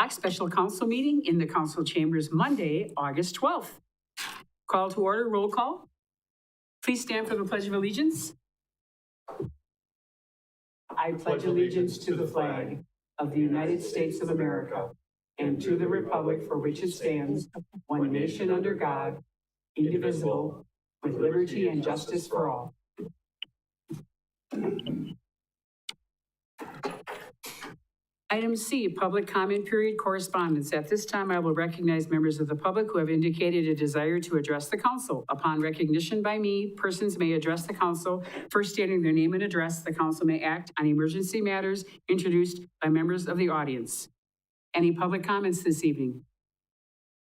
Special council meeting in the council chambers Monday, August 12th. Call to order, roll call. Please stand for the Pledge of Allegiance. I pledge allegiance to the flag of the United States of America and to the republic for which it stands, one nation under God, indivisible, with liberty and justice for all. Item C, public comment period correspondence. At this time, I will recognize members of the public who have indicated a desire to address the council. Upon recognition by me, persons may address the council. First stating their name and address, the council may act on emergency matters introduced by members of the audience. Any public comments this evening?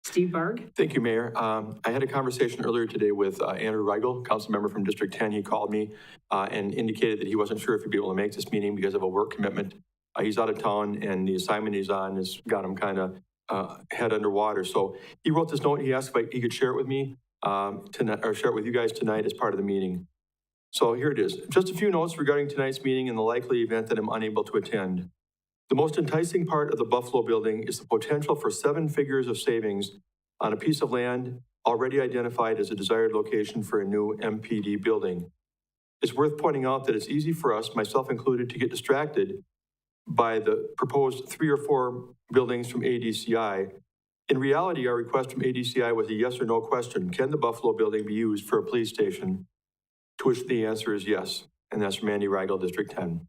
Steve Barg. Thank you, Mayor. I had a conversation earlier today with Andrew Reigel, council member from District 10. He called me and indicated that he wasn't sure if he'd be able to make this meeting because of a work commitment. He's out of town, and the assignment he's on has got him kind of head underwater. So he wrote this note. He asked if he could share it with me tonight, or share it with you guys tonight as part of the meeting. So here it is. Just a few notes regarding tonight's meeting in the likely event that I'm unable to attend. The most enticing part of the Buffalo building is the potential for 7 figures of savings on a piece of land already identified as a desired location for a new MPD building. It's worth pointing out that it's easy for us, myself included, to get distracted by the proposed 3 or 4 buildings from ADCI. In reality, our request from ADCI was a yes or no question. Can the Buffalo building be used for a police station? To which the answer is yes. And that's from Andy Reigel, District 10.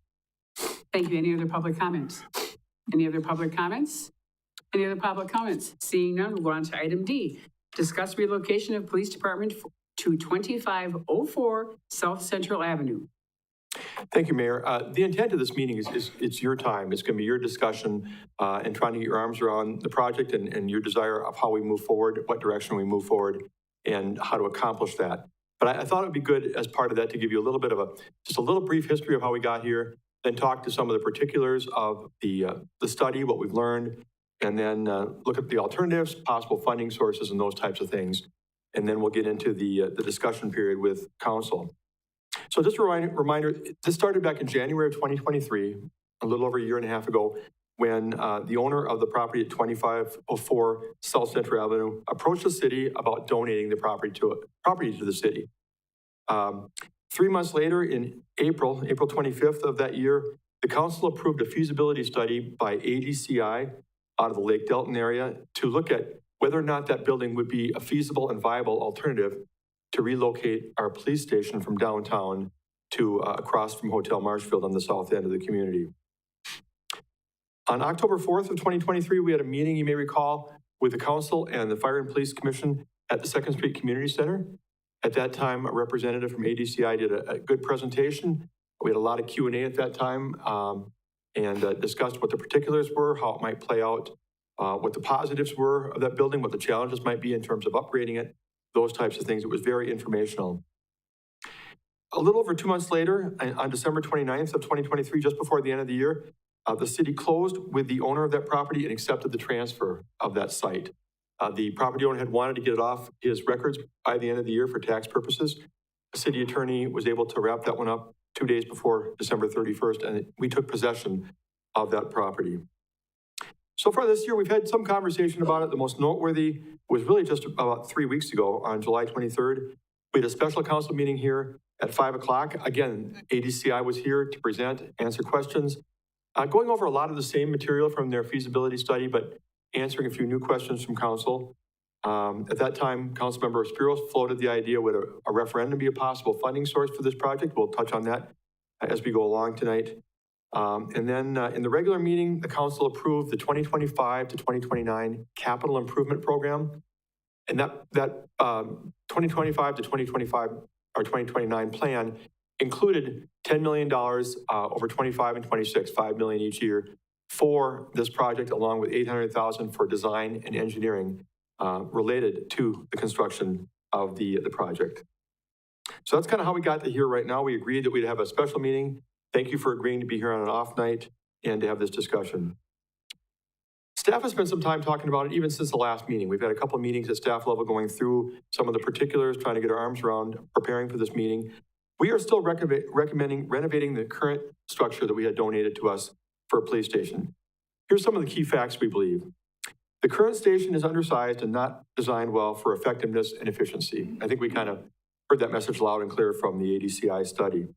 Thank you. Any other public comments? Any other public comments? Any other public comments? Seeing none, we'll go on to item D. Discuss relocation of police department to 2504 South Central Avenue. Thank you, Mayor. The intent of this meeting is it's your time. It's going to be your discussion and trying to get your arms around the project and your desire of how we move forward, what direction we move forward, and how to accomplish that. But I thought it would be good as part of that to give you a little bit of just a little brief history of how we got here, then talk to some of the particulars of the study, what we've learned, and then look at the alternatives, possible funding sources, and those types of things. And then we'll get into the discussion period with council. So just a reminder, this started back in January of 2023, a little over a year and a half ago, when the owner of the property at 2504 South Central Avenue approached the city about donating the property to the city. 3 months later, in April 25th of that year, the council approved a feasibility study by ADCI out of the Lake Delton area to look at whether or not that building would be a feasible and viable alternative to relocate our police station from downtown to across from Hotel Marshfield on the south end of the community. On October 4th of 2023, we had a meeting, you may recall, with the council and the Fire and Police Commission at the 2nd Street Community Center. At that time, a representative from ADCI did a good presentation. We had a lot of Q&A at that time and discussed what the particulars were, how it might play out, what the positives were of that building, what the challenges might be in terms of upgrading it, those types of things. It was very informational. A little over 2 months later, on December 29th of 2023, just before the end of the year, the city closed with the owner of that property and accepted the transfer of that site. The property owner had wanted to get it off his records by the end of the year for tax purposes. The city attorney was able to wrap that one up 2 days before December 31st, and we took possession of that property. So far this year, we've had some conversation about it. The most noteworthy was really just about 3 weeks ago on July 23rd. We had a special council meeting here at 5 o'clock. Again, ADCI was here to present, answer questions, going over a lot of the same material from their feasibility study, but answering a few new questions from council. At that time, Councilmember Spiros floated the idea, would a referendum be a possible funding source for this project? We'll touch on that as we go along tonight. And then in the regular meeting, the council approved the 2025 to 2029 capital improvement program. And that 2025 to 2025 or 2029 plan included $10 million over 25 and 26, $5 million each year for this project, along with $800,000 for design and engineering related to the construction of the project. So that's kind of how we got to here right now. We agreed that we'd have a special meeting. Thank you for agreeing to be here on an off night and to have this discussion. Staff has spent some time talking about it even since the last meeting. We've had a couple of meetings at staff level going through some of the particulars, trying to get our arms around preparing for this meeting. We are still recommending renovating the current structure that we had donated to us for a police station. Here's some of the key facts we believe. The current station is undersized and not designed well for effectiveness and efficiency. I think we kind of heard that message loud and clear from the ADCI study.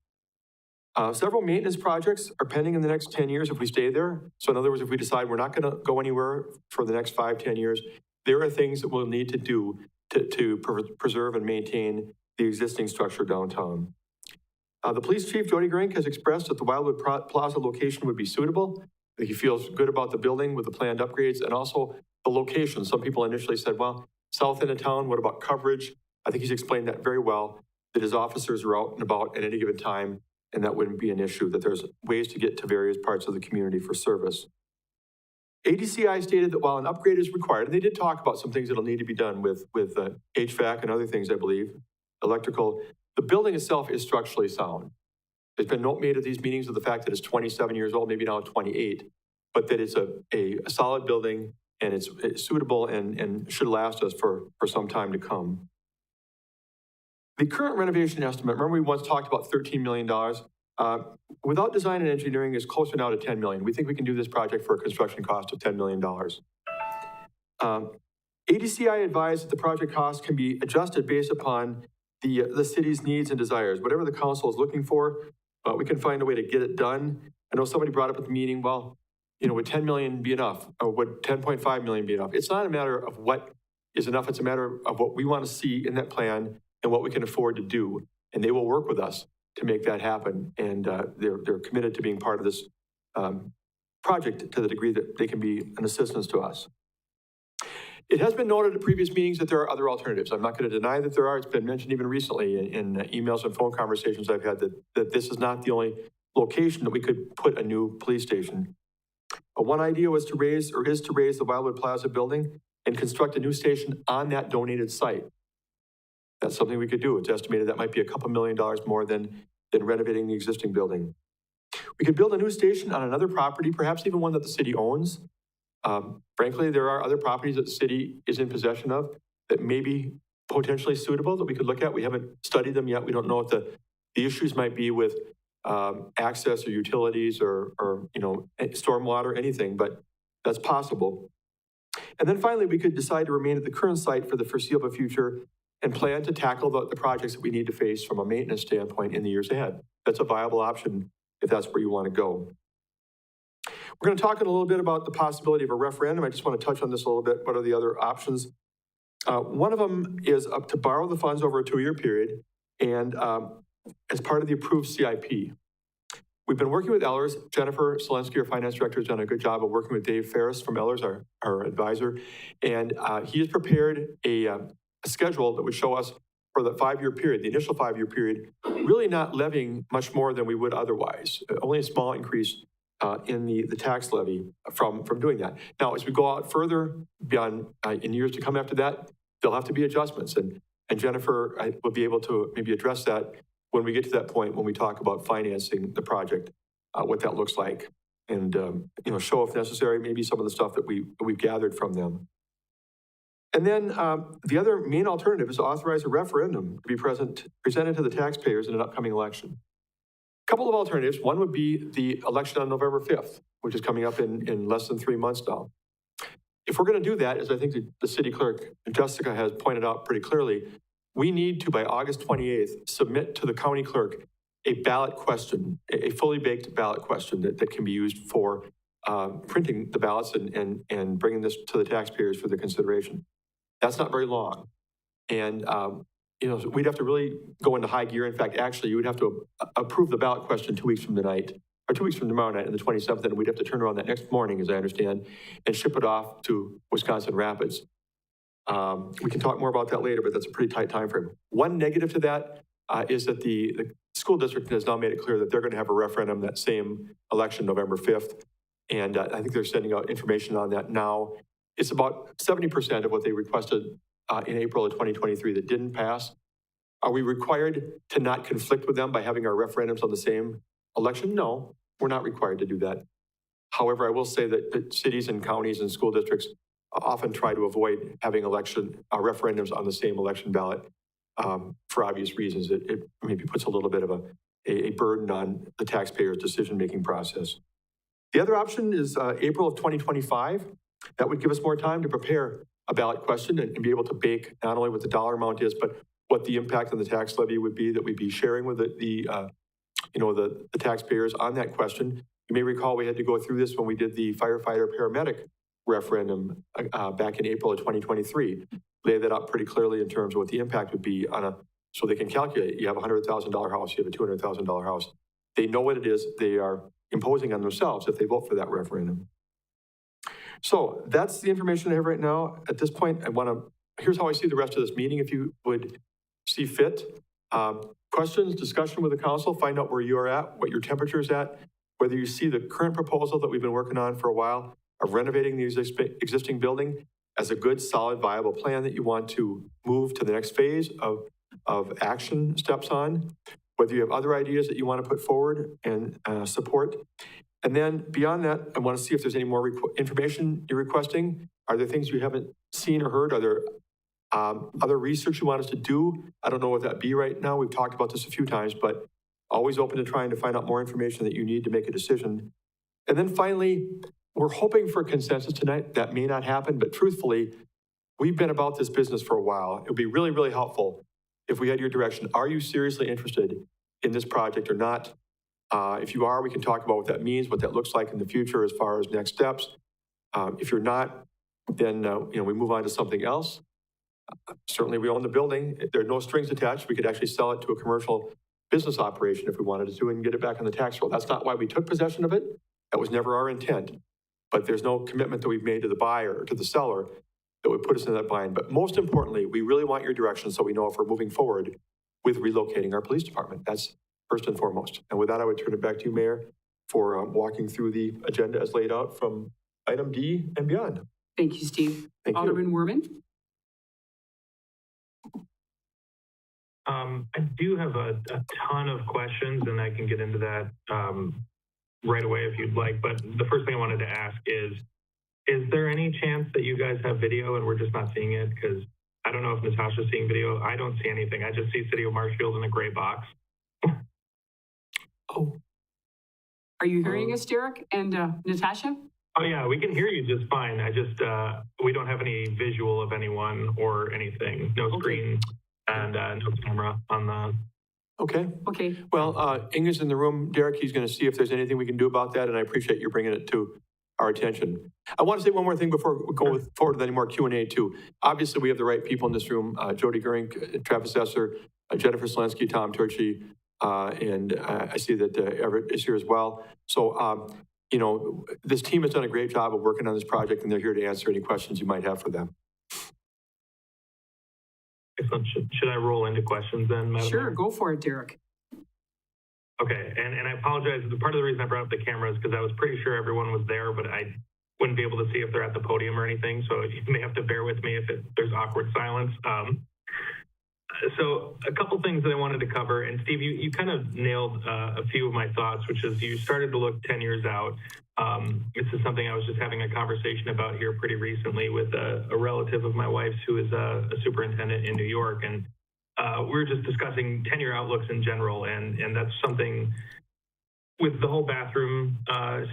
Several maintenance projects are pending in the next 10 years if we stay there. So in other words, if we decide we're not going to go anywhere for the next 5, 10 years, there are things that we'll need to do to preserve and maintain the existing structure downtown. The police chief, Jody Grink, has expressed that the Wildwood Plaza location would be suitable. He feels good about the building with the planned upgrades and also the location. Some people initially said, well, south end of town, what about coverage? I think he's explained that very well, that his officers are out and about at any given time, and that wouldn't be an issue, that there's ways to get to various parts of the community for service. ADCI stated that while an upgrade is required, and they did talk about some things that'll need to be done with HVAC and other things, I believe, electrical, the building itself is structurally sound. There's been note made at these meetings of the fact that it's 27 years old, maybe now 28, but that it's a solid building and it's suitable and should last us for some time to come. The current renovation estimate, remember we once talked about $13 million, without design and engineering is closer now to $10 million. We think we can do this project for a construction cost of $10 million. ADCI advised that the project cost can be adjusted based upon the city's needs and desires. Whatever the council is looking for, we can find a way to get it done. I know somebody brought up at the meeting, well, would 10 million be enough? Or would 10.5 million be enough? It's not a matter of what is enough. It's a matter of what we want to see in that plan and what we can afford to do. And they will work with us to make that happen. And they're committed to being part of this project to the degree that they can be an assistance to us. It has been noted at previous meetings that there are other alternatives. I'm not going to deny that there are. It's been mentioned even recently in emails and phone conversations I've had that this is not the only location that we could put a new police station. One idea was to raise the Wildwood Plaza building and construct a new station on that donated site. That's something we could do. It's estimated that might be a couple $1 million more than renovating the existing building. We could build a new station on another property, perhaps even one that the city owns. Frankly, there are other properties that the city is in possession of that may be potentially suitable that we could look at. We haven't studied them yet. We don't know what the issues might be with access or utilities or stormwater, anything, but that's possible. And then finally, we could decide to remain at the current site for the foreseeable future and plan to tackle the projects that we need to face from a maintenance standpoint in the years ahead. That's a viable option if that's where you want to go. We're going to talk a little bit about the possibility of a referendum. I just want to touch on this a little bit. What are the other options? One of them is up to borrow the funds over a 2-year period and as part of the approved CIP. We've been working with Ellers. Jennifer Selensky, our finance director, has done a good job of working with Dave Ferris from Ellers, our advisor. And he has prepared a schedule that would show us for the 5-year period, the initial 5-year period, really not levying much more than we would otherwise. Only a small increase in the tax levy from doing that. Now, as we go out further beyond in years to come after that, there'll have to be adjustments. And Jennifer will be able to maybe address that when we get to that point when we talk about financing the project, what that looks like. And, show if necessary, maybe some of the stuff that we've gathered from them. And then the other main alternative is to authorize a referendum to be presented to the taxpayers in an upcoming election. A couple of alternatives. One would be the election on November 5th, which is coming up in less than 3 months now. If we're going to do that, as I think the city clerk, Jessica, has pointed out pretty clearly, we need to, by August 28th, submit to the county clerk a ballot question, a fully baked ballot question that can be used for printing the ballots and bringing this to the taxpayers for their consideration. That's not very long. And, we'd have to really go into high gear. In fact, actually, you would have to approve the ballot question 2 weeks from tonight, or 2 weeks from tomorrow night, on the 27th, and we'd have to turn around that next morning, as I understand, and ship it off to Wisconsin Rapids. We can talk more about that later, but that's a pretty tight time frame. One negative to that is that the school district has now made it clear that they're going to have a referendum that same election, November 5th. And I think they're sending out information on that now. It's about 70% of what they requested in April of 2023 that didn't pass. Are we required to not conflict with them by having our referendums on the same election? No, we're not required to do that. However, I will say that cities and counties and school districts often try to avoid having referendums on the same election ballot for obvious reasons. It maybe puts a little bit of a burden on the taxpayer's decision-making process. The other option is April of 2025. That would give us more time to prepare a ballot question and be able to bake not only what the dollar amount is, but what the impact on the tax levy would be that we'd be sharing with the taxpayers on that question. You may recall we had to go through this when we did the firefighter paramedic referendum back in April of 2023. Lay that out pretty clearly in terms of what the impact would be so they can calculate. You have a $100,000 house, you have a $200,000 house. They know what it is they are imposing on themselves if they vote for that referendum. So that's the information I have right now. At this point, here's how I see the rest of this meeting, if you would see fit. Questions, discussion with the council, find out where you are at, what your temperature is at, whether you see the current proposal that we've been working on for a while of renovating the existing building as a good, solid, viable plan that you want to move to the next phase of action steps on, whether you have other ideas that you want to put forward and support. And then beyond that, I want to see if there's any more information you're requesting. Are there things you haven't seen or heard? Are there other research you want us to do? I don't know what that'd be right now. We've talked about this a few times, but always open to trying to find out more information that you need to make a decision. And then finally, we're hoping for consensus tonight. That may not happen, but truthfully, we've been about this business for a while. It would be really, really helpful if we had your direction. Are you seriously interested in this project or not? If you are, we can talk about what that means, what that looks like in the future as far as next steps. If you're not, then we move on to something else. Certainly, we own the building. There are no strings attached. We could actually sell it to a commercial business operation if we wanted to and get it back on the tax roll. That's not why we took possession of it. That was never our intent. But there's no commitment that we've made to the buyer or to the seller that would put us in that bind. But most importantly, we really want your direction so we know if we're moving forward with relocating our police department. That's first and foremost. And with that, I would turn it back to you, Mayor, for walking through the agenda as laid out from item D and beyond. Thank you, Steve. Thank you. Alderman Werman? I do have a ton of questions, and I can get into that right away if you'd like. But the first thing I wanted to ask is there any chance that you guys have video and we're just not seeing it? Because I don't know if Natasha's seeing video. I don't see anything. I just see City of Marshfield in a gray box. Oh. Are you hearing us, Derek and Natasha? Oh, yeah, we can hear you just fine. I just, we don't have any visual of anyone or anything. No screen and no camera on the... Okay. Okay. Well, Inga's in the room. Derek, he's going to see if there's anything we can do about that, and I appreciate you bringing it to our attention. I want to say one more thing before we go forward with any more Q&A too. Obviously, we have the right people in this room, Jody Gurink, Travis Esser, Jennifer Selensky, Tom Turchi, and I see that Everett is here as well. So, this team has done a great job of working on this project, and they're here to answer any questions you might have for them. Excellent. Should I roll into questions then, Madam Sure, Mayor? go for it, Derek. Okay, and I apologize. Part of the reason I brought up the camera is because I was pretty sure everyone was there, but I wouldn't be able to see if they're at the podium or anything. So you may have to bear with me if there's awkward silence. So a couple things that I wanted to cover, and Steve, you kind of nailed a few of my thoughts, which is you started to look 10 years out. This is something I was just having a conversation about here pretty recently with a relative of my wife's who is a superintendent in New York. And we were just discussing 10-year outlooks in general. And that's something with the whole bathroom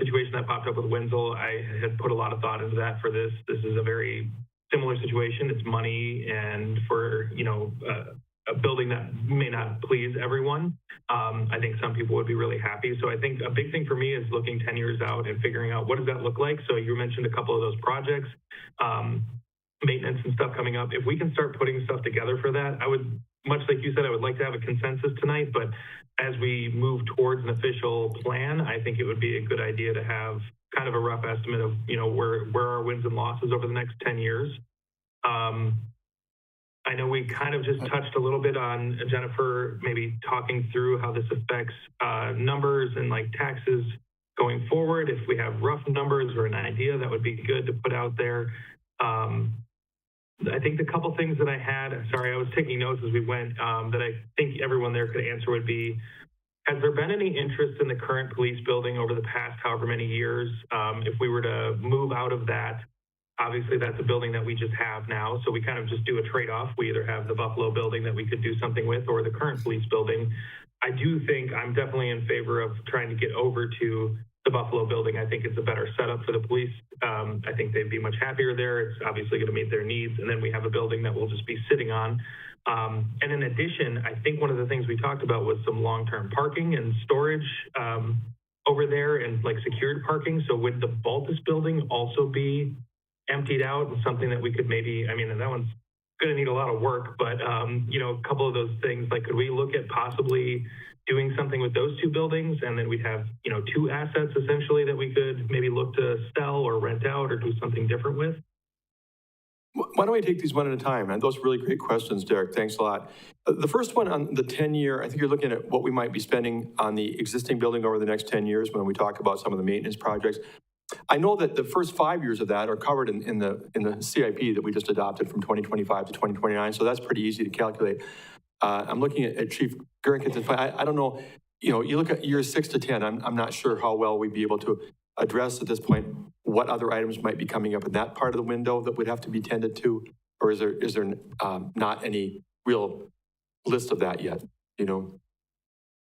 situation that popped up with Wenzel. I had put a lot of thought into that for this. This is a very similar situation. It's money, and for, a building that may not please everyone. I think some people would be really happy. So I think a big thing for me is looking 10 years out and figuring out what does that look like. So you mentioned a couple of those projects, maintenance and stuff coming up. If we can start putting stuff together for that, I would, much like you said, I would like to have a consensus tonight, but as we move towards an official plan, I think it would be a good idea to have kind of a rough estimate of, where our wins and losses over the next 10 years. I know we kind of just touched a little bit on Jennifer, maybe talking through how this affects numbers and like taxes going forward. If we have rough numbers or an idea, that would be good to put out there. I think the couple things that I had, sorry, I was taking notes as we went, that I think everyone there could answer would be, has there been any interest in the current police building over the past however many years? If we were to move out of that, obviously that's a building that we just have now. So we kind of just do a trade-off. We either have the Buffalo building that we could do something with or the current police building. I do think I'm definitely in favor of trying to get over to the Buffalo building. I think it's a better setup for the police. I think they'd be much happier there. It's obviously going to meet their needs. And then we have a building that we'll just be sitting on. And in addition, I think one of the things we talked about was some long-term parking and storage over there and like secured parking. So would the Baltus building also be emptied out and something that we could maybe, I mean, and that one's going to need a lot of work, but, you know, a couple of those things, like could we look at possibly doing something with those two buildings, and then we'd have, you know, two assets essentially that we could maybe look to sell or rent out or do something different with? Why don't we take these one at a time? And those are really great questions, Derek. Thanks a lot. The first one on the 10-year, I think you're looking at what we might be spending on the existing building over the next 10 years when we talk about some of the maintenance projects. I know that the first 5 years of that are covered in the CIP that we just adopted from 2025 to 2029, so that's pretty easy to calculate. I'm looking at Chief Gurinkin's. I don't know, you know, you look at years 6 to 10, I'm not sure how well we'd be able to address at this point what other items might be coming up in that part of the window that would have to be tended to, or is there not any real list of that yet, you know?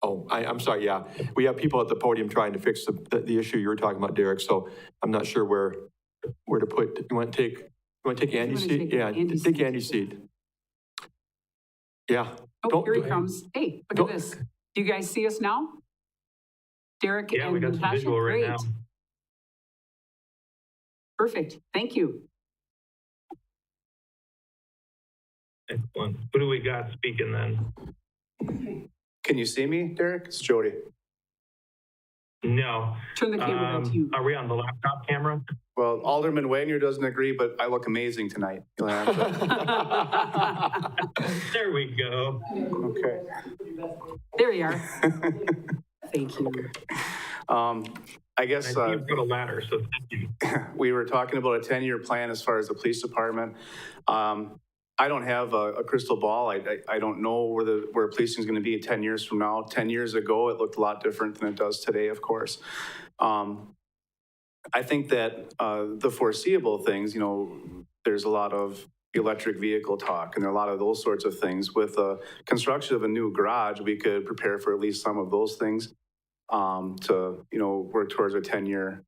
Oh, I'm sorry, yeah. We have people at the podium trying to fix the issue you were talking about, Derek, so I'm not sure where to put, you want to take Andy's seat? Yeah, take Andy's seat. Yeah. Oh, here he comes. Hey, look at this. Do you guys see us now? Derek Yeah, and we got some Natasha? visual right now. Perfect. Thank you. Excellent. Who do we got speaking then? Can you see me, Derek? It's Jody. No. Turn the camera back to you. Are we on the laptop camera? Well, Alderman Wagner doesn't agree, but I look amazing tonight. You'll have to- There we go. Okay. There you are. Thank you. I guess I see you've got a ladder, so thank you. we were talking about a 10-year plan as far as the police department. I don't have a crystal ball. I don't know where policing is going to be 10 years from now. 10 years ago, it looked a lot different than it does today, of course. I think that the foreseeable things, you know, there's a lot of electric vehicle talk and there are a lot of those sorts of things. With the construction of a new garage, we could prepare for at least some of those things to, you know, work towards a 10-year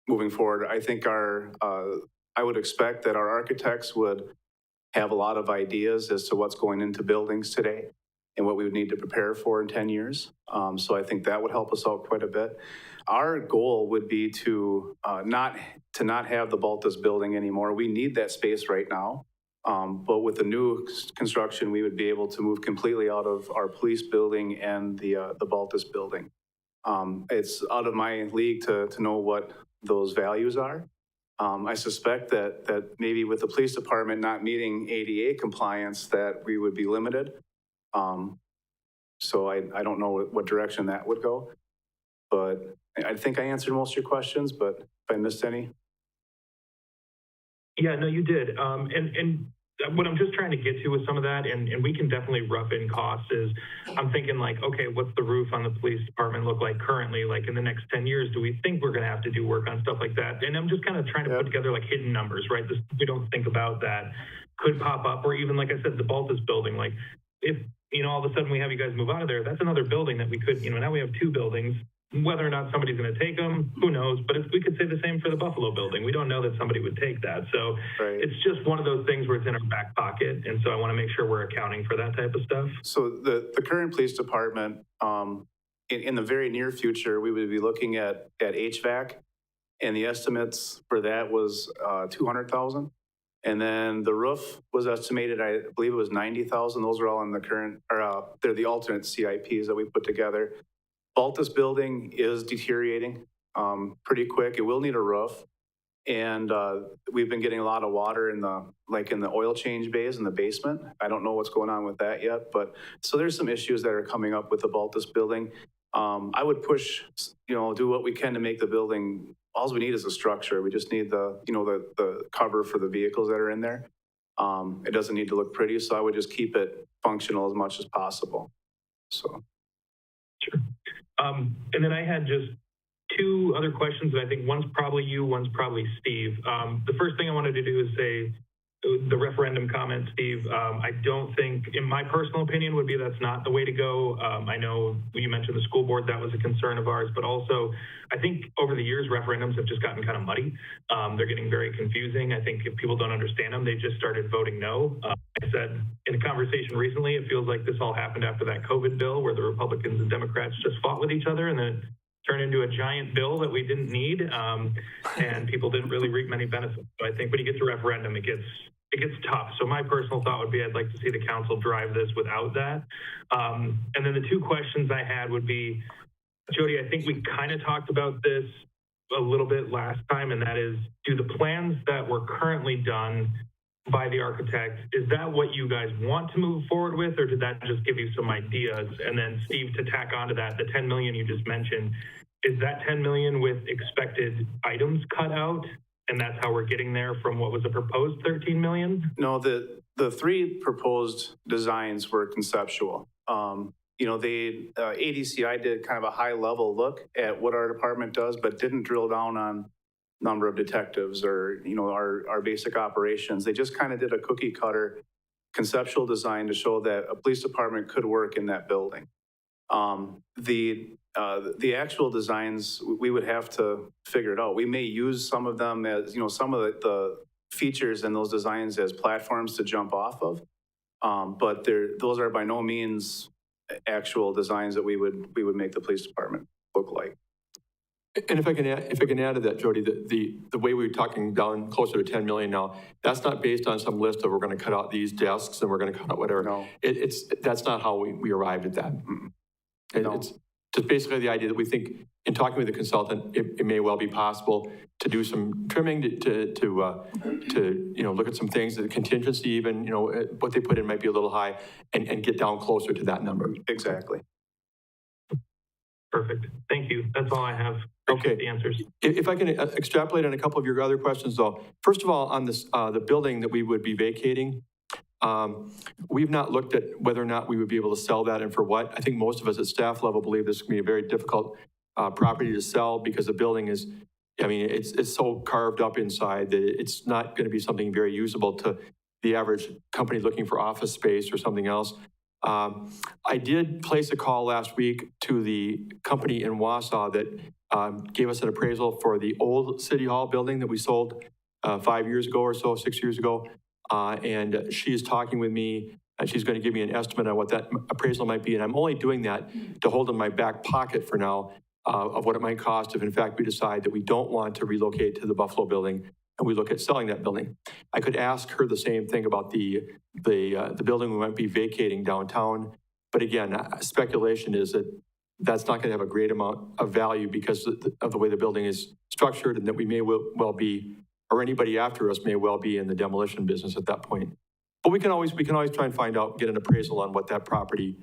moving forward. I think I would expect that our architects would have a lot of ideas as to what's going into buildings today and what we would need to prepare for in 10 years. So I think that would help us out quite a bit. Our goal would be to not have the Baltus building anymore. We need that space right now. But with the new construction, we would be able to move completely out of our police building and the Baltus building. It's out of my league to know what those values are. I suspect that maybe with the police department not meeting ADA compliance, that we would be limited. So I don't know what direction that would go. But I think I answered most of your questions, but if I missed any. Yeah, no, you did. And what I'm just trying to get to with some of that, and we can definitely rough in costs, is I'm thinking like, okay, what's the roof on the police department look like currently? Like in the next 10 years, do we think we're going to have to do work on stuff like that? And I'm just kind of trying to put together like hidden numbers, right? This, we don't think about that could pop up, or even like I said, the Baltus building, like if, you know, all of a sudden we have you guys move out of there, that's another building that we could, you know, now we have two buildings. Whether or not somebody's going to take them, who knows? But if we could say the same for the Buffalo building, we don't know that somebody would take that. So It's just one of those things where it's in our back pocket. And so I want to make sure we're accounting for that type of stuff. So the current police department, in the very near future, we would be looking at HVAC, and the estimates for that was $200,000. And then the roof was estimated, I believe it was $90,000. Those are all in the current, or they're the alternate CIPs that we put together. Baltus building is deteriorating pretty quick. It will need a roof. And we've been getting a lot of water in the oil change bays in the basement. I don't know what's going on with that yet, but so there's some issues that are coming up with the Baltus building. I would push, you know, do what we can to make the building, all we need is a structure. We just need the cover for the vehicles that are in there. It doesn't need to look pretty, so I would just keep it functional as much as possible. So. Sure. And then I had just two other questions, and I think one's probably you, one's probably Steve. The first thing I wanted to do is say, the referendum comment, Steve, I don't think, in my personal opinion, would be that's not the way to go. I know you mentioned the school board, that was a concern of ours, but also I think over the years, referendums have just gotten kind of muddy. They're getting very confusing. I think if people don't understand them, they just started voting no. I said in a conversation recently, it feels like this all happened after that COVID bill where the Republicans and Democrats just fought with each other and then turned into a giant bill that we didn't need, and people didn't really reap many benefits. So I think when you get to referendum, it gets tough. So my personal thought would be I'd like to see the council drive this without that. And then the two questions I had would be, Jody, I think we kind of talked about this a little bit last time, and that is, do the plans that were currently done by the architect, is that what you guys want to move forward with, or did that just give you some ideas? And then Steve, to tack onto that, the 10 million you just mentioned, is that 10 million with expected items cut out? And that's how we're getting there from what was a proposed 13 million? No, the three proposed designs were conceptual. ADCI did kind of a high level look at what our department does, but didn't drill down on number of detectives or, our basic operations. They just kind of did a cookie cutter conceptual design to show that a police department could work in that building. The actual designs, we would have to figure it out. We may use some of them as, some of the features in those designs as platforms to jump off of. But those are by no means actual designs that we would make the police department look like. And if I can add to that, Jody, the way we're talking down closer to 10 million now, that's not based on some list of we're going to cut out these desks and we're going to cut out whatever. No. That's not how we arrived at that. No. It's just basically the idea that we think in talking with the consultant, it may well be possible to do some trimming to look at some things, the contingency even, what they put in might be a little high and get down closer to that number. Exactly. Perfect. Thank you. That's all I have. Okay. The answers. If I can extrapolate on a couple of your other questions, though. First of all, on this, the building that we would be vacating, we've not looked at whether or not we would be able to sell that and for what. I think most of us at staff level believe this can be a very difficult property to sell because the building is, it's so carved up inside that it's not going to be something very usable to the average company looking for office space or something else. I did place a call last week to the company in Wausau that gave us an appraisal for the old City Hall building that we sold 5 years ago or so, 6 years ago. And she is talking with me, and she's going to give me an estimate on what that appraisal might be. And I'm only doing that to hold in my back pocket for now of what it might cost if, in fact, we decide that we don't want to relocate to the Buffalo building and we look at selling that building. I could ask her the same thing about the building we might be vacating downtown. But again, speculation is that that's not going to have a great amount of value because of the way the building is structured, and that we may well be, or anybody after us may well be in the demolition business at that point. But we can always try and find out, get an appraisal on what that property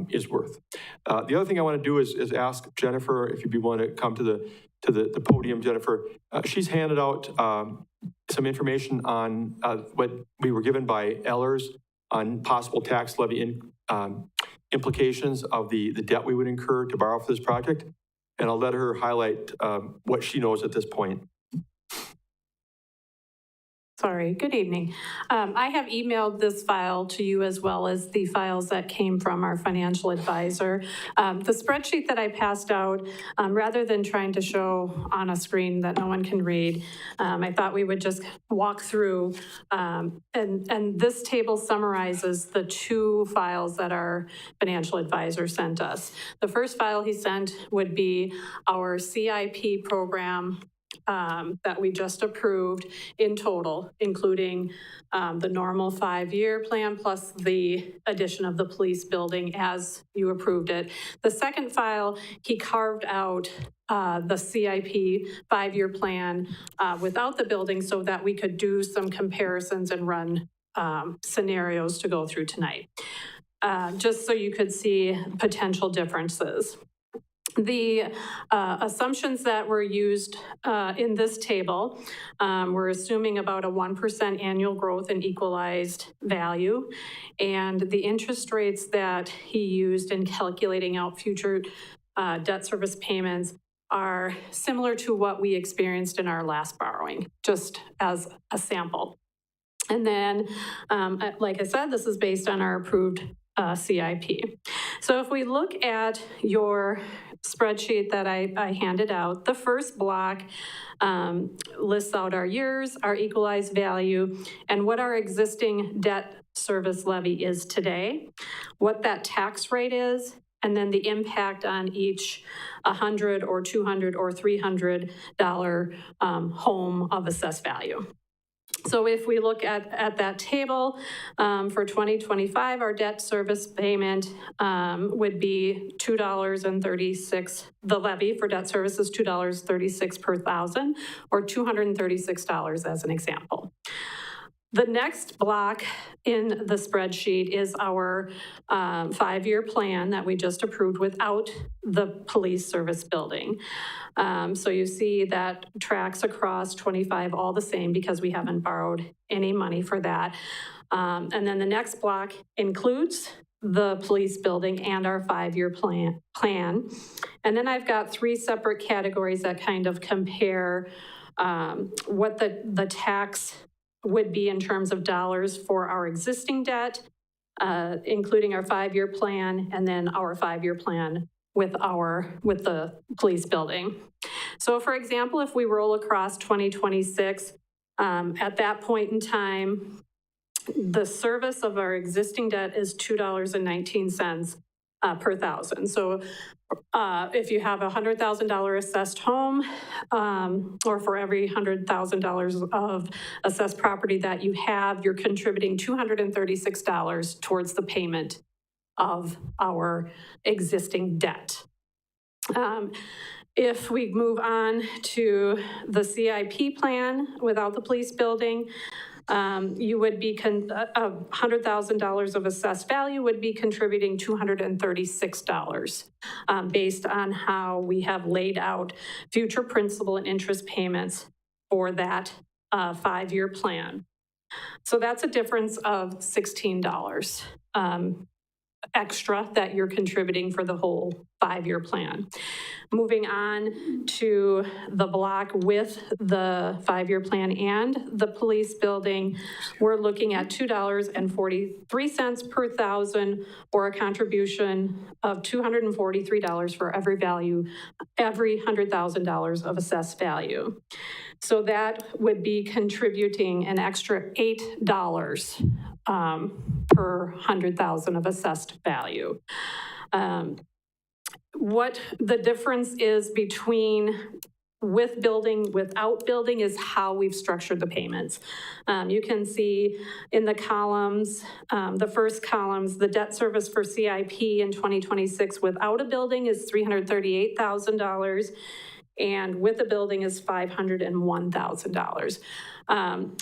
is worth. The other thing I want to do is ask Jennifer if you'd be willing to come to the podium, Jennifer. She's handed out some information on what we were given by Ellers on possible tax levy implications of the debt we would incur to borrow for this project. And I'll let her highlight what she knows at this point. Sorry, good evening. I have emailed this file to you as well as the files that came from our financial advisor. The spreadsheet that I passed out, rather than trying to show on a screen that no one can read, I thought we would just walk through, and this table summarizes the two files that our financial advisor sent us. The first file he sent would be our CIP program that we just approved in total, including the normal 5-year plan plus the addition of the police building as you approved it. The second file, he carved out the CIP 5-year plan without the building so that we could do some comparisons and run scenarios to go through tonight, just so you could see potential differences. The assumptions that were used in this table, we're assuming about a 1% annual growth in equalized value, and the interest rates that he used in calculating out future debt service payments are similar to what we experienced in our last borrowing, just as a sample. And then, like I said, this is based on our approved CIP. So if we look at your spreadsheet that I handed out, the first block lists out our years, our equalized value, and what our existing debt service levy is today, what that tax rate is, and then the impact on each $100 or $200 or $300 home of assessed value. So if we look at that table, for 2025, our debt service payment would be $2.36, the levy for debt service is $2.36 per thousand, or $236 as an example. The next block in the spreadsheet is our 5-year plan that we just approved without the police service building. So you see that tracks across 25 all the same because we haven't borrowed any money for that. And then the next block includes the police building and our 5-year plan. And then I've got 3 separate categories that kind of compare what the tax would be in terms of dollars for our existing debt, including our 5-year plan, and then our 5-year plan with the police building. So for example, if we roll across 2026, at that point in time, the service of our existing debt is $2.19 per thousand. So if you have a $100,000 assessed home, or for every $100,000 of assessed property that you have, you're contributing $236 towards the payment of our existing debt. If we move on to the CIP plan without the police building, you would be, $100,000 of assessed value would be contributing $236 based on how we have laid out future principal and interest payments for that 5-year plan. So that's a difference of $16 extra that you're contributing for the whole 5-year plan. Moving on to the block with the 5-year plan and the police building, we're looking at $2.43 per thousand, or a contribution of $243 for every $100,000 of assessed value. So that would be contributing an extra $8 per 100,000 of assessed value. What the difference is between with building, without building, is how we've structured the payments. You can see in the columns, the first columns, the debt service for CIP in 2026 without a building is $338,000. And with the building is $501,000.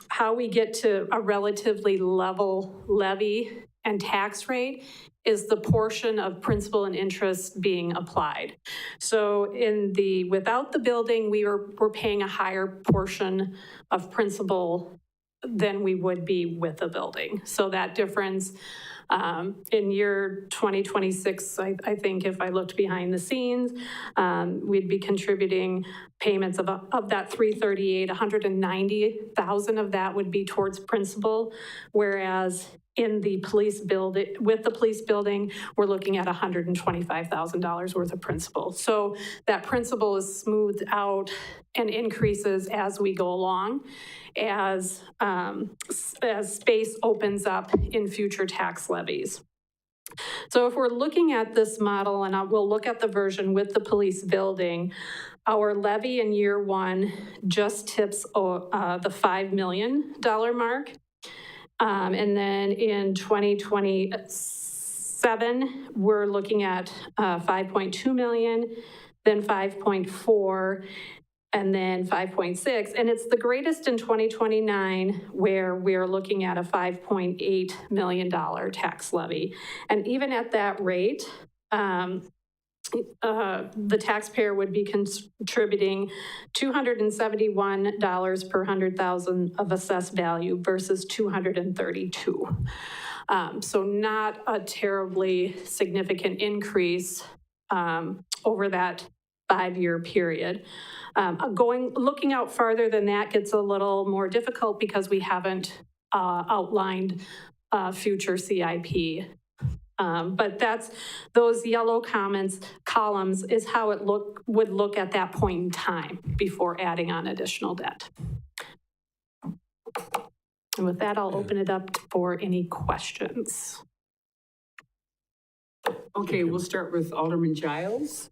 How we get to a relatively level levy and tax rate is the portion of principal and interest being applied. So in the without the building, we're paying a higher portion of principal than we would be with a building. So that difference in year 2026, I think if I looked behind the scenes, we'd be contributing payments of that $338, $190,000 of that would be towards principal, whereas in the police building, with the police building, we're looking at $125,000 worth of principal. So that principal is smoothed out and increases as we go along, as space opens up in future tax levies. So if we're looking at this model, and we'll look at the version with the police building, our levy in year 1 just tips the $5 million mark. And then in 2027, we're looking at 5.2 million, then 5.4, and then 5.6. And it's the greatest in 2029, where we're looking at a $5.8 million tax levy. And even at that rate, the taxpayer would be contributing $271 per 100,000 of assessed value versus $232. So not a terribly significant increase over that 5-year period. Looking out farther than that gets a little more difficult because we haven't outlined future CIP. But those yellow columns is how it would look at that point in time before adding on additional debt. And with that, I'll open it up for any questions. Okay, we'll start with Alderman Giles.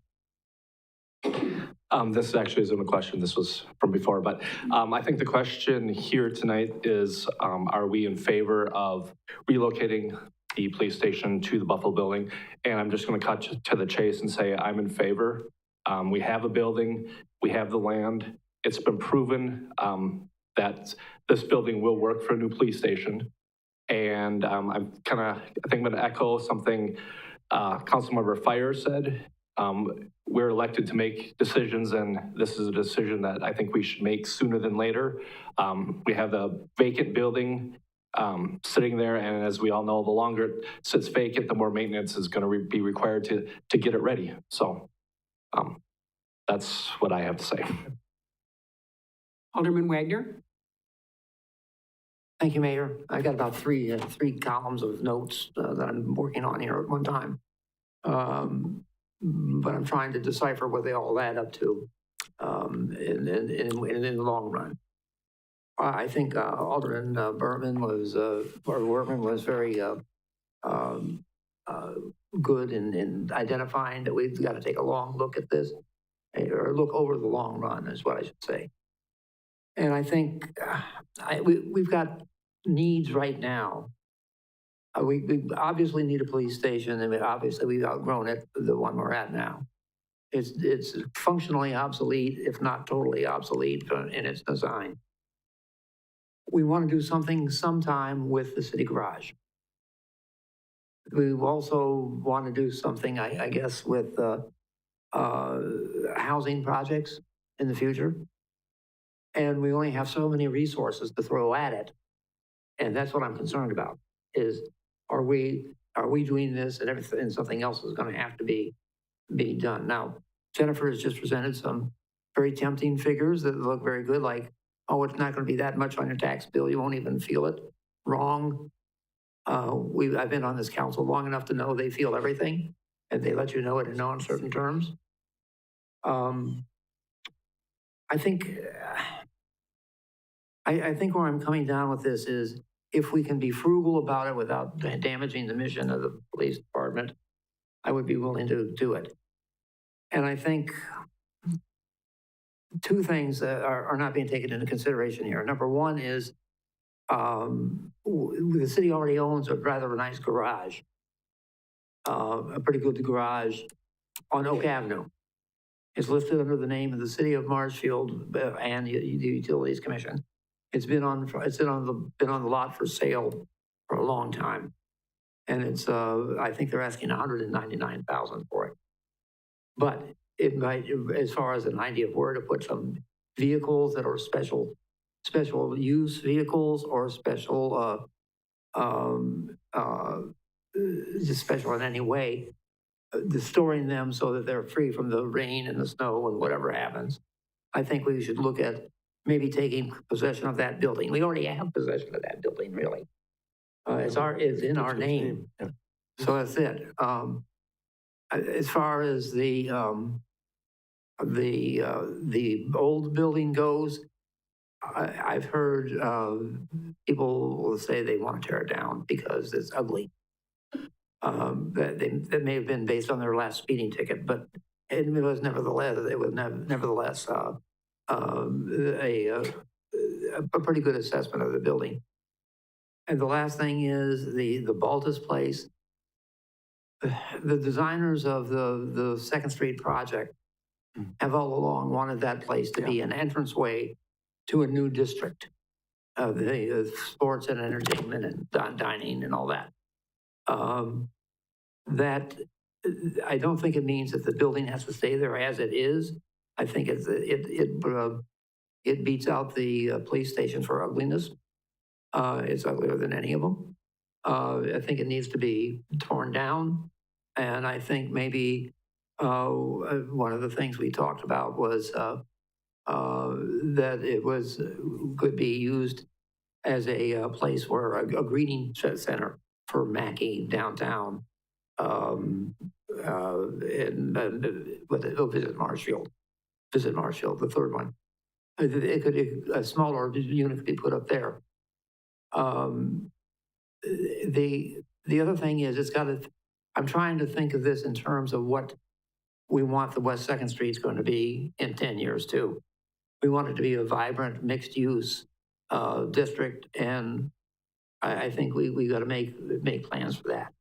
This actually isn't a question, this was from before, but I think the question here tonight is, are we in favor of relocating the police station to the Buffalo building? And I'm just gonna cut to the chase and say I'm in favor. We have a building, we have the land. It's been proven that this building will work for a new police station. And I think I'm gonna echo something Councilmember Fire said. We're elected to make decisions, and this is a decision that I think we should make sooner than later. We have the vacant building sitting there, and as we all know, the longer it sits vacant, the more maintenance is going to be required to get it ready. So that's what I have to say. Alderman Wagner. Thank you, Mayor. I got about three columns of notes that I'm working on here at one time. But I'm trying to decipher what they all add up to in the long run. I think Alderman Workman was very good in identifying that we've got to take a long look at this, or look over the long run is what I should say. And I think we've got needs right now. We obviously need a police station, and obviously we've outgrown it, the one we're at now. It's functionally obsolete, if not totally obsolete in its design. We want to do something sometime with the city garage. We also want to do something, I guess, with housing projects in the future. And we only have so many resources to throw at it. And that's what I'm concerned about, is are we doing this and everything, and something else is going to have to be done. Now, Jennifer has just presented some very tempting figures that look very good, like, oh, it's not going to be that much on your tax bill, you won't even feel it. Wrong. I've been on this council long enough to know they feel everything, and they let you know it in no uncertain terms. I think where I'm coming down with this is, if we can be frugal about it without damaging the mission of the police department, I would be willing to do it. And I think two things that are not being taken into consideration here. Number one is the city already owns a rather nice garage, a pretty good garage on Oak Avenue. It's listed under the name of the city of Marshfield and the Utilities Commission. It's been on the lot for sale for a long time, and it's I think they're asking $199,000 for it. But it might, as far as an idea of where to put some vehicles that are special use vehicles, or special just special in any way, storing them so that they're free from the rain and the snow and whatever happens. I think we should look at maybe taking possession of that building. We already have possession of that building, really. It's in our name. Yeah. So that's it. As far as the old building goes, I've heard people will say they want to tear it down because it's ugly. That may have been based on their last speeding ticket, but it was nevertheless a pretty good assessment of the building. And the last thing is the Baltus place. The designers of the Second Street project have all along wanted that place to be an entranceway to a new district of the sports and entertainment and dining and all that. That I don't think it means that the building has to stay there as it is. I think it beats out the police station for ugliness. It's uglier than any of them. I think it needs to be torn down. And I think maybe one of the things we talked about was that it could be used as a place where a greeting center for Mackey downtown. Visit Marshfield. Visit Marshfield, the third one. A smaller unit could be put up there. The other thing is, I'm trying to think of this in terms of what we want the West Second Street's going to be in 10 years too. We want it to be a vibrant, mixed-use district, and I think we got to make plans for that.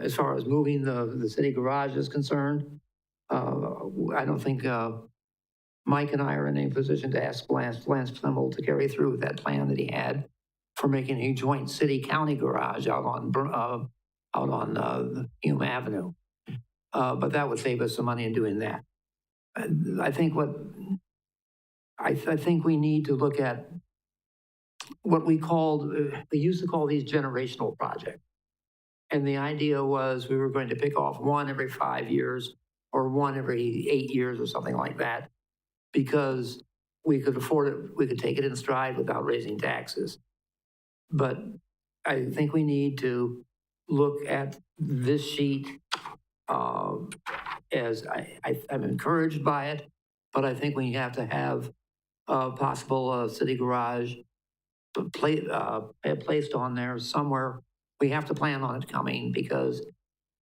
As far as moving the city garage is concerned, I don't think Mike and I are in a position to ask Lance Flemel to carry through with that plan that he had for making a joint city-county garage out on Hume Avenue. But that would save us some money in doing that. I think we need to look at what we used to call these generational projects. And the idea was we were going to pick off one every 5 years or one every 8 years or something like that, because we could afford it, we could take it in stride without raising taxes. But I think we need to look at this sheet as I'm encouraged by it, but I think we have to have a possible city garage placed on there somewhere. We have to plan on it coming, because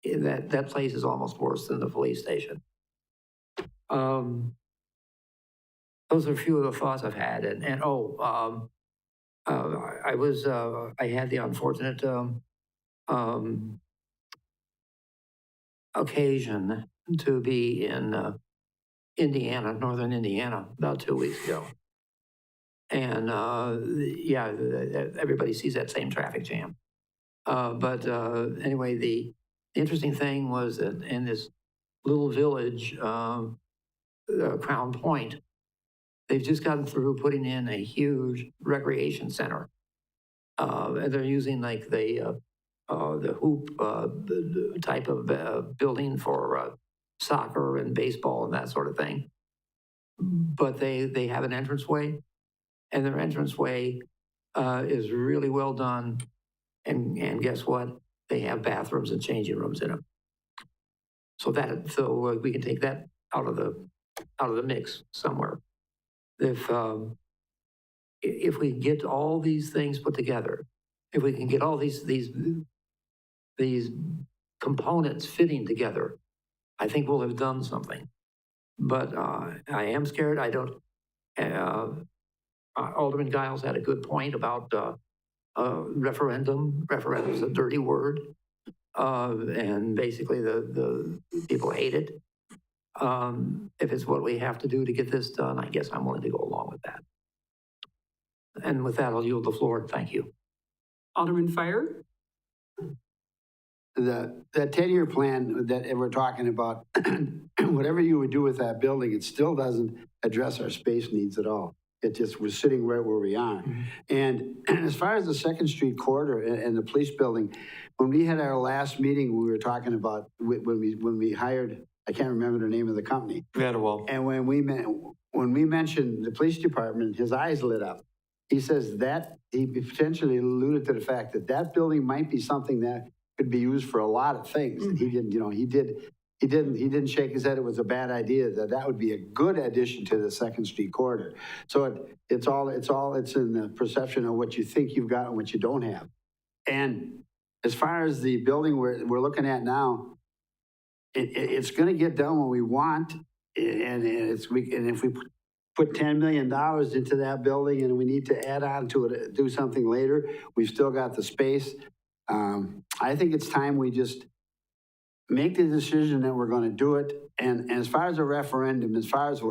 that place is almost worse than the police station. Those are a few of the thoughts I've had. I had the unfortunate occasion to be in Indiana, northern Indiana, about 2 weeks ago. And yeah, everybody sees that same traffic jam. But anyway, the interesting thing was that in this little village, Crown Point, they've just gotten through putting in a huge recreation center. And they're using like the hoop type of building for soccer and baseball and that sort of thing. But they have an entranceway, and their entranceway is really well done. And guess what? They have bathrooms and changing rooms in them. So we can take that out of the mix somewhere. If we get all these things put together, if we can get all these components fitting together, I think we'll have done something. But I am scared. I don't. Alderman Giles had a good point about referendum. Referendum is a dirty word, and basically the people hate it. If it's what we have to do to get this done, I guess I'm willing to go along with that. And with that, I'll yield the floor. Thank you. Alderman Fire? The 10-year plan that we're talking about, whatever you would do with that building, it still doesn't address our space needs at all. It just, we're sitting right where we are. Mm-hmm. And as far as the 2nd Street corridor and the police building, when we had our last meeting, we were talking about when we hired, I can't remember the name of the company. Vanderwall. And when we mentioned the police department, his eyes lit up. He says that he potentially alluded to the fact that that building might be something that could be used for a lot of things. Mm-hmm. He didn't shake his head. It was a bad idea. That would be a good addition to the 2nd Street corridor. So it's in the perception of what you think you've got and what you don't have. And as far as the building we're looking at now, it's going to get done when we want, and if we put $10 million into that building and we need to add on to it, do something later, we've still got the space. I think it's time we just make the decision that we're going to do it. And as far as a referendum,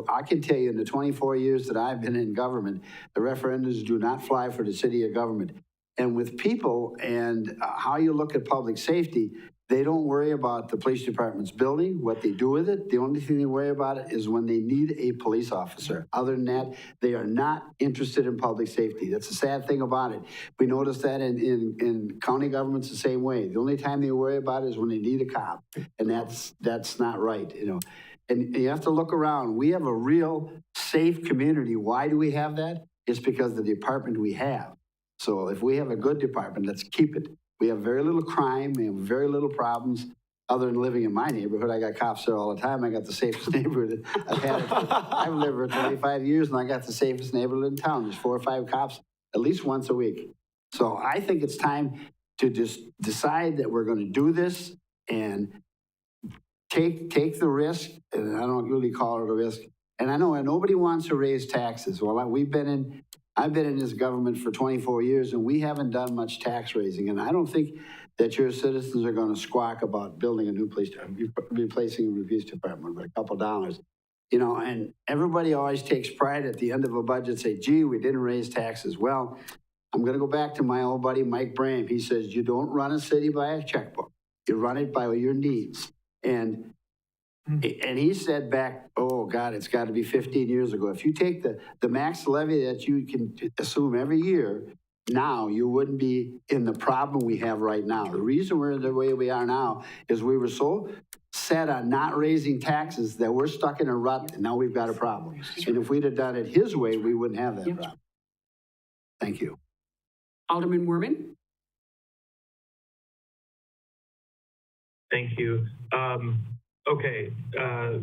I can tell you in the 24 years that I've been in government, the referendums do not fly for the city of government. And with people and how you look at public safety, they don't worry about the police department's building, what they do with it. The only thing they worry about it is when they need a police officer. Other than that, they are not interested in public safety. That's the sad thing about it. We notice that in county governments the same way. The only time they worry about it is when they need a cop, and that's not right, you know. And you have to look around. We have a real safe community. Why do we have that? it's because of the department we have. So if we have a good department, let's keep it. We have very little crime, we have very little problems, other than living in my neighborhood. I got cops there all the time. I got the safest neighborhood. I've lived for 25 years, and I got the safest neighborhood in town. There's 4 or 5 cops at least once a week. So I think it's time to just decide that we're going to do this and take the risk, and I don't really call it a risk. And I know nobody wants to raise taxes. Well, I've been in this government for 24 years, and we haven't done much tax raising. And I don't think that your citizens are going to squawk about building a new police department, replacing a police department with a couple dollars. You know, and everybody always takes pride at the end of a budget, say, gee, we didn't raise taxes. Well, I'm going to go back to my old buddy, Mike Bram. He says, you don't run a city by a checkbook. You run it by your needs. And he said back, oh God, it's got to be 15 years ago. If you take the max levy that you can assume every year, now you wouldn't be in the problem we have right now. The reason we're the way we are now is we were so set on not raising taxes that we're stuck in a rut, and now we've got a problem. And if we'd have done it his way, we wouldn't have that problem. Thank you. Alderman Werman? Thank you. Okay,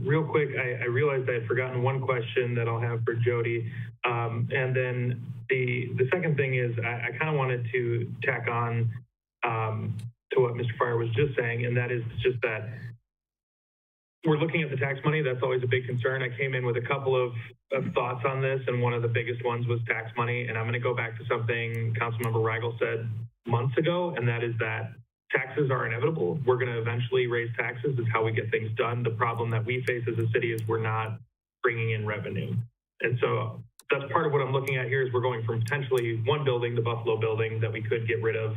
real quick, I realized I had forgotten one question that I'll have for Jody. And then the second thing is I kind of wanted to tack on to what Mr. Fryer was just saying, and that is just that we're looking at the tax money. That's always a big concern. I came in with a couple of thoughts on this, and one of the biggest ones was tax money. And I'm going to go back to something Councilmember Rigel said months ago, and that is that taxes are inevitable. We're going to eventually raise taxes. It's how we get things done. The problem that we face as a city is we're not bringing in revenue. And so that's part of what I'm looking at here is we're going from potentially one building, the Buffalo building, that we could get rid of,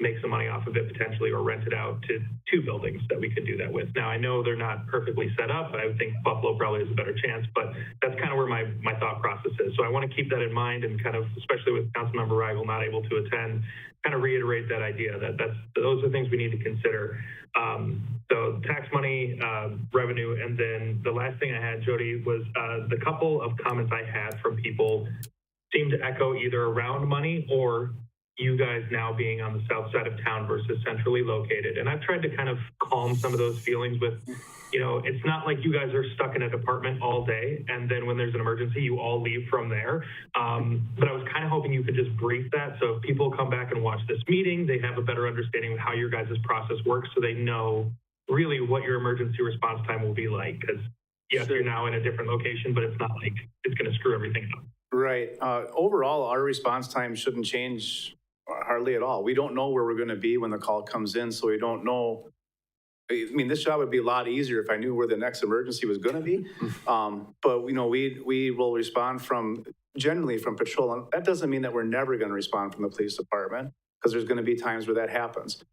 make some money off of it potentially, or rent it out to 2 buildings that we could do that with. Now, I know they're not perfectly set up. I would think Buffalo probably has a better chance, but that's kind of where my thought process is. So I want to keep that in mind and kind of, especially with Councilmember Rigel not able to attend, kind of reiterate that idea that those are things we need to consider. So tax money, revenue, and then the last thing I had, Jody, was the couple of comments I had from people seem to echo either around money or you guys now being on the south side of town versus centrally located. And I've tried to kind of calm some of those feelings with, you know, it's not like you guys are stuck in a department all day, and then when there's an emergency, you all leave from there. But I was kind of hoping you could just brief that. So if people come back and watch this meeting, they have a better understanding of how your guys' process works, so they know really what your emergency response time will be like. Because yes, you're now in a different location, but it's not like it's going to screw everything up. Right. Overall, our response time shouldn't change hardly at all. We don't know where we're going to be when the call comes in, so we don't know. I mean, this job would be a lot easier if I knew where the next emergency was going to be. But you know, we will respond generally from patrol, and that doesn't mean that we're never going to respond from the police department, because there's going to be times where that happens.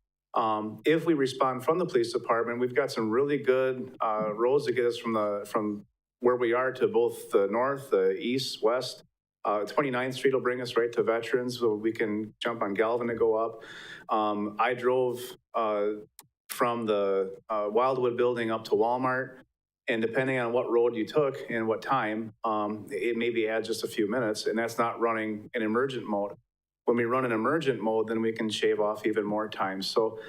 If we respond from the police department, we've got some really good roads to get us from where we are to both the north, the east, west. 29th Street will bring us right to Veterans, so we can jump on Galvin to go up. I drove from the Wildwood building up to Walmart, and depending on what road you took and what time, it maybe adds just a few minutes, and that's not running in emergent mode. When we run in emergent mode, then we can shave off even more time. So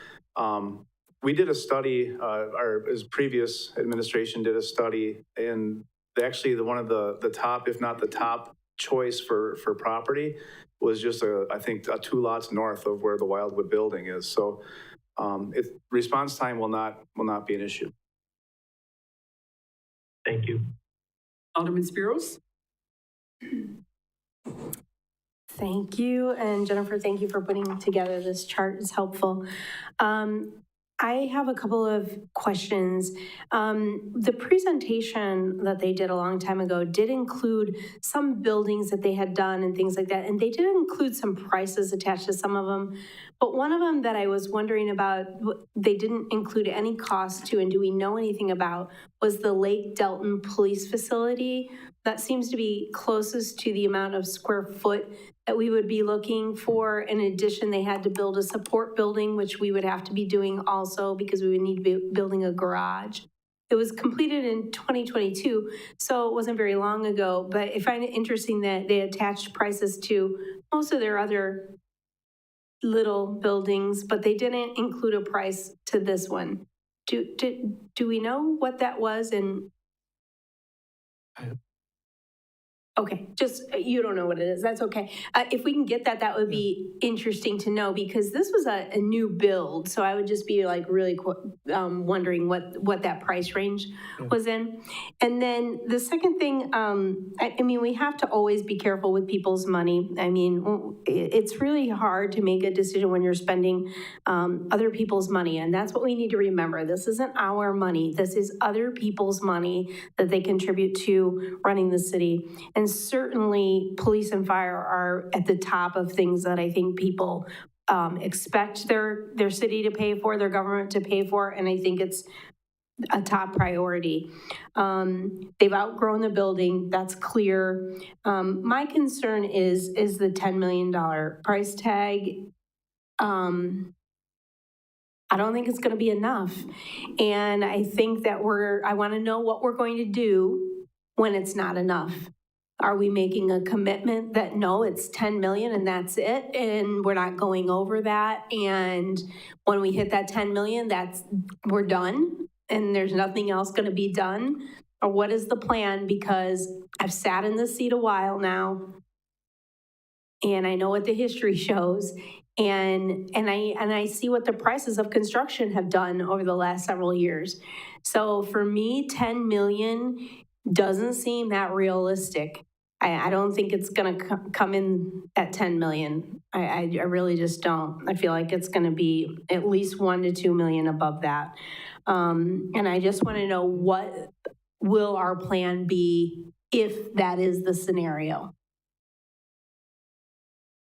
we did a study, our previous administration did a study, and actually one of the top, if not the top, choice for property was just I think 2 lots north of where the Wildwood building is. So response time will not be an issue. Thank you. Alderman Spiros? Thank you. And Jennifer, thank you for putting together this chart. It's helpful. I have a couple of questions. The presentation that they did a long time ago did include some buildings that they had done and things like that, and they did include some prices attached to some of them. But one of them that I was wondering about, they didn't include any cost to, and do we know anything about, was the Lake Delton Police Facility. That seems to be closest to the amount of square foot that we would be looking for. In addition, they had to build a support building, which we would have to be doing also because we would need to be building a garage. it was completed in 2022, so it wasn't very long ago, but I find it interesting that they attached prices to most of their other little buildings, but they didn't include a price to this one. Do we know what that was? And okay, just, you don't know what it is, that's okay. If we can get that, that would be interesting to know, because this was a new build, so I would just be like really wondering what that price range was in. And then the second thing, I mean, we have to always be careful with people's money. I mean, it's really hard to make a decision when you're spending other people's money, and that's what we need to remember. This isn't our money, this is other people's money that they contribute to running the city. And certainly, police and fire are at the top of things that I think people expect their city to pay for, their government to pay for, and I think it's a top priority. They've outgrown the building, that's clear. My concern is the $10 million price tag. I don't think it's going to be enough. And I think that I want to know what we're going to do when it's not enough. Are we making a commitment that, no, it's 10 million and that's it, and we're not going over that, and when we hit that 10 million, we're done, and there's nothing else going to be done? Or what is the plan? Because I've sat in this seat a while now, and I know what the history shows, and I see what the prices of construction have done over the last several years. So for me, 10 million doesn't seem that realistic. I don't think it's going to come in at 10 million. I really just don't. I feel like it's going to be at least 1 to 2 million above that. And I just want to know, what will our plan be if that is the scenario?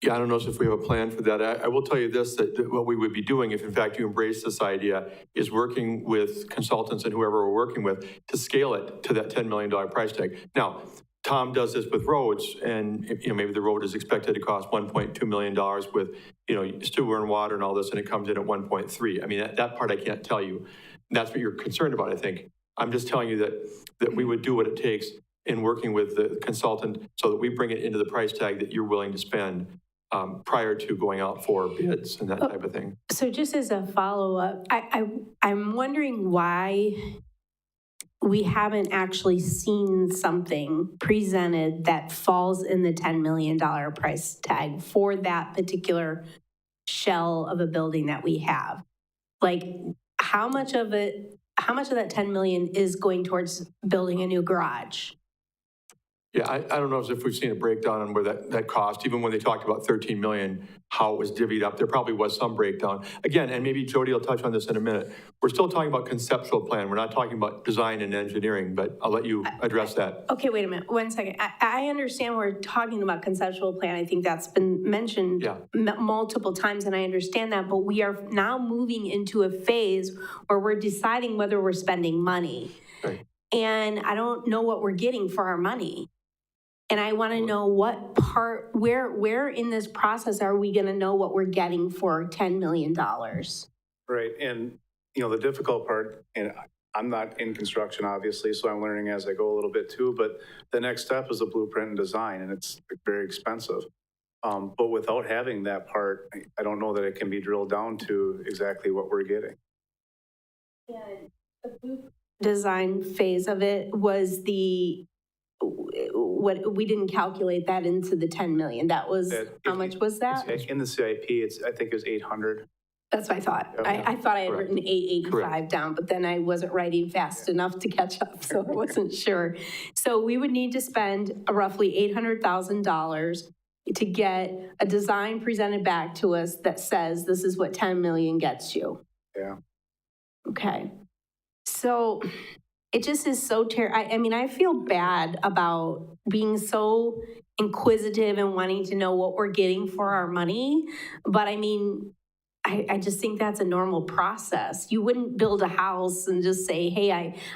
Yeah, I don't know if we have a plan for that. I will tell you this, that what we would be doing, if in fact you embrace this idea, is working with consultants and whoever we're working with to scale it to that $10 million price tag. Now, Tom does this with roads, and maybe the road is expected to cost $1.2 million with sewer and water and all this, and it comes in at 1.3. I mean, that part I can't tell you. That's what you're concerned about, I think. I'm just telling you that we would do what it takes in working with the consultant so that we bring it into the price tag that you're willing to spend prior to going out for bids and that type of thing. So just as a follow-up, I'm wondering why we haven't actually seen something presented that falls in the $10 million price tag for that particular shell of a building that we have. Like, how much of that 10 million is going towards building a new garage? Yeah, I don't know if we've seen a breakdown on where that cost, even when they talked about 13 million, how it was divvied up. There probably was some breakdown. Again, and maybe Jody will touch on this in a minute, we're still talking about conceptual plan. We're not talking about design and engineering, but I'll let you address that. Okay, wait a minute, 1 second. I understand we're talking about conceptual plan. I think that's been mentioned multiple times, and I understand that, but we are now moving into a phase where we're deciding whether we're spending money. Right. And I don't know what we're getting for our money. And I want to know what part, where in this process are we going to know what we're getting for $10 million? Right, and the difficult part, and I'm not in construction, obviously, so I'm learning as I go a little bit too, but the next step is a blueprint and design, and it's very expensive. But without having that part, I don't know that it can be drilled down to exactly what we're getting. Yeah, the blueprint design phase of it was what we didn't calculate that into the 10 million. That was, how much was that? In the CIP, I think it was 800. That's what I thought. Yeah. I thought I had Correct. written 885 Correct. down, but then I wasn't writing fast enough to catch up, so I wasn't sure. So we would need to spend roughly $800,000 to get a design presented back to us that says this is what 10 million gets you. Yeah. Okay. So it just is so I mean, I feel bad about being so inquisitive and wanting to know what we're getting for our money. But I mean, I just think that's a normal process. You wouldn't build a house and just say, hey,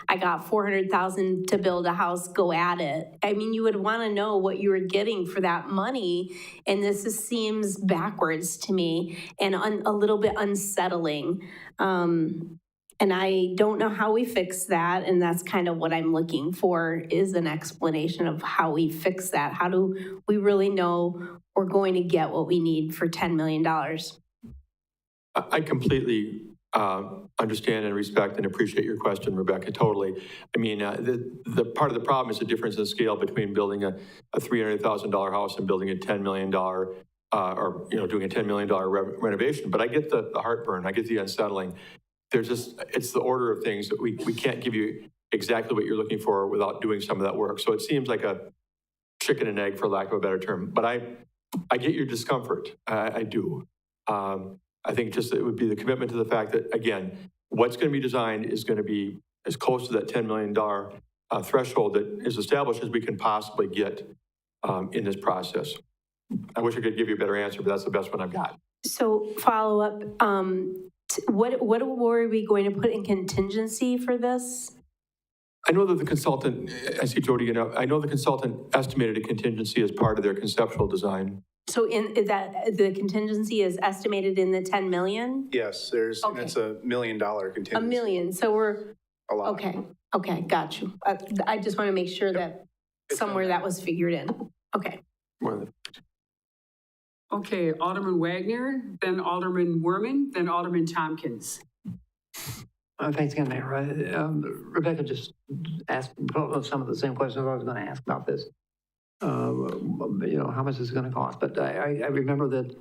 I got $400,000 to build a house, go at it. I mean, you would want to know what you were getting for that money. And this seems backwards to me and a little bit unsettling. And And I don't know how we fix that, and that's kind of what I'm looking for, is an explanation of how we fix that. How do we really know we're going to get what we need for $10 million? I completely understand and respect and appreciate your question, Rebecca, totally. I mean, the part of the problem is the difference in scale between building a $300,000 house and building a $10 million, or, doing a $10 million renovation. But I get the heartburn, I get the unsettling. There's just, it's the order of things that we can't give you exactly what you're looking for without doing some of that work. So it seems like a chicken and egg, for lack of a better term. But I get your discomfort, I do. I think just it would be the commitment to the fact that, again, what's going to be designed is going to be as close to that $10 million threshold that is established as we can possibly get in this process. I wish I could give you a better answer, but that's the best one I've got. So follow up, what were we going to put in contingency for this? I know that the consultant, I see Jody, I know the consultant estimated a contingency as part of their conceptual design. So is that the contingency is estimated in the 10 million? Yes, it's $1 million contingency. $1 million, so we're, A lot. okay, got you. I just want to make sure that somewhere that was figured in. Okay. Okay, Alderman Wagner, then Alderman Werman, then Alderman Tompkins. Thanks again, Mayor. Rebecca just asked some of the same questions I was going to ask about this. How much is it going to cost? But I remember that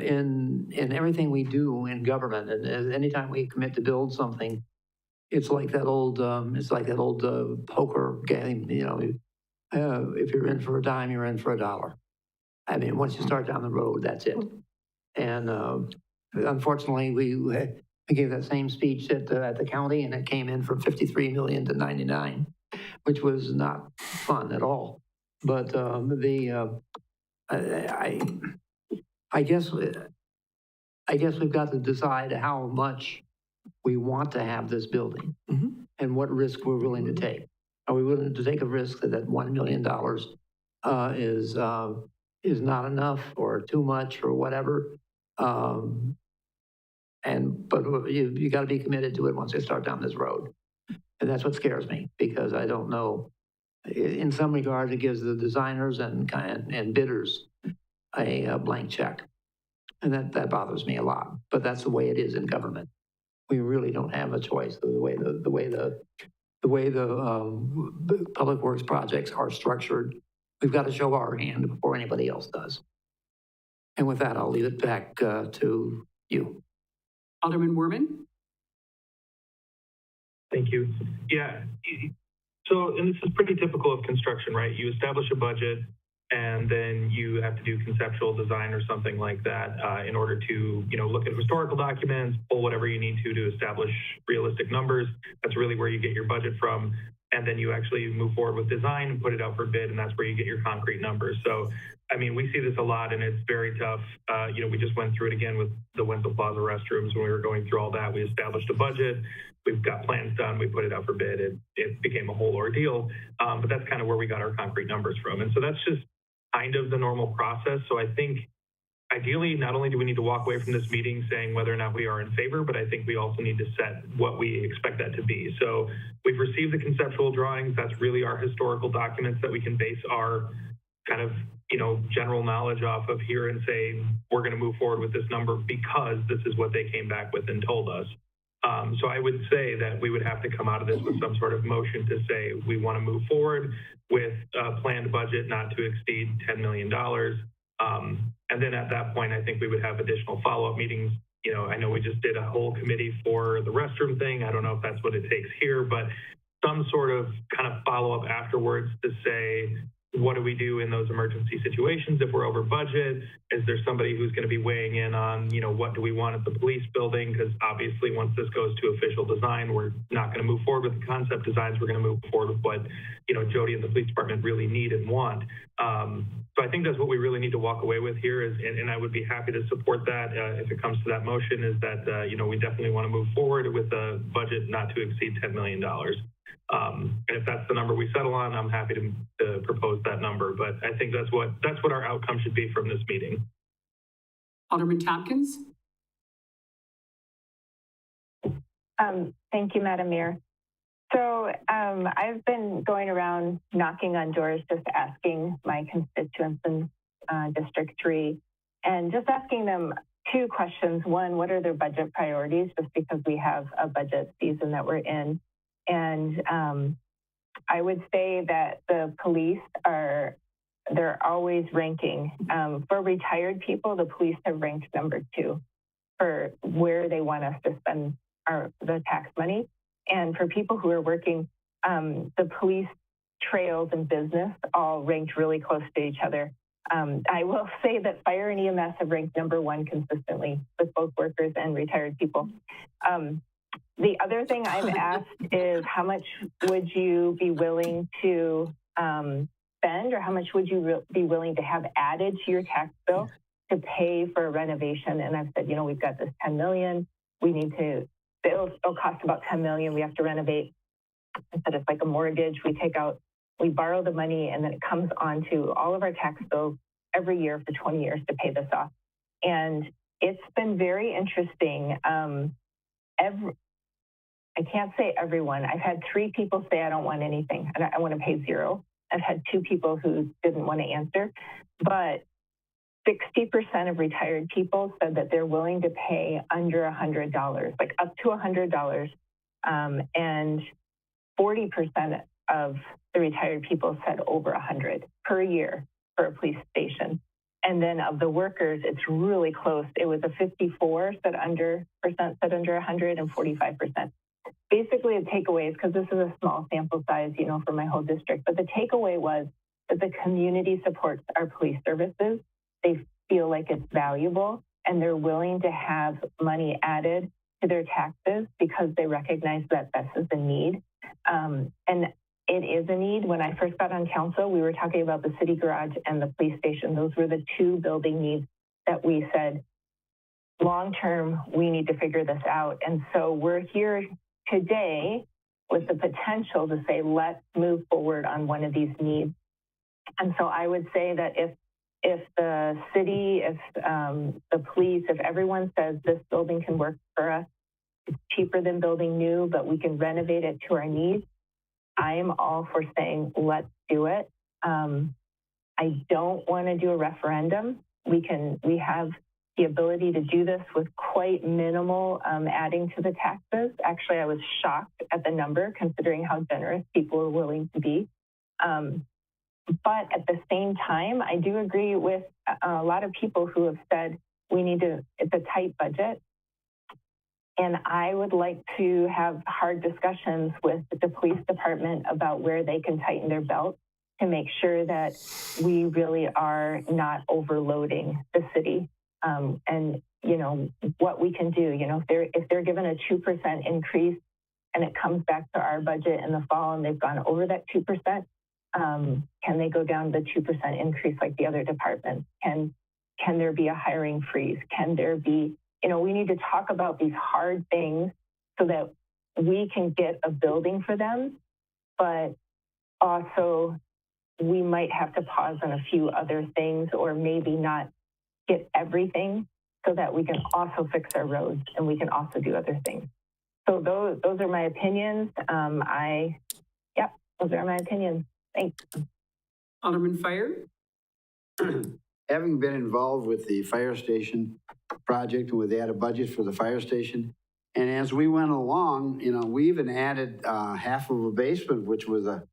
in everything we do in government, and anytime we commit to build something, it's like that old poker game. If you're in for a dime, you're in for a dollar. I mean, once you start down the road, that's it. And unfortunately, we gave that same speech at the county, and it came in from 53 million to 99, which was not fun at all. But I guess we've got to decide how much we want to have this building and what risk we're willing to take. Are we willing to take a risk that $1 million is not enough or too much or whatever? But you got to be committed to it once you start down this road. And that's what scares me, because I don't know. In some regards, it gives the designers and bidders a blank check. And that bothers me a lot, but that's the way it is in government. We really don't have a choice. The way the public works projects are structured, we've got to show our hand before anybody else does. And with that, I'll leave it back to you. Alderman Werman? Thank you. Yeah. So, and this is pretty typical of construction, right? You establish a budget, and then you have to do conceptual design or something like that in order to, look at historical documents, pull whatever you need to establish realistic numbers. That's really where you get your budget from. And then you actually move forward with design and put it out for bid, and that's where you get your concrete numbers. So, I mean, we see this a lot, and it's very tough. We just went through it again with the Wenzel Plaza restrooms when we were going through all that. We established a budget. We've got plans done. We put it out for bid. It became a whole ordeal. But that's kind of where we got our concrete numbers from. And so that's just kind of the normal process. So I think ideally, not only do we need to walk away from this meeting saying whether or not we are in favor, but I think we also need to set what we expect that to be. So we've received the conceptual drawings. That's really our historical documents that we can base our kind of, general knowledge off of here and say, we're going to move forward with this number because this is what they came back with and told us. So I would say that we would have to come out of this with some sort of motion to say we want to move forward with a planned budget not to exceed $10 million. And then at that point, I think we would have additional follow-up meetings. I know we just did a whole committee for the restroom thing. I don't know if that's what it takes here, but some sort of kind of follow-up afterwards to say, what do we do in those emergency situations if we're over budget? Is there somebody who's going to be weighing in on, what do we want at the police building? Because obviously once this goes to official design, we're not going to move forward with the concept designs. We're going to move forward with what, Jody and the police department really need and want. So I think that's what we really need to walk away with here is, and I would be happy to support that if it comes to that motion, is that, we definitely want to move forward with a budget not to exceed $10 million. And if that's the number we settle on, I'm happy to propose that number. But I think that's what our outcome should be from this meeting. Alderman Tompkins? Thank you, Madam Mayor. So I've been going around knocking on doors, just asking my constituents in District 3, and just asking them two questions. One, what are their budget priorities, just because we have a budget season that we're in. And I would say that the police they're always ranking. For retired people, the police have ranked number 2 for where they want us to spend the tax money. And for people who are working, the police, trails, and business all ranked really close to each other. I will say that fire and EMS have ranked number 1 consistently with both workers and retired people. The other thing I've asked is how much would you be willing to spend, or how much would you be willing to have added to your tax bill to pay for a renovation? And I've said, we've got this 10 million. We need to, it'll cost about 10 million. We have to renovate. I said it's like a mortgage. We borrow the money, and then it comes onto all of our tax bills every year for 20 years to pay this off. And it's been very interesting. I can't say everyone. I've had 3 people say, I don't want anything, and I want to pay 0. I've had 2 people who didn't want to answer, but 60% of retired people said that they're willing to pay under $100, like up to $100. And 40% of the retired people said over 100 per year for a police station. And then of the workers, it's really close. It was a 54% said under 100, and 45%. Basically, the takeaway is, because this is a small sample size, for my whole district, but the takeaway was that the community supports our police services. They feel like it's valuable, and they're willing to have money added to their taxes because they recognize that this is a need. And it is a need. When I first got on council, we were talking about the city garage and the police station. Those were the 2 building needs that we said, long term, we need to figure this out. And so we're here today with the potential to say, let's move forward on one of these needs. And so I would say that if the city, if the police, if everyone says this building can work for us, it's cheaper than building new, but we can renovate it to our needs, I am all for saying, let's do it. I don't want to do a referendum. We have the ability to do this with quite minimal adding to the taxes. Actually, I was shocked at the number, considering how generous people are willing to be. But at the same time, I do agree with a lot of people who have said it's a tight budget. And I would like to have hard discussions with the police department about where they can tighten their belt to make sure that we really are not overloading the city. And, what we can do, if they're given a 2% increase and it comes back to our budget in the fall and they've gone over that 2%, can they go down to the 2% increase like the other departments? Can there be a hiring freeze? Can there be, we need to talk about these hard things so that we can get a building for them, but also we might have to pause on a few other things, or maybe not get everything, so that we can also fix our roads and we can also do other things. So those are my opinions. Those are my opinions. Thanks. Alderman Fire? Having been involved with the fire station project, where they had a budget for the fire station, and as we went along, we even added half of a basement, which was that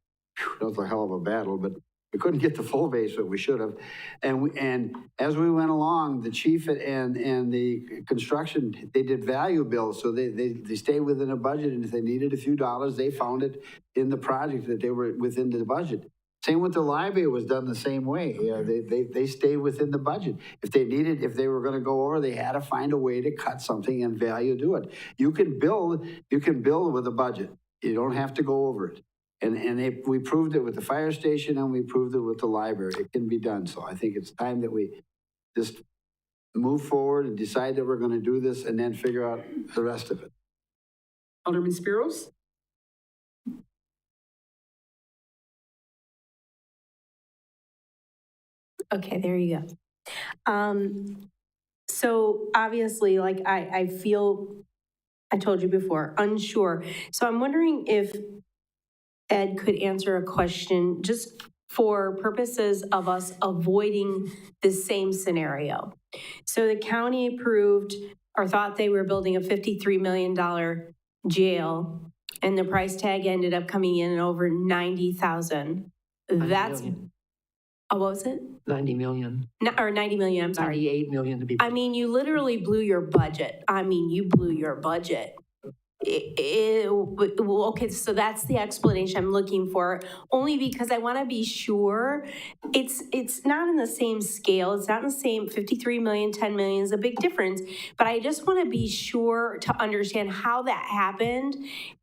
was a hell of a battle, but we couldn't get the full basement. We should have. And as we went along, the chief and the construction, they did value bills, so they stayed within a budget, and if they needed a few dollars, they found it in the project that they were within the budget. Same with the library, was done the same way. They stayed within the budget. If they were going to go over, they had to find a way to cut something and value do it. You can build with a budget. You don't have to go over it. And we proved it with the fire station, and we proved it with the library. It can be done. So I think it's time that we just move forward and decide that we're going to do this, and then figure out the rest of it. Alderman Spiros? Okay, there you go. So obviously, like I feel I told you before, unsure. So I'm wondering if Ed could answer a question just for purposes of us avoiding the same scenario. So the county approved or thought they were building a $53 million jail, and the price tag ended up coming in at over 90,000. That's, oh, what was it? 90 million, Or 90 million, I'm sorry. 98 million to be. I mean, you literally blew your budget. I mean, you blew your budget. Okay, so that's the explanation I'm looking for, only because I want to be sure. It's not in the same scale. It's not in the same 53 million, 10 million is a big difference. But I just want to be sure to understand how that happened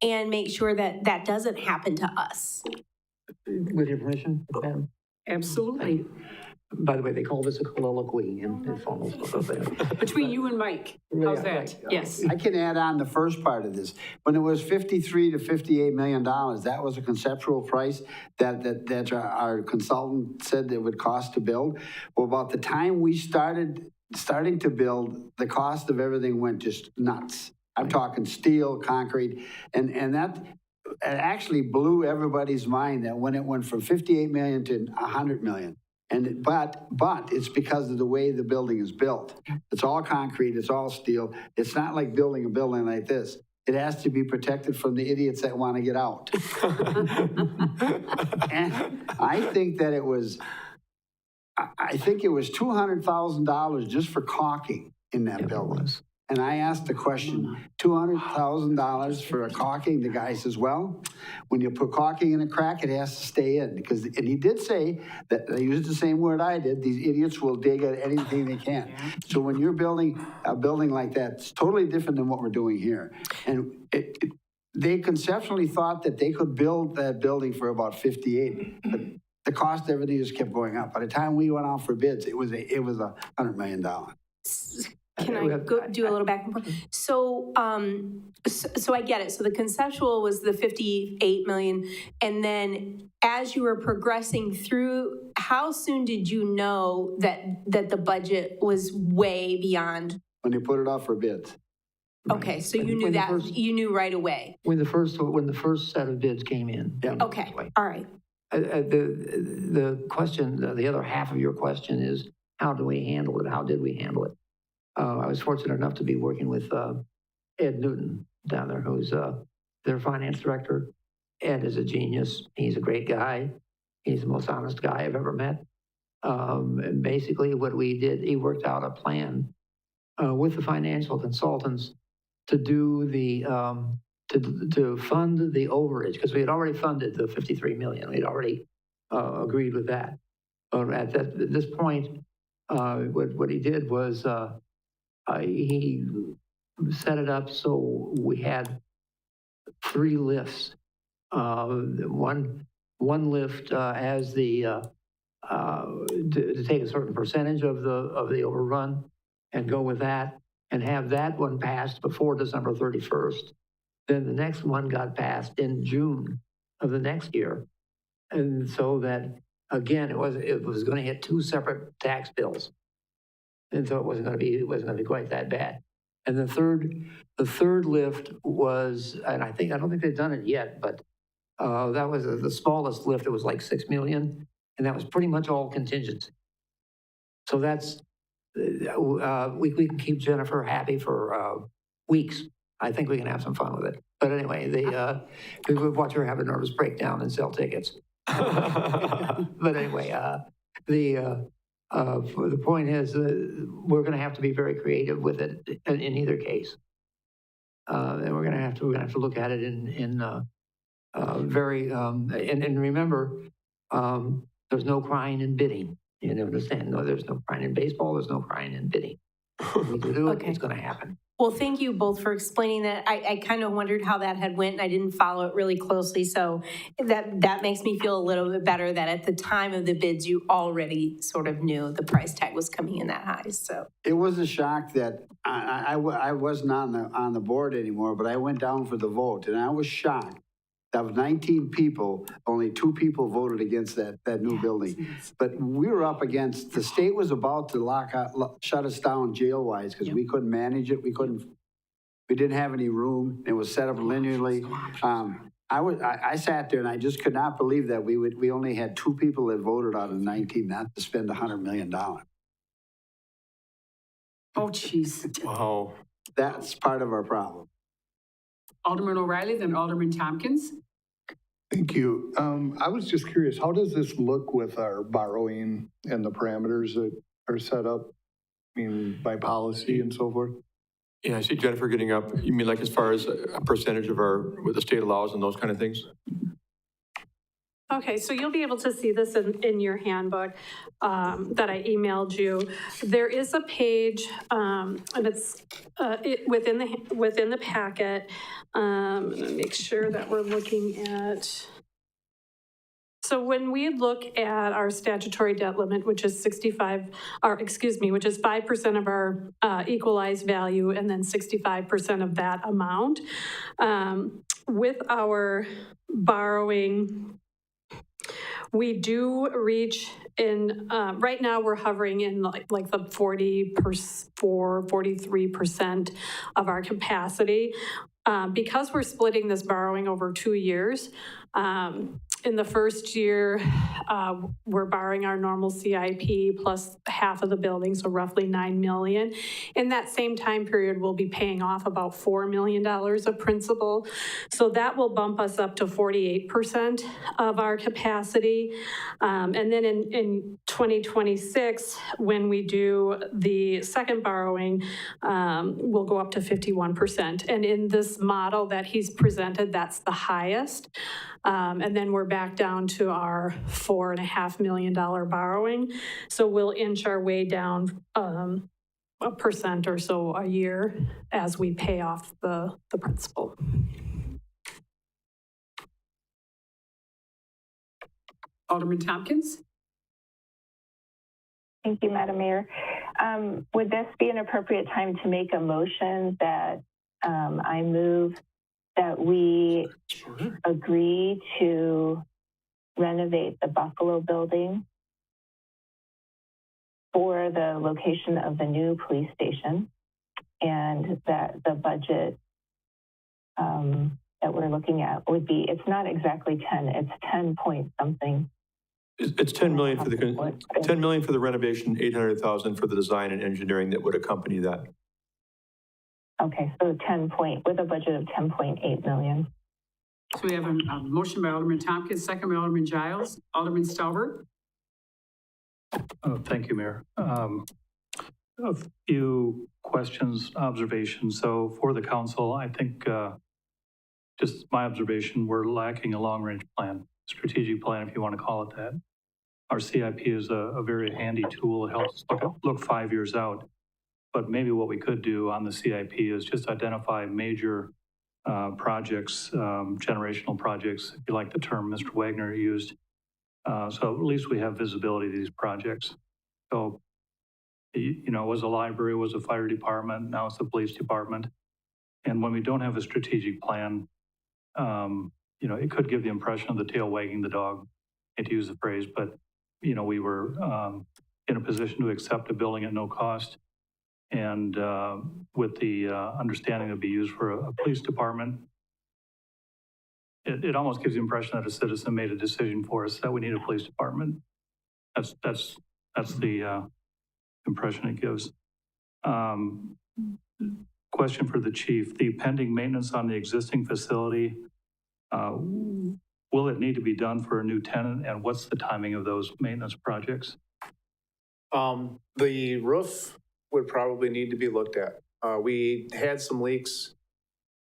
and make sure that that doesn't happen to us. With your permission, Madam? Absolutely. By the way, they call this a colloquy in formal stuff. Between you and Mike, how's that? Right. Yes. I can add on the first part of this. When it was $53 to $58 million, that was a conceptual price that our consultant said it would cost to build. Well, about the time we starting to build, the cost of everything went just nuts. I'm talking steel, concrete, and that it actually blew everybody's mind that when it went from 58 million to 100 million. But it's because of the way the building is built. It's all concrete, it's all steel. It's not like building a building like this. It has to be protected from the idiots that want to get out. And I think it was $200,000 just for caulking in that building. And I asked the question, $200,000 for a caulking? The guy says, well, when you put caulking in a crack, it has to stay in. And he did say that, they used the same word I did, these idiots will dig at anything they can. So when you're building a building like that, it's totally different than what we're doing here. And they conceptually thought that they could build that building for about 58, but the cost of everything just kept going up. By the time we went out for bids, it was $100 million. Can I go do a little back and forth? So, so I get it. So the conceptual was the 58 million. And then as you were progressing through, how soon did you know that the budget was way beyond? When they put it out for bids. Okay, so you knew that, you knew right away. When the first set of bids came in. Yeah. Okay, all right. The question, the other half of your question is, how do we handle it? How did we handle it? I was fortunate enough to be working with Ed Newton down there, who's their finance director. Ed is a genius. He's a great guy. He's the most honest guy I've ever met. And basically what we did, he worked out a plan with the financial consultants to do the, to fund the overage, because we had already funded the 53 million. We'd already agreed with that. But at this point, what he did was, he set it up so we had 3 lifts. One lift as the to take a certain percentage of the overrun and go with that and have that one passed before December 31st. Then the next one got passed in June of the next year, and so that again it was going to hit 2 separate tax bills. And so it wasn't going to be quite that bad. And the third lift was, and I don't think they've done it yet, but that was the smallest lift. It was like 6 million, and that was pretty much all contingency. So that's we can keep Jennifer happy for weeks. I think we can have some fun with it. But anyway, we would watch her have a nervous breakdown and sell tickets. But anyway, the point is, we're going to have to be very creative with it in either case, and we're going to have to look at it in very and remember, there's no crying in bidding. You understand? No, there's no crying in baseball. There's no crying in bidding. If we do it, it's going to happen. Well, thank you both for explaining that. I kind of wondered how that had went, and I didn't follow it really closely. So that makes me feel a little bit better that at the time of the bids, you already sort of knew the price tag was coming in that high. So it was a shock that I wasn't on the board anymore, but I went down for the vote, and I was shocked. That was 19 people, only 2 people voted against that new building. But we were up against, the state was about to shut us down jail-wise because we couldn't manage it. We We didn't have any room. It was set up linearly. I sat there and I just could not believe that we only had 2 people that voted out of 19 not to spend $100 million. Oh, jeez. Wow. That's part of our problem. Alderman O'Reilly, then Alderman Tompkins. Thank you. I was just curious, how does this look with our borrowing and the parameters that are set up? I mean, by policy and so forth? Yeah, I see Jennifer getting up. You mean like as far as a percentage of what the state allows and those kind of things? Okay, so you'll be able to see this in your handbook that I emailed you. There is a page, and it's within the packet. I'm gonna make sure that we're looking at. So when we look at our statutory debt limit, which is 5% of our equalized value, and then 65% of that amount, with our borrowing, we do reach in, right now we're hovering in like the 43% of our capacity. Because we're splitting this borrowing over 2 years, in the first year, we're borrowing our normal CIP plus half of the building, so roughly $9 million. In that same time period, we'll be paying off about $4 million of principal. So that will bump us up to 48% of our capacity. And then in 2026, when we do the second borrowing, we'll go up to 51%. And in this model that he's presented, that's the highest. And then we're back down to our $4.5 million borrowing. So we'll inch our way down 1% or so a year as we pay off the principal. Alderman Tompkins. Thank you, Madam Mayor. Would this be an appropriate time to make a motion that I move that we agree to renovate the Buffalo building for the location of the new police station, and that the budget that we're looking at would be, it's not exactly 10, it's 10 point something. It's 10 million for the 10 million for the renovation, 800,000 for the design and engineering that would accompany that. Okay, so with a budget of 10.8 million. So we have a motion by Alderman Tompkins, second by Alderman Giles. Alderman Stalbert. Thank you, Mayor. A few questions, observations. So for the council, I think just my observation, we're lacking a long-range plan, strategic plan, if you want to call it that. Our CIP is a very handy tool. It helps us look 5 years out. But maybe what we could do on the CIP is just identify major projects, generational projects, if you like the term Mr. Wagner used. So at least we have visibility to these projects. So, you know, it was a library, it was a fire department, now it's the police department. And when we don't have a strategic plan, you know, it could give the impression of the tail wagging the dog, I hate to use the phrase, but, you know, we were in a position to accept a building at no cost. And with the understanding it would be used for a police department, it almost gives the impression that a citizen made a decision for us that we need a police department. That's the impression it gives. Question for the chief: the pending maintenance on the existing facility, will it need to be done for a new tenant, and what's the timing of those maintenance projects? The roof would probably need to be looked at. We had some leaks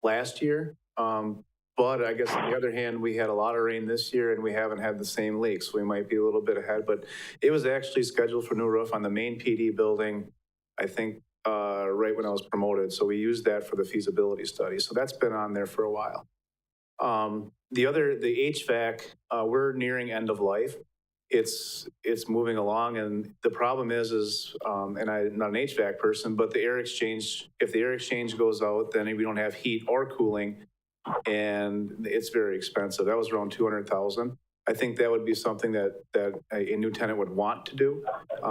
last year, but I guess on the other hand, we had a lot of rain this year and we haven't had the same leaks. So we might be a little bit ahead, but it was actually scheduled for new roof on the main PD building, I think, right when I was promoted. So we used that for the feasibility study. So that's been on there for a while. The HVAC, we're nearing end of life. It's moving along, and the problem is, and I'm not an HVAC person, but the air exchange, if the air exchange goes out, then we don't have heat or cooling, and it's very expensive. That was around $200,000. I think that would be something that a new tenant would want to do.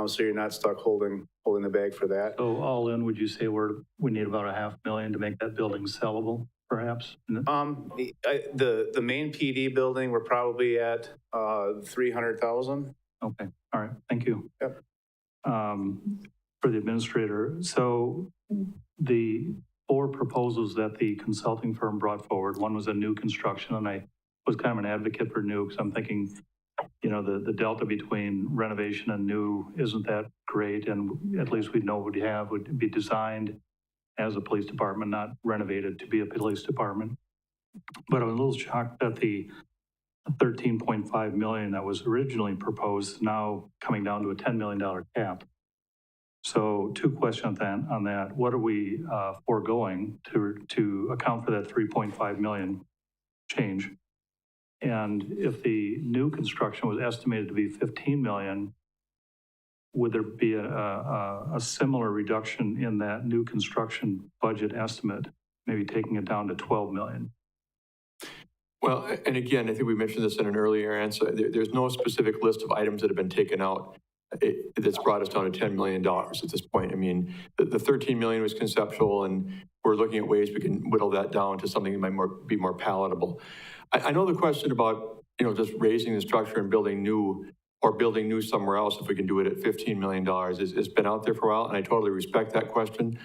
So you're not stuck holding the bag for that. So all in, would you say we need about $500,000 to make that building sellable, perhaps? The main PD building, we're probably at 300,000. Okay, all right, thank you. Yep. For the administrator, so the 4 proposals that the consulting firm brought forward, one was a new construction, and I was kind of an advocate for new, because I'm thinking, you know, the delta between renovation and new isn't that great, and at least we'd know what we have would be designed as a police department, not renovated to be a police department. But I'm a little shocked that the $13.5 million that was originally proposed is now coming down to a $10 million cap. So 2 questions on that. What are we foregoing to account for that 3.5 million change? And if the new construction was estimated to be 15 million, would there be a similar reduction in that new construction budget estimate, maybe taking it down to 12 million? Well, and again, I think we mentioned this in an earlier answer. There's no specific list of items that have been taken out that's brought us down to $10 million at this point. I mean, the 13 million was conceptual, and we're looking at ways we can whittle that down to something that might be more palatable. I know the question about, you know, just raising the structure and building new, or building new somewhere else, if we can do it at $15 million, has been out there for a while, and I totally respect that question.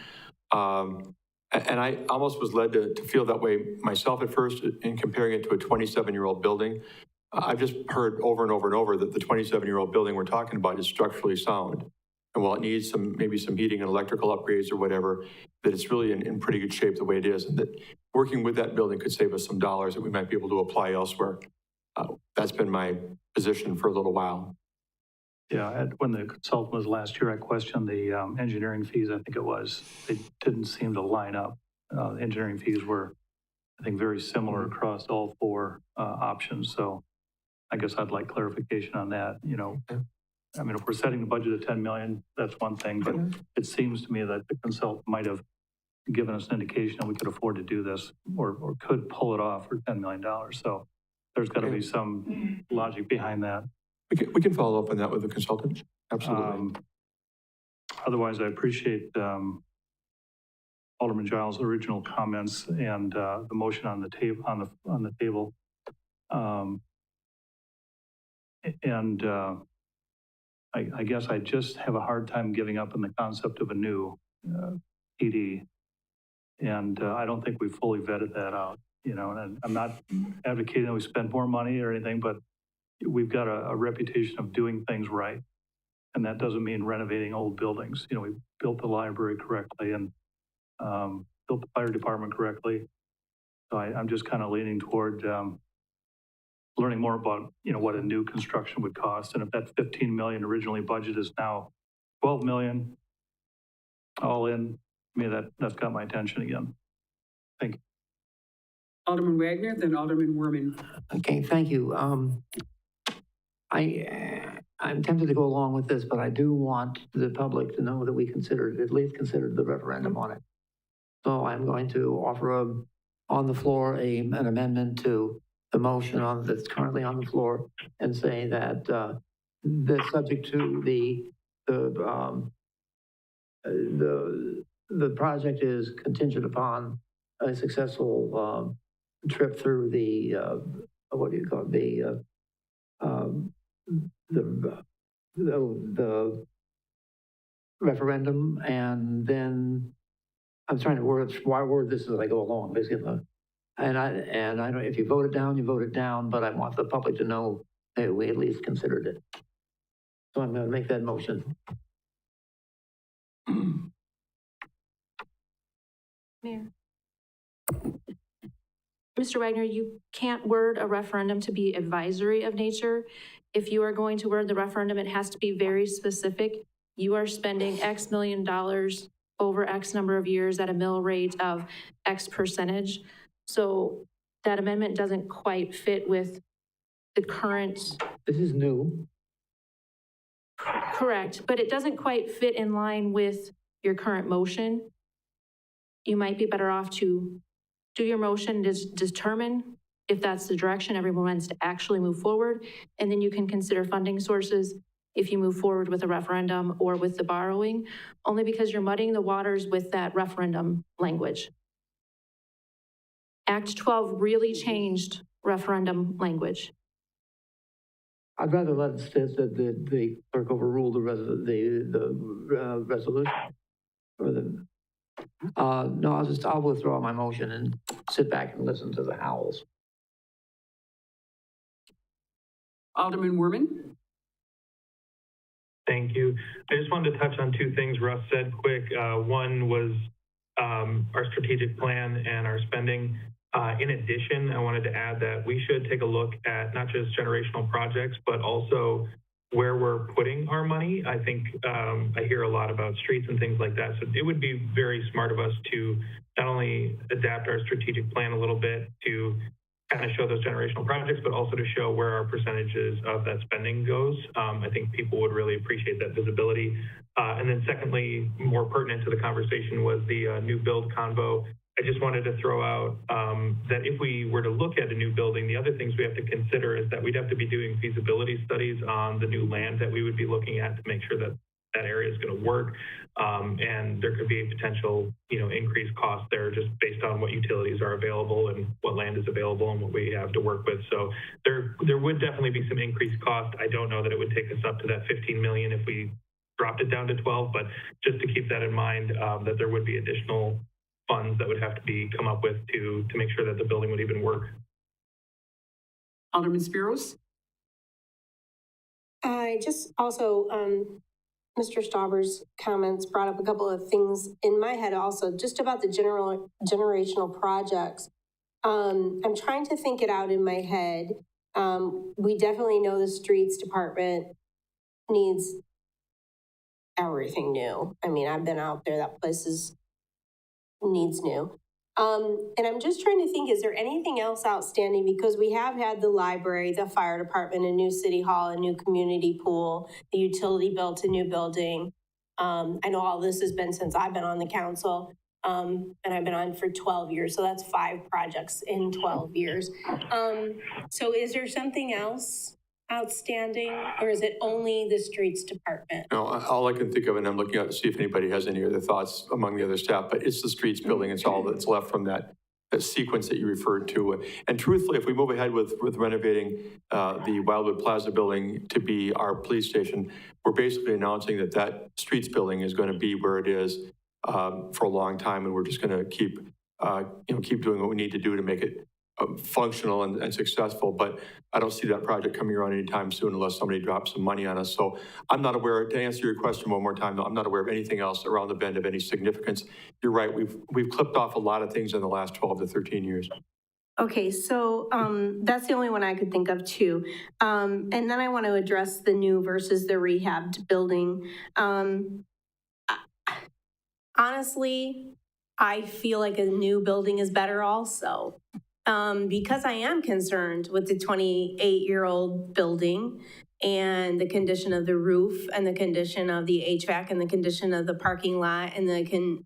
And I almost was led to feel that way myself at first in comparing it to a 27-year-old building. I've just heard over and over and over that the 27-year-old building we're talking about is structurally sound. And while it needs maybe some heating and electrical upgrades or whatever, that it's really in pretty good shape the way it is. And that working with that building could save us some dollars that we might be able to apply elsewhere. That's been my position for a little while. Yeah, when the consultant was last year, I questioned the engineering fees, I think it was. They didn't seem to line up. Engineering fees were, I think, very similar across all 4 options. So I guess I'd like clarification on that. You know, I mean, if we're setting the budget at 10 million, that's one thing, but it seems to me that the consultant might have given us an indication that we could afford to do this or could pull it off for $10 million. So there's got to be some logic behind that. We can follow up on that with the consultant. Absolutely. Otherwise, I appreciate Alderman Giles' original comments and the motion on the table. I guess I just have a hard time giving up on the concept of a new PD, and I don't think we've fully vetted that out. You know, and I'm not advocating that we spend more money or anything, but we've got a reputation of doing things right. And that doesn't mean renovating old buildings. You know, we built the library correctly and built the fire department correctly. So I'm just kind of leaning toward learning more about, you know, what a new construction would cost. And if that 15 million originally budgeted is now 12 million, all in, I mean, that's got my attention again. Thank you. Alderman Wagner, then Alderman Werman. Okay, thank you. I'm tempted to go along with this, but I do want the public to know that we at least considered the referendum on it. So I'm going to offer on the floor an amendment to the motion that's currently on the floor and say that that's subject to the project is contingent upon a successful trip through the what do you call it, the referendum, and then I'm trying to word this as I go along, basically. And I don't, if you vote it down, you vote it down, but I want the public to know that we at least considered it. So I'm going to make that motion. Mayor. Mr. Wagner, you can't word a referendum to be advisory of nature. If you are going to word the referendum, it has to be very specific. You are spending X million dollars over X number of years at a mill rate of X percentage. So that amendment doesn't quite fit with the current. This is new. Correct, but it doesn't quite fit in line with your current motion. You might be better off to do your motion, determine if that's the direction everyone wants to actually move forward. And then you can consider funding sources if you move forward with a referendum or with the borrowing, only because you're muddying the waters with that referendum language. Act 12 really changed referendum language. I'd rather let the clerk overrule the resolution. Or the, no, I'll withdraw my motion and sit back and listen to the howls. Alderman Werman? Thank you. I just wanted to touch on two things Russ said quick. One was our strategic plan and our spending. In addition, I wanted to add that we should take a look at not just generational projects, but also where we're putting our money. I think I hear a lot about streets and things like that. So it would be very smart of us to not only adapt our strategic plan a little bit to kind of show those generational projects, but also to show where our percentages of that spending goes. I think people would really appreciate that visibility. And then secondly, more pertinent to the conversation was the new build convo. I just wanted to throw out that if we were to look at a new building, the other things we have to consider is that we'd have to be doing feasibility studies on the new land that we would be looking at to make sure that that area is going to work. And there could be a potential, increased cost there just based on what utilities are available and what land is available and what we have to work with. So there would definitely be some increased cost. I don't know that it would take us up to that 15 million if we dropped it down to 12, but just to keep that in mind, that there would be additional funds that would have to be come up with to make sure that the building would even work. Alderman Spiros? I just also, Mr. Stauber's comments brought up a couple of things in my head also, just about the generational projects. I'm trying to think it out in my head. We definitely know the streets department needs everything new. I mean, I've been out there, that place needs new. And I'm just trying to think, is there anything else outstanding? Because we have had the library, the fire department, a new city hall, a new community pool, the utility built a new building. I know all this has been since I've been on the council, and I've been on for 12 years. So that's 5 projects in 12 years. So is there something else outstanding, or is it only the streets department? No, all I can think of, and I'm looking out to see if anybody has any other thoughts among the other staff, but it's the streets building. It's all that's left from that sequence that you referred to. And truthfully, if we move ahead with renovating the Wildwood Plaza building to be our police station, we're basically announcing that that streets building is going to be where it is for a long time, and we're just going to keep doing what we need to do to make it functional and successful. But I don't see that project coming around anytime soon unless somebody drops some money on us. So I'm not aware, to answer your question one more time, though, I'm not aware of anything else around the bend of any significance. You're right, we've clipped off a lot of things in the last 12 to 13 years. Okay, so that's the only one I could think of too. And then I want to address the new versus the rehabbed building. Honestly, I feel like a new building is better also. Because I am concerned with the 28-year-old building and the condition of the roof and the condition of the HVAC and the condition of the parking lot and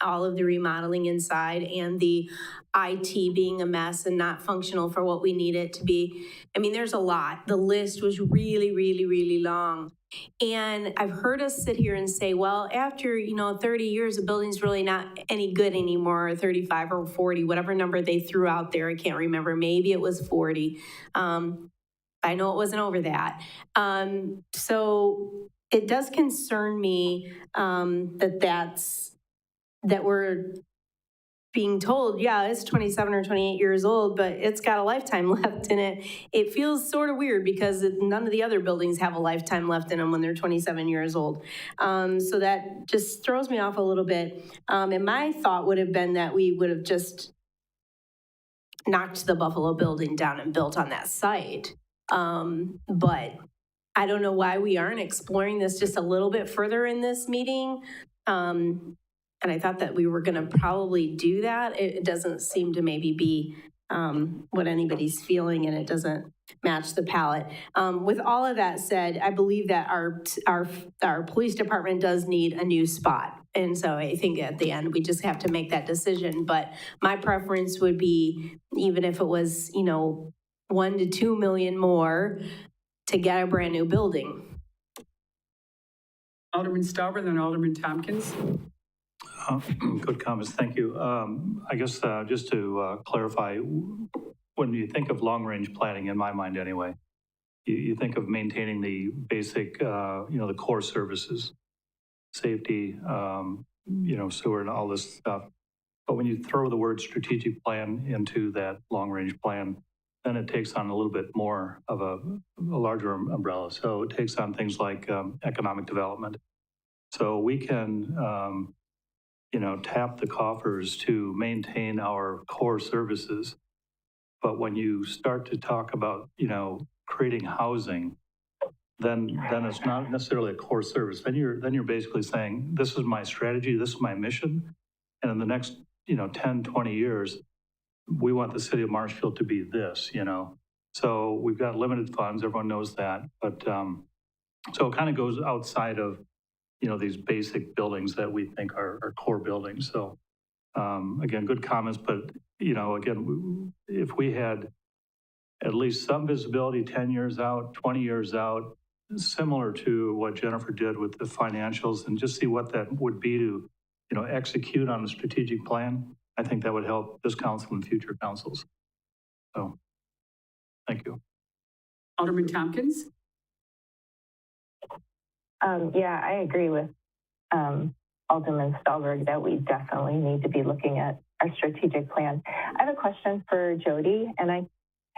all of the remodeling inside and the IT being a mess and not functional for what we need it to be. I mean, there's a lot. The list was really, really, really long. And I've heard us sit here and say, well, after, 30 years, the building's really not any good anymore, or 35 or 40, whatever number they threw out there. I can't remember. Maybe it was 40. I know it wasn't over that. So it does concern me that we're being told, yeah, it's 27 or 28 years old, but it's got a lifetime left in it. It feels sort of weird because none of the other buildings have a lifetime left in them when they're 27 years old. So that just throws me off a little bit. And my thought would have been that we would have just knocked the Buffalo building down and built on that site. But I don't know why we aren't exploring this just a little bit further in this meeting. And I thought that we were going to probably do that. It doesn't seem to maybe be what anybody's feeling, and it doesn't match the palette. With all of that said, I believe that our police department does need a new spot. And so I think at the end, we just have to make that decision. But my preference would be, even if it was, 1 to 2 million more to get a brand new building. Alderman Stauber, then Alderman Tompkins. Good comments, thank you. I guess just to clarify, when you think of long-range planning, in my mind anyway, you think of maintaining the basic, the core services, safety, sewer and all this stuff. But when you throw the word strategic plan into that long-range plan, then it takes on a little bit more of a larger umbrella. So it takes on things like economic development. So we can, tap the coffers to maintain our core services. But when you start to talk about, creating housing, then it's not necessarily a core service. Then you're basically saying, this is my strategy, this is my mission. And in the next, 10, 20 years, we want the city of Marshfield to be this, So we've got limited funds, everyone knows that. But so it kind of goes outside of, these basic buildings that we think are core buildings. So again, good comments, but, again, if we had at least some visibility 10 years out, 20 years out, similar to what Jennifer did with the financials, and just see what that would be to, execute on a strategic plan, I think that would help this council and future councils. So, thank you. Alderman Tompkins. Yeah, I agree with Alderman Stolberg that we definitely need to be looking at our strategic plan. I have a question for Jody, and I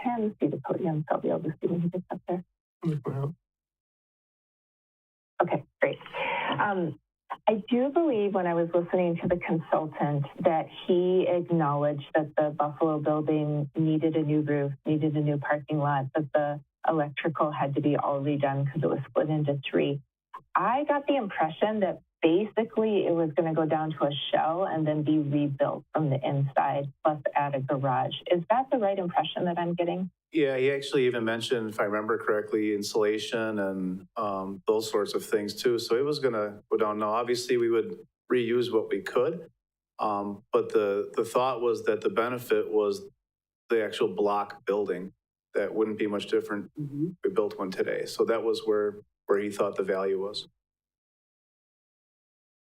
can see the podium, so I'll be able to see when he gets up there. Okay, great. I do believe when I was listening to the consultant that he acknowledged that the Buffalo building needed a new roof, needed a new parking lot, that the electrical had to be all redone because it was split into 3. I got the impression that basically it was going to go down to a shell and then be rebuilt from the inside, plus add a garage. Is that the right impression that I'm getting? Yeah, he actually even mentioned, if I remember correctly, insulation and those sorts of things too. So it was going to go down. Now, obviously, we would reuse what we could, but the thought was that the benefit was the actual block building. That wouldn't be much different. Mm-hmm. We built one today. So that was where he thought the value was.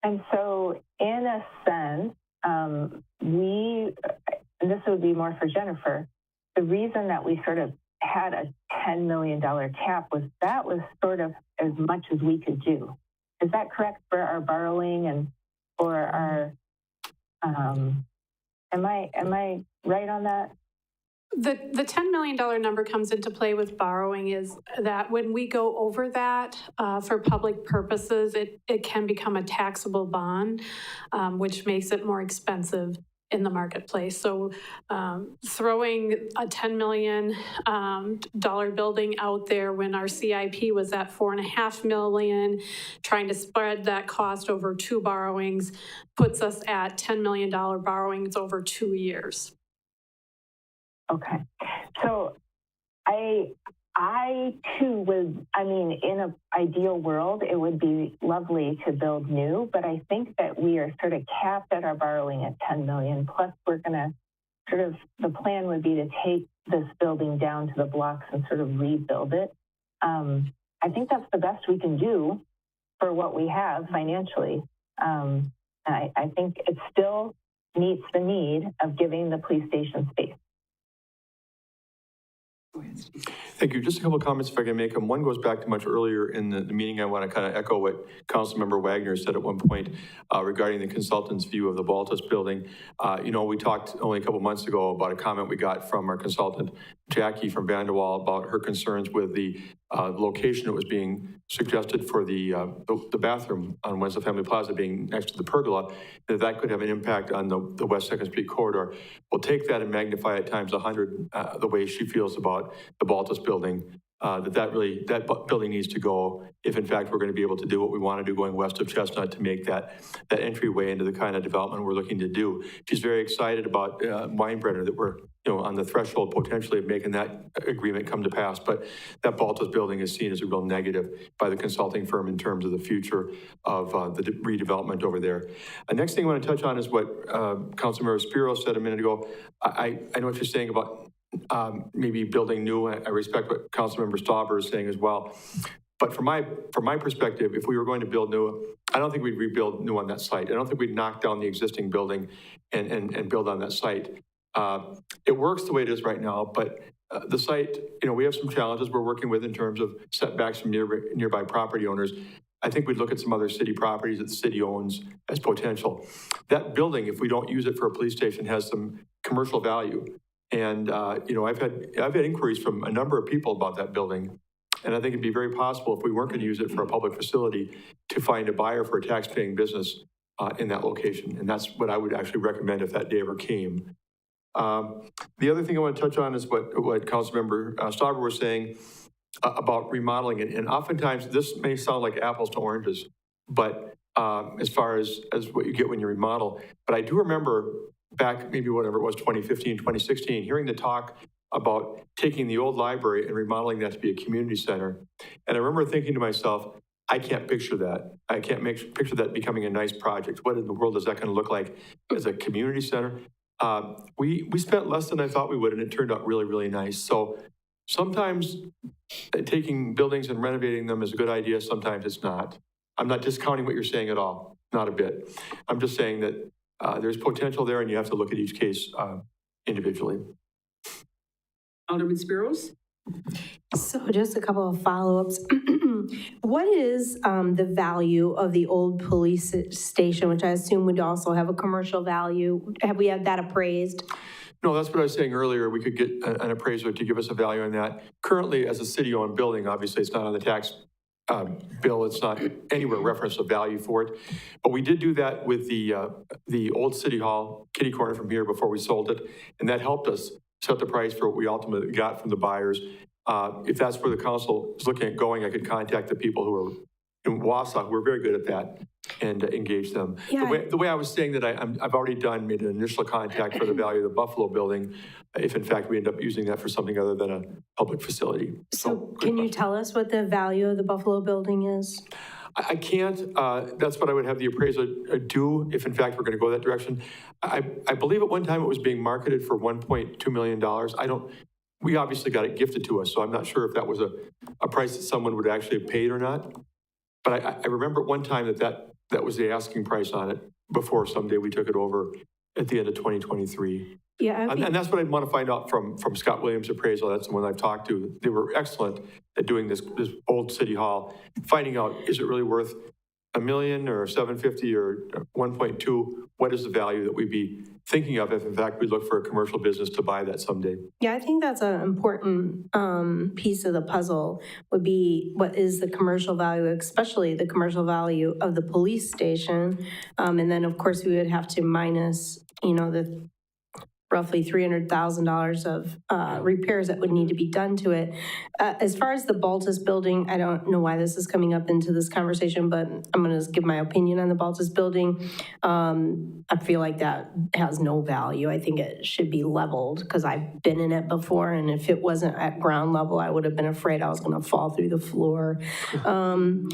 And so, in a sense, and this would be more for Jennifer, the reason that we sort of had a $10 million cap was that was sort of as much as we could do. Is that correct for our borrowing and for our, am I right on that? The $10 million number comes into play with borrowing is that when we go over that for public purposes, it can become a taxable bond, which makes it more expensive in the marketplace. So throwing a $10 million building out there when our CIP was at $4.5 million, trying to spread that cost over 2 borrowings puts us at $10 million borrowings over 2 years. Okay. So I too would, in an ideal world, it would be lovely to build new, but I think that we are sort of capped at our borrowing at 10 million. Plus we're going to the plan would be to take this building down to the blocks and sort of rebuild it. I think that's the best we can do for what we have financially. I think it still meets the need of giving the police station space. Thank you. Just a couple of comments if I can make them. One goes back to much earlier in the meeting. I want to kind of echo what Councilmember Wagner said at one point regarding the consultant's view of the Baltus building. We talked only a couple months ago about a comment we got from our consultant, Jackie from Vanderwall, about her concerns with the location that was being suggested for the bathroom on Winslow Family Plaza being next to the pergola, that could have an impact on the West 2nd Street corridor. We'll take that and magnify it times 100 the way she feels about the Baltus building, that building needs to go if in fact we're going to be able to do what we want to do going west of Chestnut to make that entryway into the kind of development we're looking to do. She's very excited about Weinbrenner, that we're on the threshold potentially of making that agreement come to pass, but that Baltus building is seen as a real negative by the consulting firm in terms of the future of the redevelopment over there. The next thing I want to touch on is what Councilmember Spiro said a minute ago. I know what you're saying about maybe building new. I respect what Councilmember Stauber is saying as well. But from my perspective, if we were going to build new, I don't think we'd rebuild new on that site. I don't think we'd knock down the existing building and build on that site. It works the way it is right now, but the site, we have some challenges we're working with in terms of setbacks from nearby property owners. I think we'd look at some other city properties that the city owns as potential. That building, if we don't use it for a police station, has some commercial value. And, I've had inquiries from a number of people about that building. And I think it'd be very possible if we weren't going to use it for a public facility to find a buyer for a tax-paying business in that location. And that's what I would actually recommend if that day ever came. The other thing I want to touch on is what Councilmember Stauber was saying about remodeling it. And oftentimes this may sound like apples to oranges, but as far as what you get when you remodel. But I do remember back maybe whatever it was, 2015, 2016, hearing the talk about taking the old library and remodeling that to be a community center. And I remember thinking to myself, I can't picture that. I can't picture that becoming a nice project. What in the world is that going to look like as a community center? We spent less than I thought we would, and it turned out really, really nice. So sometimes taking buildings and renovating them is a good idea. Sometimes it's not. I'm not discounting what you're saying at all. Not a bit. I'm just saying that there's potential there, and you have to look at each case individually. Alderman Spiros? So just a couple of follow-ups. What is the value of the old police station, which I assume would also have a commercial value? Have we had that appraised? No, that's what I was saying earlier. We could get an appraiser to give us a value on that. Currently, as a city-owned building, obviously it's not on the tax bill. It's not anywhere reference of value for it. But we did do that with the old City Hall kitty corner from here before we sold it. And that helped us set the price for what we ultimately got from the buyers. If that's where the council is looking at going, I could contact the people who are in Wausau. We're very good at that and engage them. Yeah. The way I was saying that I've already made an initial contact for the value of the Buffalo building, if in fact we end up using that for something other than a public facility. So can you tell us what the value of the Buffalo building is? I can't. That's what I would have the appraiser do if in fact we're going to go that direction. I believe at one time it was being marketed for $1.2 million. We obviously got it gifted to us, so I'm not sure if that was a price that someone would actually have paid or not. But I remember at one time that was the asking price on it before someday we took it over at the end of 2023. Yeah, and that's what I'd want to find out from Scott Williams Appraisal. That's the one I've talked to. They were excellent at doing this old City Hall, finding out, is it really worth $1 million or $750 or 1.2? What is the value that we'd be thinking of if in fact we look for a commercial business to buy that someday? Yeah, I think that's an important piece of the puzzle would be what is the commercial value, especially the commercial value of the police station. And then of course we would have to minus, the roughly $300,000 of repairs that would need to be done to it. As far as the Baltus building, I don't know why this is coming up into this conversation, but I'm going to give my opinion on the Baltus building. I feel like that has no value. I think it should be leveled because I've been in it before, and if it wasn't at ground level, I would have been afraid I was going to fall through the floor. And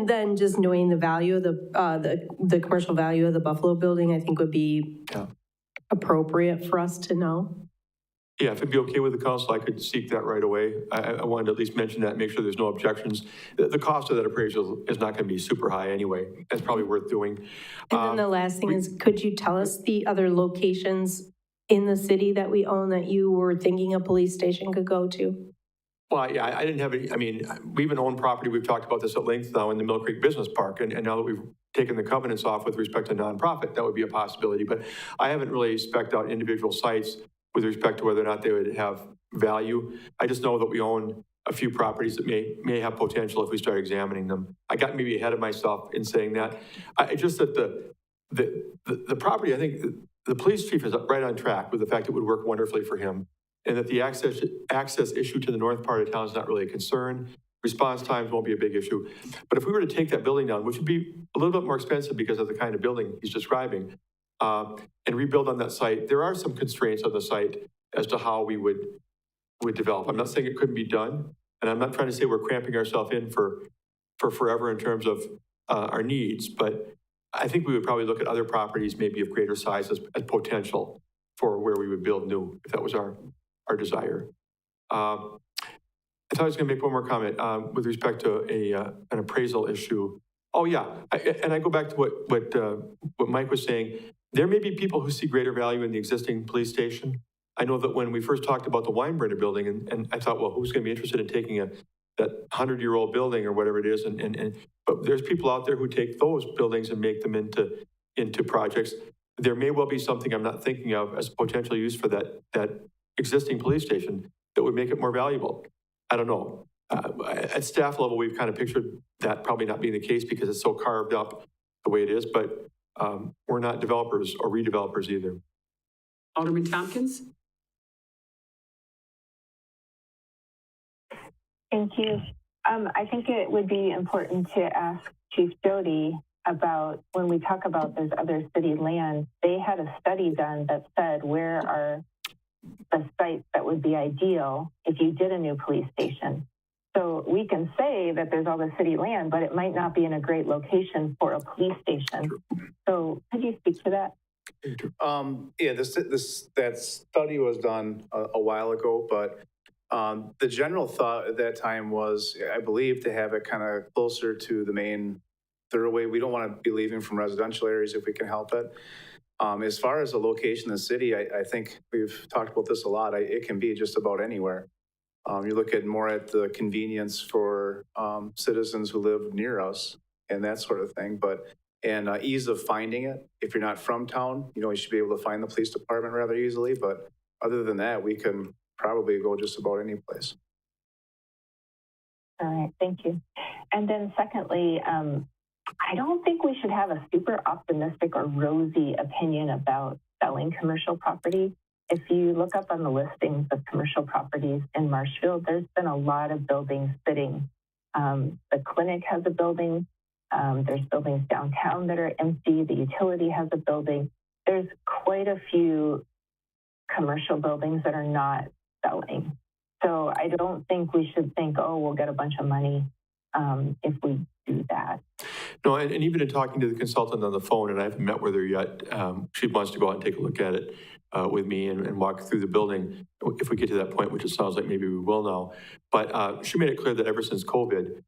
then just knowing the value of the commercial value of the Buffalo building, I think would be appropriate for us to know. Yeah, if it'd be okay with the council, I could seek that right away. I wanted to at least mention that, make sure there's no objections. The cost of that appraisal is not going to be super high anyway. That's probably worth doing. And then the last thing is, could you tell us the other locations in the city that we own that you were thinking a police station could go to? Well, yeah, I didn't have any, we even own property, we've talked about this at length now in the Mill Creek Business Park, and now that we've taken the covenants off with respect to nonprofit, that would be a possibility, but I haven't really spec'd out individual sites with respect to whether or not they would have value. I just know that we own a few properties that may have potential if we start examining them. I got maybe ahead of myself in saying that. Just that the property, I think the police chief is right on track with the fact it would work wonderfully for him, and that the access issue to the north part of town is not really a concern. Response times won't be a big issue. But if we were to take that building down, which would be a little bit more expensive because of the kind of building he's describing, and rebuild on that site, there are some constraints on the site as to how we would develop. I'm not saying it couldn't be done, and I'm not trying to say we're cramping ourselves in for forever in terms of our needs, but I think we would probably look at other properties maybe of greater size as potential for where we would build new, if that was our our desire. I thought I was going to make one more comment with respect to an appraisal issue. Oh, yeah, and I go back to what Mike was saying. There may be people who see greater value in the existing police station. I know that when we first talked about the Weinbrenner building, and I thought, well, who's going to be interested in taking that 100-year-old building or whatever it is? But there's people out there who take those buildings and make them into projects. There may well be something I'm not thinking of as potential use for that existing police station that would make it more valuable. I don't know. At staff level, we've kind of pictured that probably not being the case because it's so carved up the way it is, but we're not developers or redevelopers either. Alderman Tompkins? Thank you. I think it would be important to ask Chief Jody about when we talk about this other city land, they had a study done that said where are the sites that would be ideal if you did a new police station. So we can say that there's all the city land, but it might not be in a great location for a police station. So could you speak to that? Yeah, that study was done a while ago, but the general thought at that time was, I believe, to have it kind of closer to the main thoroughway. We don't want to be leaving from residential areas if we can help it. As far as the location in the city, I think we've talked about this a lot. It can be just about anywhere. You look at more at the convenience for citizens who live near us and that sort of thing, and ease of finding it. If you're not from town, you should be able to find the police department rather easily. But other than that, we can probably go just about any place. All right, thank you. And then secondly, I don't think we should have a super optimistic or rosy opinion about selling commercial property. If you look up on the listings of commercial properties in Marshfield, there's been a lot of buildings sitting. The clinic has a building. There's buildings downtown that are empty. The utility has a building. There's quite a few commercial buildings that are not selling. So I don't think we should think, oh, we'll get a bunch of money if we do that. No, and even in talking to the consultant on the phone, and I haven't met with her yet, she wants to go out and take a look at it with me and walk through the building if we get to that point, which it sounds like maybe we will now. But she made it clear that ever since COVID,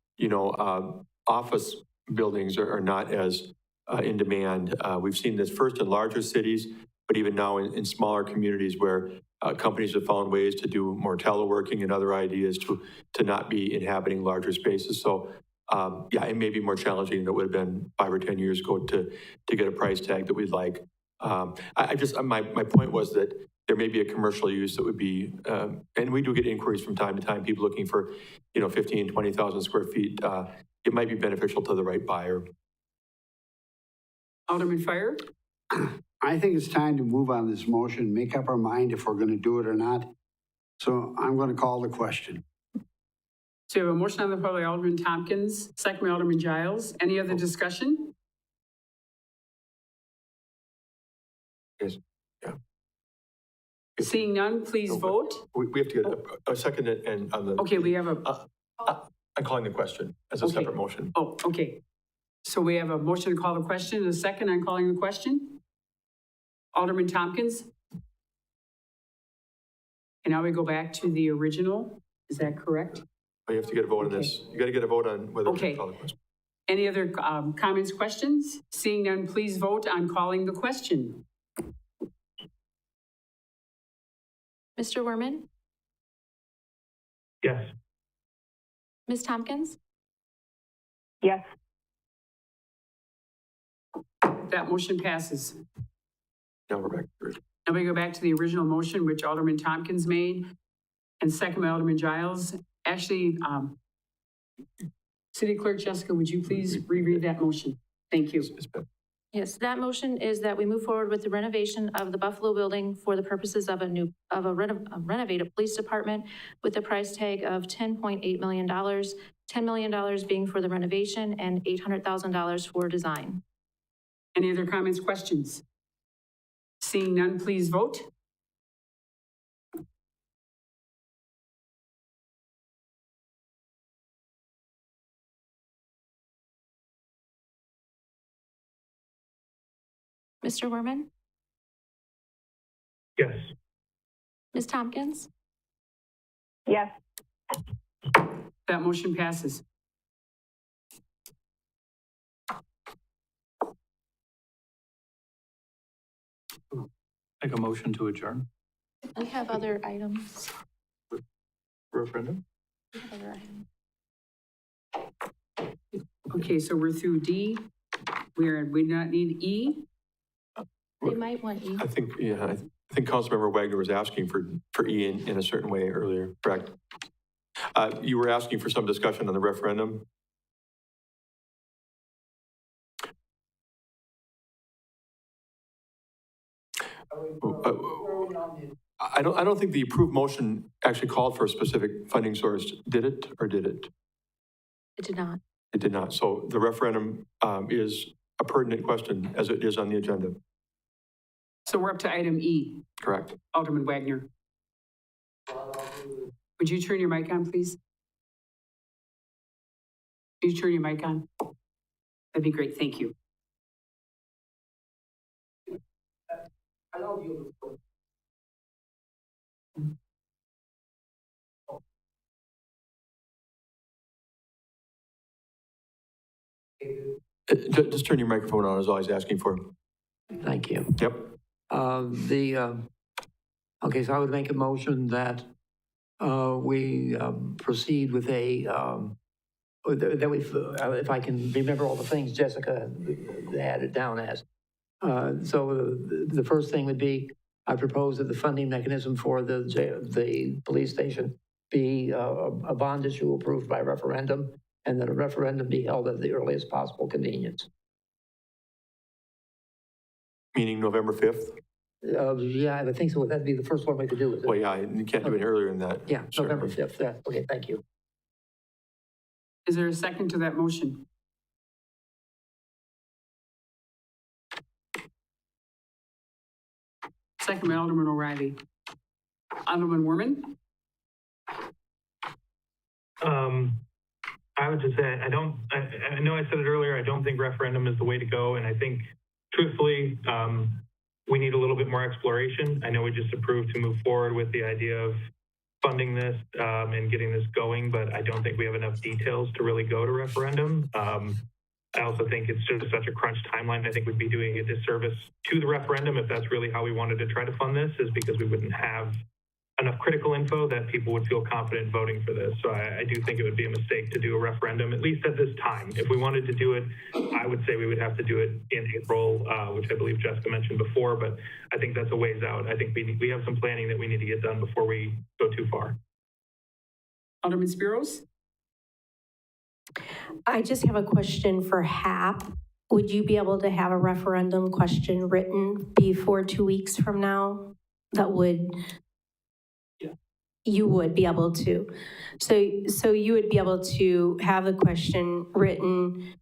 office buildings are not as in demand. We've seen this first in larger cities, but even now in smaller communities where companies have found ways to do more teleworking and other ideas to not be inhabiting larger spaces. So yeah, it may be more challenging than it would have been 5 or 10 years ago to get a price tag that we'd like. My point was that there may be a commercial use that would be, and we do get inquiries from time to time, people looking for, 15, 20,000 square feet. It might be beneficial to the right buyer. Alderman Fire? I think it's time to move on this motion, make up our mind if we're going to do it or not. So I'm going to call the question. So we have a motion on the floor by Alderman Tompkins, second by Alderman Giles. Any other discussion? Yes. Yeah. Seeing none, please vote. We have to get a second and on the. Okay, we have I'm calling the question as a separate motion. Oh, okay. So we have a motion to call the question and a second on calling the question. Alderman Tompkins. And now we go back to the original. Is that correct? You have to get a vote on this. You got to get a vote on whether to call the question. Any other comments, questions? Seeing none, please vote on calling the question. Mr. Werman? Yes. Ms. Tompkins? Yes. That motion passes. Now we're back to the original. Now we go back to the original motion, which Alderman Tompkins made, and second by Alderman Giles. Actually, City Clerk Jessica, would you please reread that motion? Thank you. Yes, that motion is that we move forward with the renovation of the Buffalo building for the purposes of a renovated police department with a price tag of $10.8 million, $10 million being for the renovation and $800,000 for design. Any other comments, questions? Seeing none, please vote. Mr. Werman? Yes. Ms. Tompkins? Yes. That motion passes. Make a motion to adjourn. We have other items. Referendum? We have other items. Okay, so we're through D. We not need E. They might want you. I think, yeah, I think Councilmember Wagner was asking for E in a certain way earlier, correct? You were asking for some discussion on the referendum? I don't think the approved motion actually called for a specific funding source, did it, or did it? It did not. It did not. So the referendum is a pertinent question as it is on the agenda, So we're up to item E. correct? Alderman Wagner. Would you turn your mic on, please? Would you turn your mic on? That'd be great, thank you. Just turn your microphone on, is all I was asking for. Thank you. Yep. Okay, so I would make a motion that we proceed with that we, if I can remember all the things Jessica had it down as. So the first thing would be, I propose that the funding mechanism for the police station be a bond issue approved by referendum, and that a referendum be held at the earliest possible convenience. Meaning November 5th? Yeah, I would think so. That'd be the first one we could do. Well, yeah, you can't do it earlier than that. Yeah, November certainly. 5th. Yeah. Okay, thank you. Is there a second to that motion? Second by Alderman O'Reilly. Alderman Werman? I would just say, I know I said it earlier, I don't think referendum is the way to go. And I think truthfully, we need a little bit more exploration. I know we just approved to move forward with the idea of funding this and getting this going, but I don't think we have enough details to really go to referendum. I also think it's just such a crunch timeline. I think we'd be doing a disservice to the referendum if that's really how we wanted to try to fund this, is because we wouldn't have enough critical info that people would feel confident voting for this. So I do think it would be a mistake to do a referendum, at least at this time. If we wanted to do it, I would say we would have to do it in April, which I believe Jessica mentioned before, but I think that's a ways out. I think we have some planning that we need to get done before we go too far. Alderman Spiros? I just have a question for HAP. Would you be able to have a referendum question written before 2 weeks from now? That would, you would be able to. So you would be able to have the question written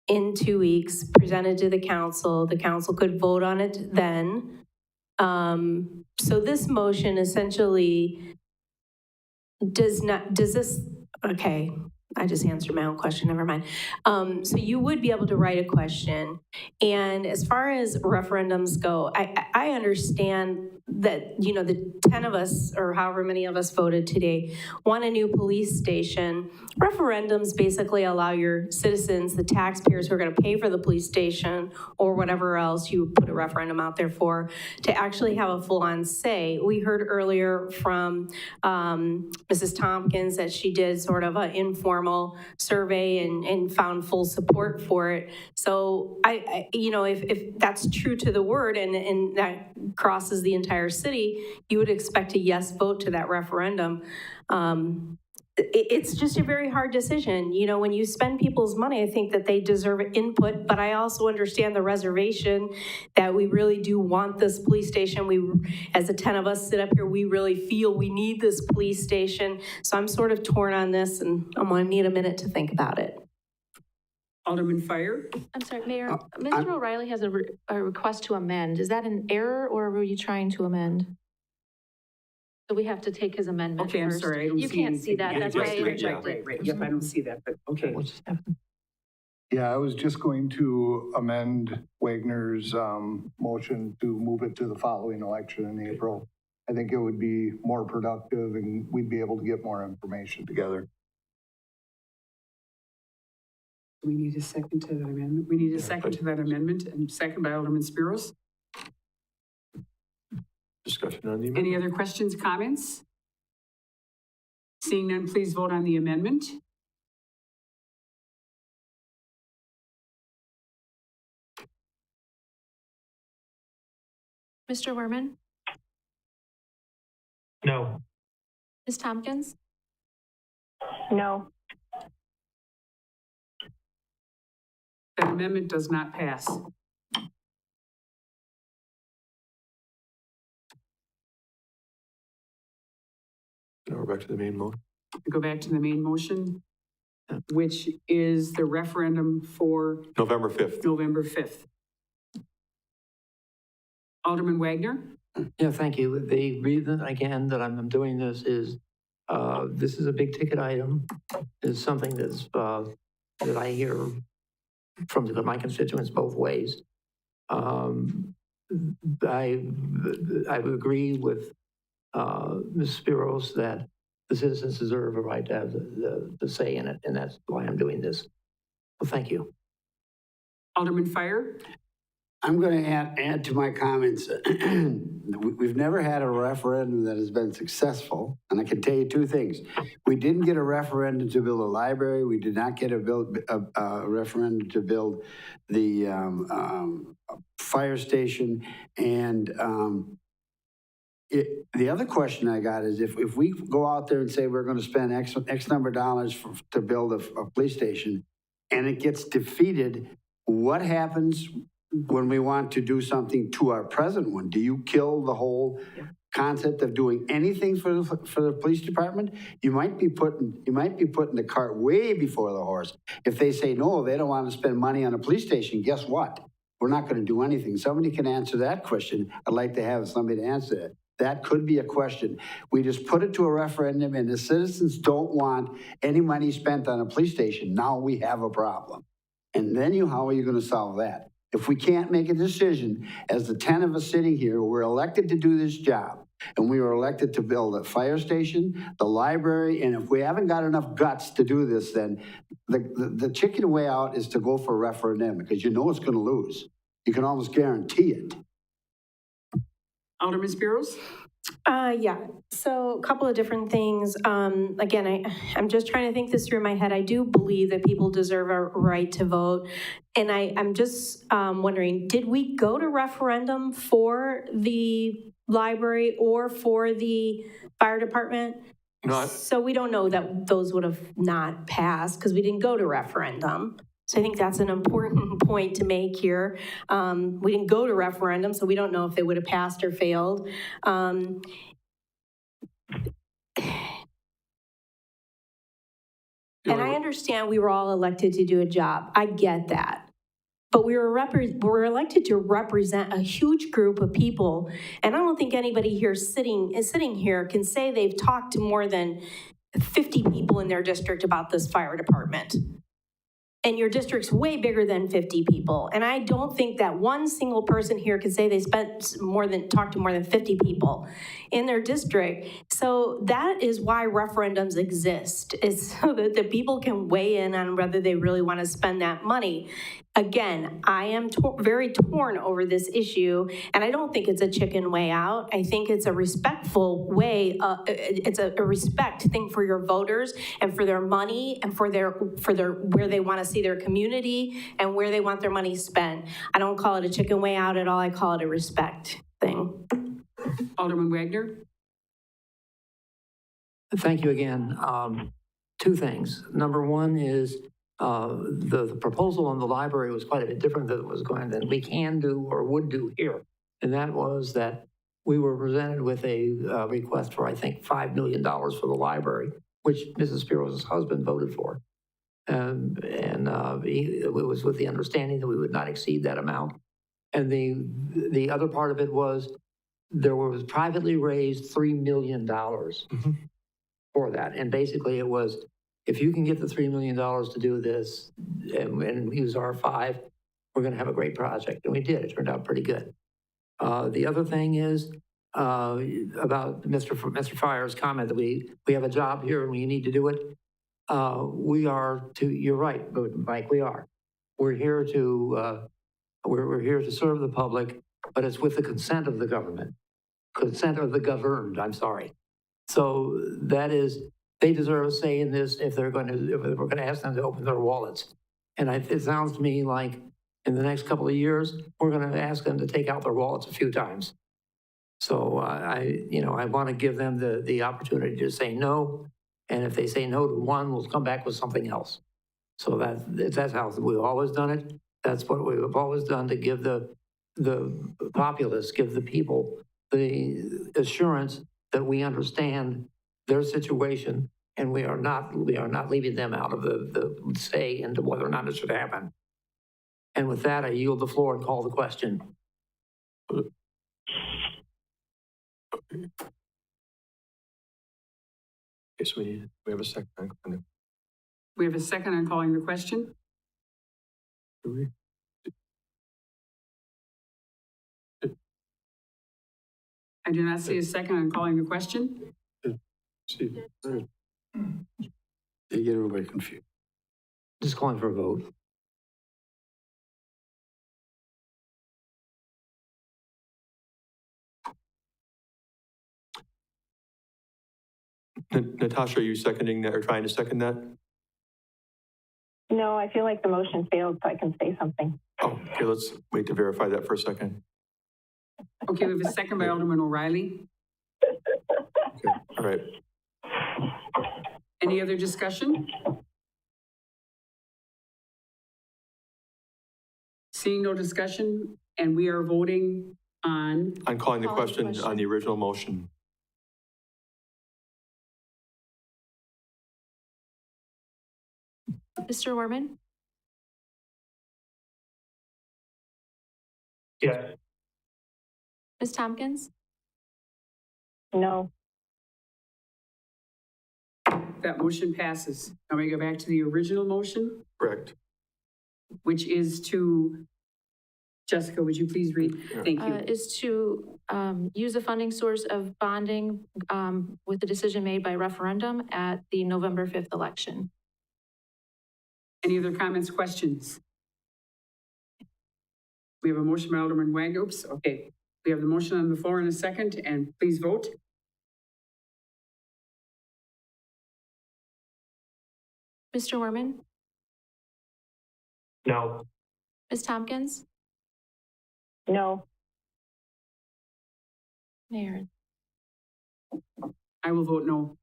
in 2 weeks, presented to the council. The council could vote on it then. So this motion essentially does this, okay, I just answered my own question, never mind. So you would be able to write a question. And as far as referendums go, I understand that, you know, the 10 of us, or however many of us voted today, want a new police station. Referendums basically allow your citizens, the taxpayers who are going to pay for the police station or whatever else you put a referendum out there for, to actually have a full-on say. We heard earlier from Mrs. Tompkins that she did sort of an informal survey and found full support for it. So I you know, if that's true to the word and that crosses the entire city, you would expect a yes vote to that referendum. It's just a very hard decision. You know, when you spend people's money, I think that they deserve input, but I also understand the reservation that we really do want this police station. We, as the 10 of us sit up here, we really feel we need this police station. So I'm sort of torn on this, and I'm going to need a minute to think about it. Alderman Fire? I'm sorry, Mayor, Mr. O'Reilly has a request to amend. Is that an error, or were you trying to amend? So we have to take his amendment Okay, I'm first. sorry, I don't see You can't anything. see that, Yeah, that's yes, why I right, interjected. right. Yep, I don't see that, but okay. What just happened? Yeah, I was just going to amend Wagner's motion to move it to the following election in April. I think it would be more productive and we'd be able to get more information together. We need a second to that amendment. We need a second to that amendment, and second by Alderman Spiros. Discussion on the amendment. Any other questions, comments? Seeing none, please vote on the amendment. Mr. Werman? No. Ms. Tompkins? No. That amendment does not pass. Now we're back to the main motion. Go back to the main motion, which is the referendum for November 5th. November 5th. Alderman Wagner? Yeah, thank you. The reason, again, that I'm doing this is a big ticket item. It's something that's, that I hear from my constituents both ways. I would agree with Ms. Spiros that the citizens deserve a right to have the say in it, and that's why I'm doing this. Well, thank you. Alderman Fire? I'm going to add to my comments. We've never had a referendum that has been successful, and I can tell you two things. We didn't get a referendum to build a library. We did not get a referendum to build the fire station. And the other question I got is if we go out there and say we're going to spend X number of dollars to build a police station, and it gets defeated, what happens when we want to do something to our present one? Do you kill the whole concept of doing anything for the police department? You might be putting the cart way before the horse. If they say no, they don't want to spend money on a police station, guess what? We're not going to do anything. Somebody can answer that question. I'd like to have somebody to answer it. That could be a question. We just put it to a referendum and the citizens don't want any money spent on a police station. Now we have a problem. And then how are you going to solve that? If we can't make a decision, as the 10 of us sitting here, we're elected to do this job, and we were elected to build a fire station, the library, and if we haven't got enough guts to do this, then the chicken way out is to go for a referendum, because you know it's going to lose. You can almost guarantee it. Alderman Spiros? Yeah, so a couple of different things. Again, I'm just trying to think this through in my head. I do believe that people deserve a right to vote. And I'm just wondering, did we go to referendum for the library or for the fire department? No. So we don't know that those would have not passed because we didn't go to referendum. So I think that's an important point to make here. We didn't go to referendum, so we don't know if they would have passed or failed. And I understand we were all elected to do a job. I get that. But we're elected to represent a huge group of people. And I don't think anybody here sitting here can say they've talked to more than 50 people in their district about this fire department. And your district's way bigger than 50 people. And I don't think that one single person here can say they talked to more than 50 people in their district. So that is why referendums exist, is so that the people can weigh in on whether they really want to spend that money. Again, I am very torn over this issue, and I don't think it's a chicken way out. I think it's a respectful way. It's a respect thing for your voters and for their money and for their where they want to see their community and where they want their money spent. I don't call it a chicken way out at all. I call it a respect thing. Alderman Wagner? Thank you again. Two things. Number one is the proposal on the library was quite a bit different than we can do or would do here. And that was that we were presented with a request for, I think, $5 million for the library, which Mrs. Spiros' husband voted for. It was with the understanding that we would not exceed that amount. And the other part of it was there was privately raised $3 million for that. And basically it was, if you can get the $3 million to do this and use R5, we're going to have a great project. And we did. It turned out pretty good. The other thing is about Mr. Fryer's comment that we have a job here and we need to do it. We are to, you're right, Mike, we are. We're here to, we're here to serve the public, but it's with the consent of the government, consent of the governed, I'm sorry. So that is, they deserve a say in this if we're going to ask them to open their wallets. And it sounds to me like in the next couple of years, we're going to ask them to take out their wallets a few times. So I want to give them the opportunity to say no. And if they say no to one, we'll come back with something else. So that's how we've always done it. That's what we've always done to give the populace, give the people the assurance that we understand their situation and we are not leaving them out of the say into whether or not it should happen. And with that, I yield the floor and call the question. Okay, so we have a second. We have a second on calling the question. I do not see a second on calling the question. They get everybody confused. Just calling for a vote. Natasha, are you seconding that or trying to second that? No, I feel like the motion failed, so I can say something. Oh, okay, let's wait to verify that for a second. Okay, we have a second by Alderman O'Reilly. Okay, all right. Any other discussion? Seeing no discussion, and we are voting on. I'm calling the question on the original motion. Mr. Werman? Yes. Ms. Tompkins? No. That motion passes. Now we go back to the original motion, Correct. which is to, Jessica, would you please read? Thank you. Is to use a funding source of bonding with the decision made by referendum at the November 5th election. Any other comments, questions? We have a motion by Alderman Wagner. Oops, okay. We have the motion on the floor in a second, and please vote. Mr. Werman? No. Ms. Tompkins? No. Mayor? I will vote no.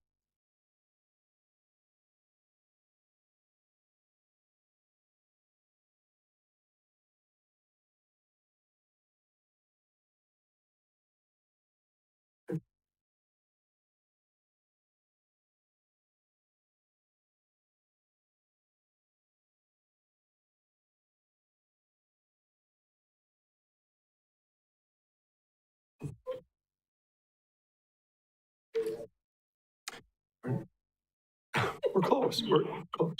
We're close. We're close.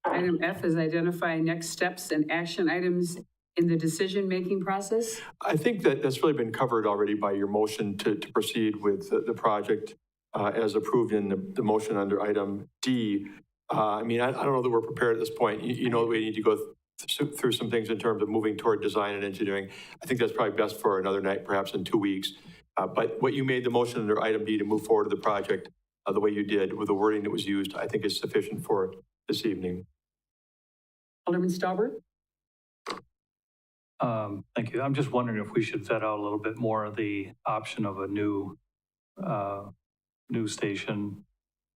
Item F is identify next steps and action items in the decision-making process. I think that that's really been covered already by your motion to proceed with the project as approved in the motion under item D. I mean, I don't know that we're prepared at this point. You know, we need to go through some things in terms of moving toward design and engineering. I think that's probably best for another night, perhaps in 2 weeks. But what you made the motion under item D to move forward to the project the way you did with the wording that was used, I think is sufficient for this evening. Alderman Stauber? Thank you. I'm just wondering if we should vet out a little bit more of the option of a new station,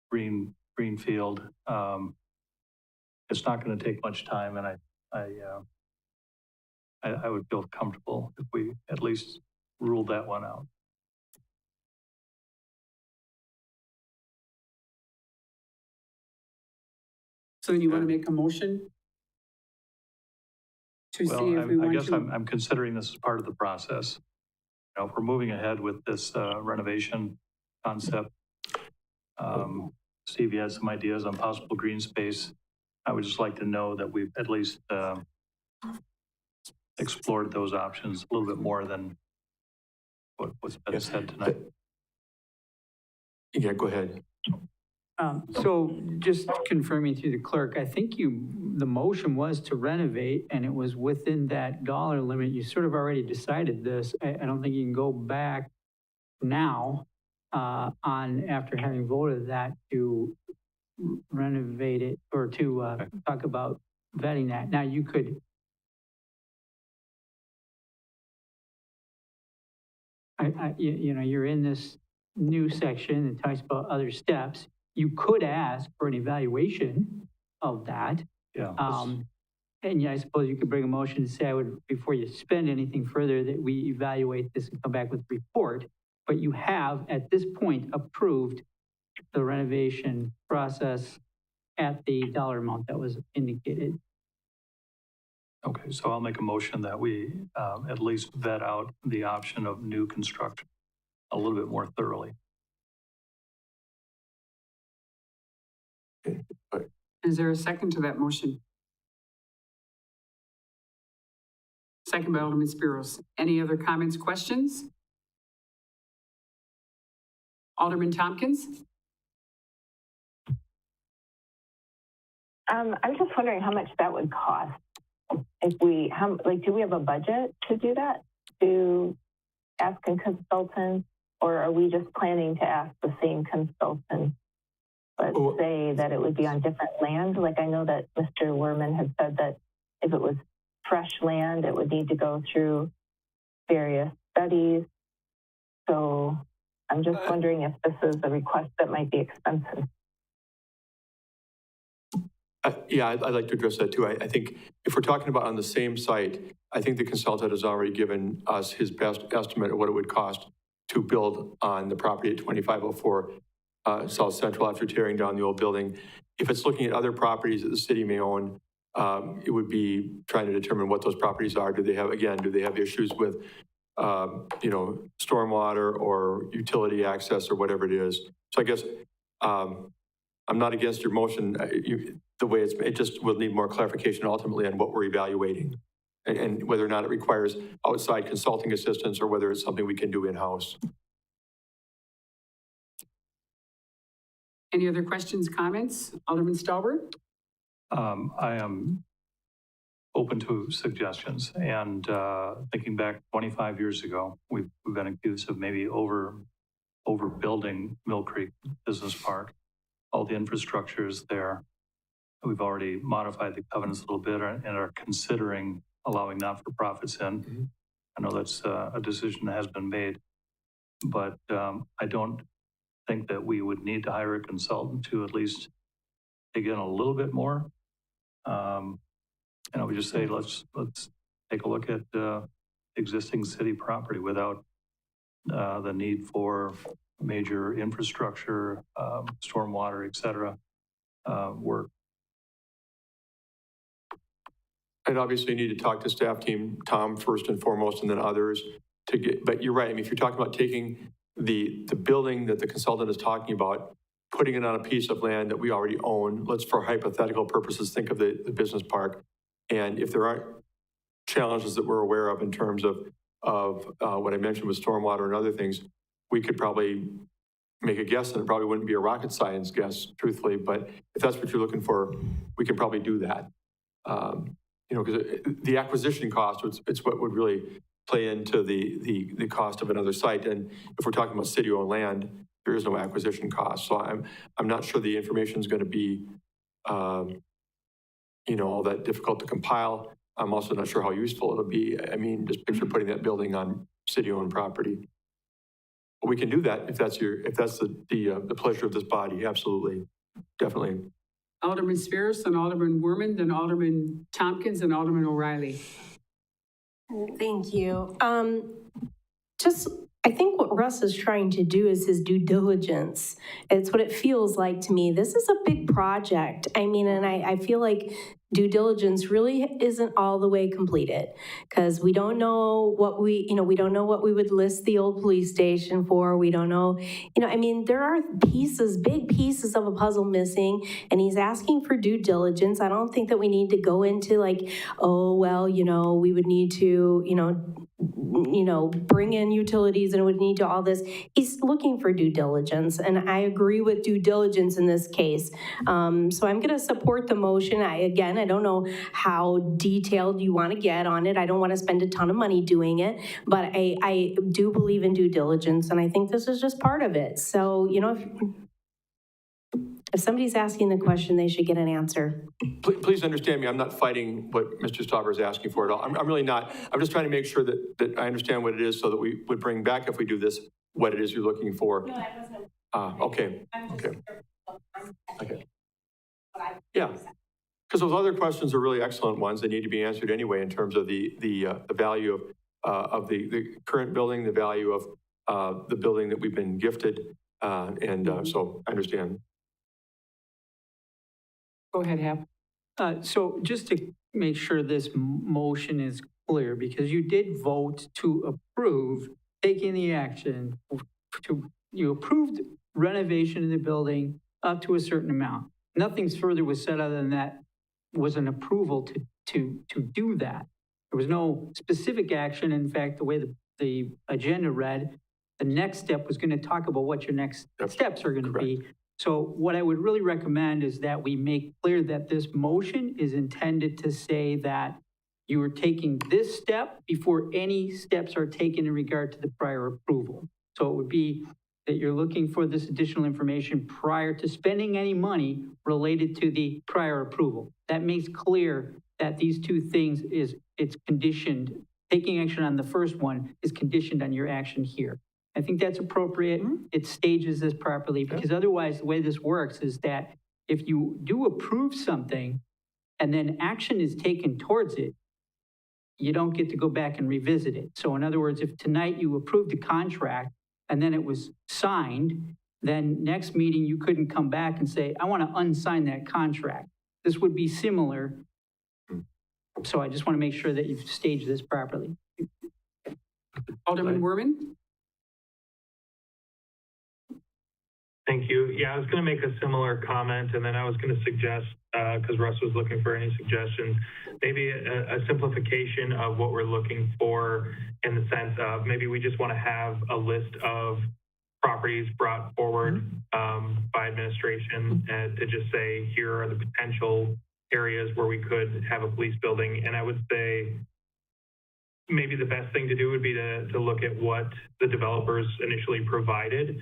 greenfield. It's not going to take much time, and I would feel comfortable if we at least ruled that one out. So then you want to make a motion to see if we I want guess to? I'm considering this as part of the process. You know, if we're moving ahead with this renovation concept, Steve, you had some ideas on possible green space. I would just like to know that we've at least explored those options a little bit more than what's been said tonight. Yeah, go ahead. So just confirming through the clerk, I think the motion was to renovate and it was within that dollar limit. You sort of already decided this. I don't think you can go back now after having voted that to renovate it or to talk about vetting that. Now you could, you're in this new section that talks about other steps. You could ask for an evaluation of that. Yeah. And yeah, I suppose you could bring a motion to say, before you spend anything further, that we evaluate this and come back with a report. But you have, at this point, approved the renovation process at the dollar amount that was indicated. Okay, so I'll make a motion that we at least vet out the option of new construction a little bit more thoroughly. Is there a second to that motion? Second by Alderman Spiros. Any other comments, questions? Alderman Tompkins? I'm just wondering how much that would cost. If we, do we have a budget to do that? To ask a consultant, or are we just planning to ask the same consultant? Let's say that it would be on different land. Like I know that Mr. Werman had said that if it was fresh land, it would need to go through various studies. So I'm just wondering if this is a request that might be expensive. Yeah, I'd like to address that too. I think if we're talking about on the same site, I think the consultant has already given us his best estimate of what it would cost to build on the property at 2504 South Central after tearing down the old building. If it's looking at other properties that the city may own, it would be trying to determine what those properties are. Do they have issues with, stormwater or utility access or whatever it is? So I guess I'm not against your motion. The way it just will need more clarification ultimately on what we're evaluating and whether or not it requires outside consulting assistance or whether it's something we can do in-house. Any other questions, comments? Alderman Stauber? I am open to suggestions, and thinking back 25 years ago, we've been accused of maybe overbuilding Mill Creek Business Park. All the infrastructure is there. We've already modified the covenants a little bit and are considering allowing not-for-profits in. Mm-hmm. I know that's a decision that has been made, but I don't think that we would need to hire a consultant to at least dig in a little bit more. And I would just say, let's take a look at existing city property without the need for major infrastructure, stormwater, et cetera, work. And obviously you need to talk to staff team, Tom first and foremost, and then others to get, but you're right. I mean, if you're talking about taking the building that the consultant is talking about, putting it on a piece of land that we already own, let's for hypothetical purposes think of the business park. And if there aren't challenges that we're aware of in terms of what I mentioned with stormwater and other things, we could probably make a guess, and it probably wouldn't be a rocket science guess, truthfully, but if that's what you're looking for, we can probably do that. Because the acquisition cost, it's what would really play into the cost of another site. And if we're talking about city-owned land, there is no acquisition cost. So I'm not sure the information is going to be, all that difficult to compile. I'm also not sure how useful it'll be. I mean, just picture putting that building on city-owned property. But we can do that if that's the pleasure of this body. Absolutely, definitely. Alderman Spiros, then Alderman Werman, then Alderman Tompkins, and Alderman O'Reilly. Thank you. I think what Russ is trying to do is his due diligence. It's what it feels like to me. This is a big project. I mean, and I feel like due diligence really isn't all the way completed because we don't know what we don't know what we would list the old police station for. We don't know, there are big pieces of a puzzle missing, and he's asking for due diligence. I don't think that we need to go into we would need to, bring in utilities and would need to all this. He's looking for due diligence, and I agree with due diligence in this case. So I'm going to support the motion. I don't know how detailed you want to get on it. I don't want to spend a ton of money doing it, but I do believe in due diligence, and I think this is just part of it. So, if somebody's asking the question, they should get an answer. Please understand me, I'm not fighting what Mr. Stauber is asking for at all. I'm really not. I'm just trying to make sure that I understand what it is so that we would bring back, if we do this, what it is you're looking for. No, I wasn't. Okay. Yeah. Because those other questions are really excellent ones. They need to be answered anyway in terms of the value of the current building, the value of the building that we've been gifted. So I understand. Go ahead, Hap. So just to make sure this motion is clear, because you did vote to approve taking the action you approved renovation of the building up to a certain amount. Nothing further was said other than that was an approval to do that. There was no specific action. In fact, the way the agenda read, the next step was going to talk about what your next steps are going to be. So what I would really recommend is that we make clear that this motion is intended to say that you are taking this step before any steps are taken in regard to the prior approval. So it would be that you're looking for this additional information prior to spending any money related to the prior approval. That makes clear that these two things it's conditioned, taking action on the first one is conditioned on your action here. I think that's appropriate. It stages this properly, because otherwise the way this works is that if you do approve something and then action is taken towards it, you don't get to go back and revisit it. So in other words, if tonight you approved the contract and then it was signed, then next meeting you couldn't come back and say, I want to unsign that contract. This would be similar. So I just want to make sure that you've staged this properly. Alderman Werman? Thank you. Yeah, I was going to make a similar comment, and then I was going to suggest, because Russ was looking for any suggestions, maybe a simplification of what we're looking for, in the sense of maybe we just want to have a list of properties brought forward by administration to just say, here are the potential areas where we could have a police building. And I would say maybe the best thing to do would be to look at what the developers initially provided.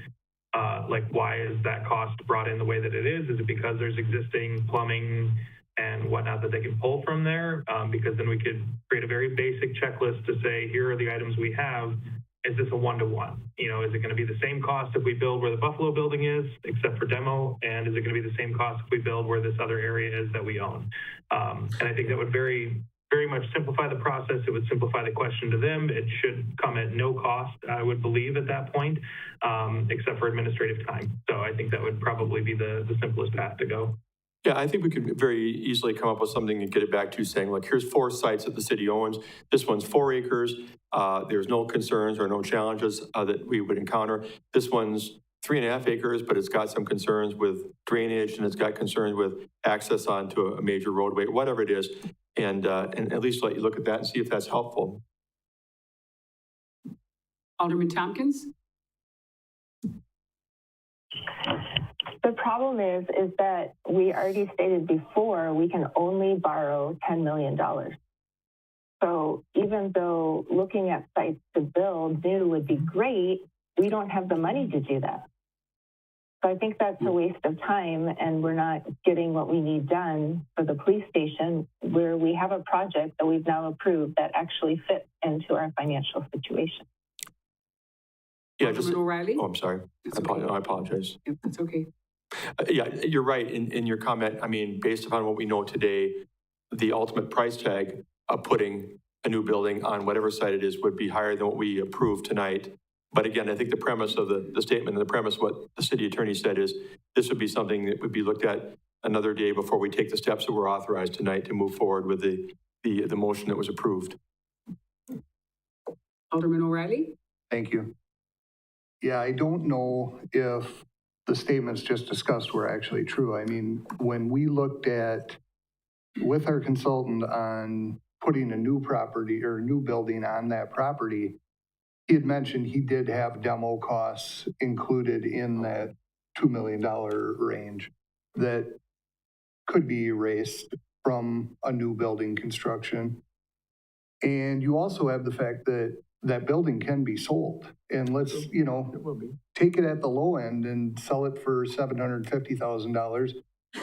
Like, why is that cost brought in the way that it is? Is it because there's existing plumbing and whatnot that they can pull from there? Because then we could create a very basic checklist to say, here are the items we have. Is this a one-to-one? Is it going to be the same cost if we build where the Buffalo building is, except for demo? And is it going to be the same cost if we build where this other area is that we own? And I think that would very much simplify the process. It would simplify the question to them. It should come at no cost, I would believe, at that point, except for administrative time. So I think that would probably be the simplest path to go. Yeah, I think we could very easily come up with something and get it back to saying, look, here's 4 sites that the city owns. This one's 4 acres. There's no concerns or no challenges that we would encounter. This one's 3.5 acres, but it's got some concerns with drainage and it's got concerns with access onto a major roadway, whatever it is. And at least let you look at that and see if that's helpful. Alderman Tompkins? The problem is that we already stated before we can only borrow $10 million. So even though looking at sites to build new would be great, we don't have the money to do that. So I think that's a waste of time, and we're not getting what we need done for the police station, where we have a project that we've now approved that actually fits into our financial situation. Yeah, Alderman O'Reilly? Oh, I'm sorry. I apologize. Yep, that's okay. Yeah, you're right in your comment. I mean, based upon what we know today, the ultimate price tag of putting a new building on whatever site it is would be higher than what we approved tonight. But again, I think the premise of the statement and the premise what the city attorney said is this would be something that would be looked at another day before we take the steps that were authorized tonight to move forward with the motion that was approved. Alderman O'Reilly? Thank you. Yeah, I don't know if the statements just discussed were actually true. I mean, when we looked at, with our consultant on putting a new property or new building on that property, he had mentioned he did have demo costs included in that $2 million range that could be erased from a new building construction. And you also have the fact that that building can be sold. And let's, take it at the low end and sell it for $750,000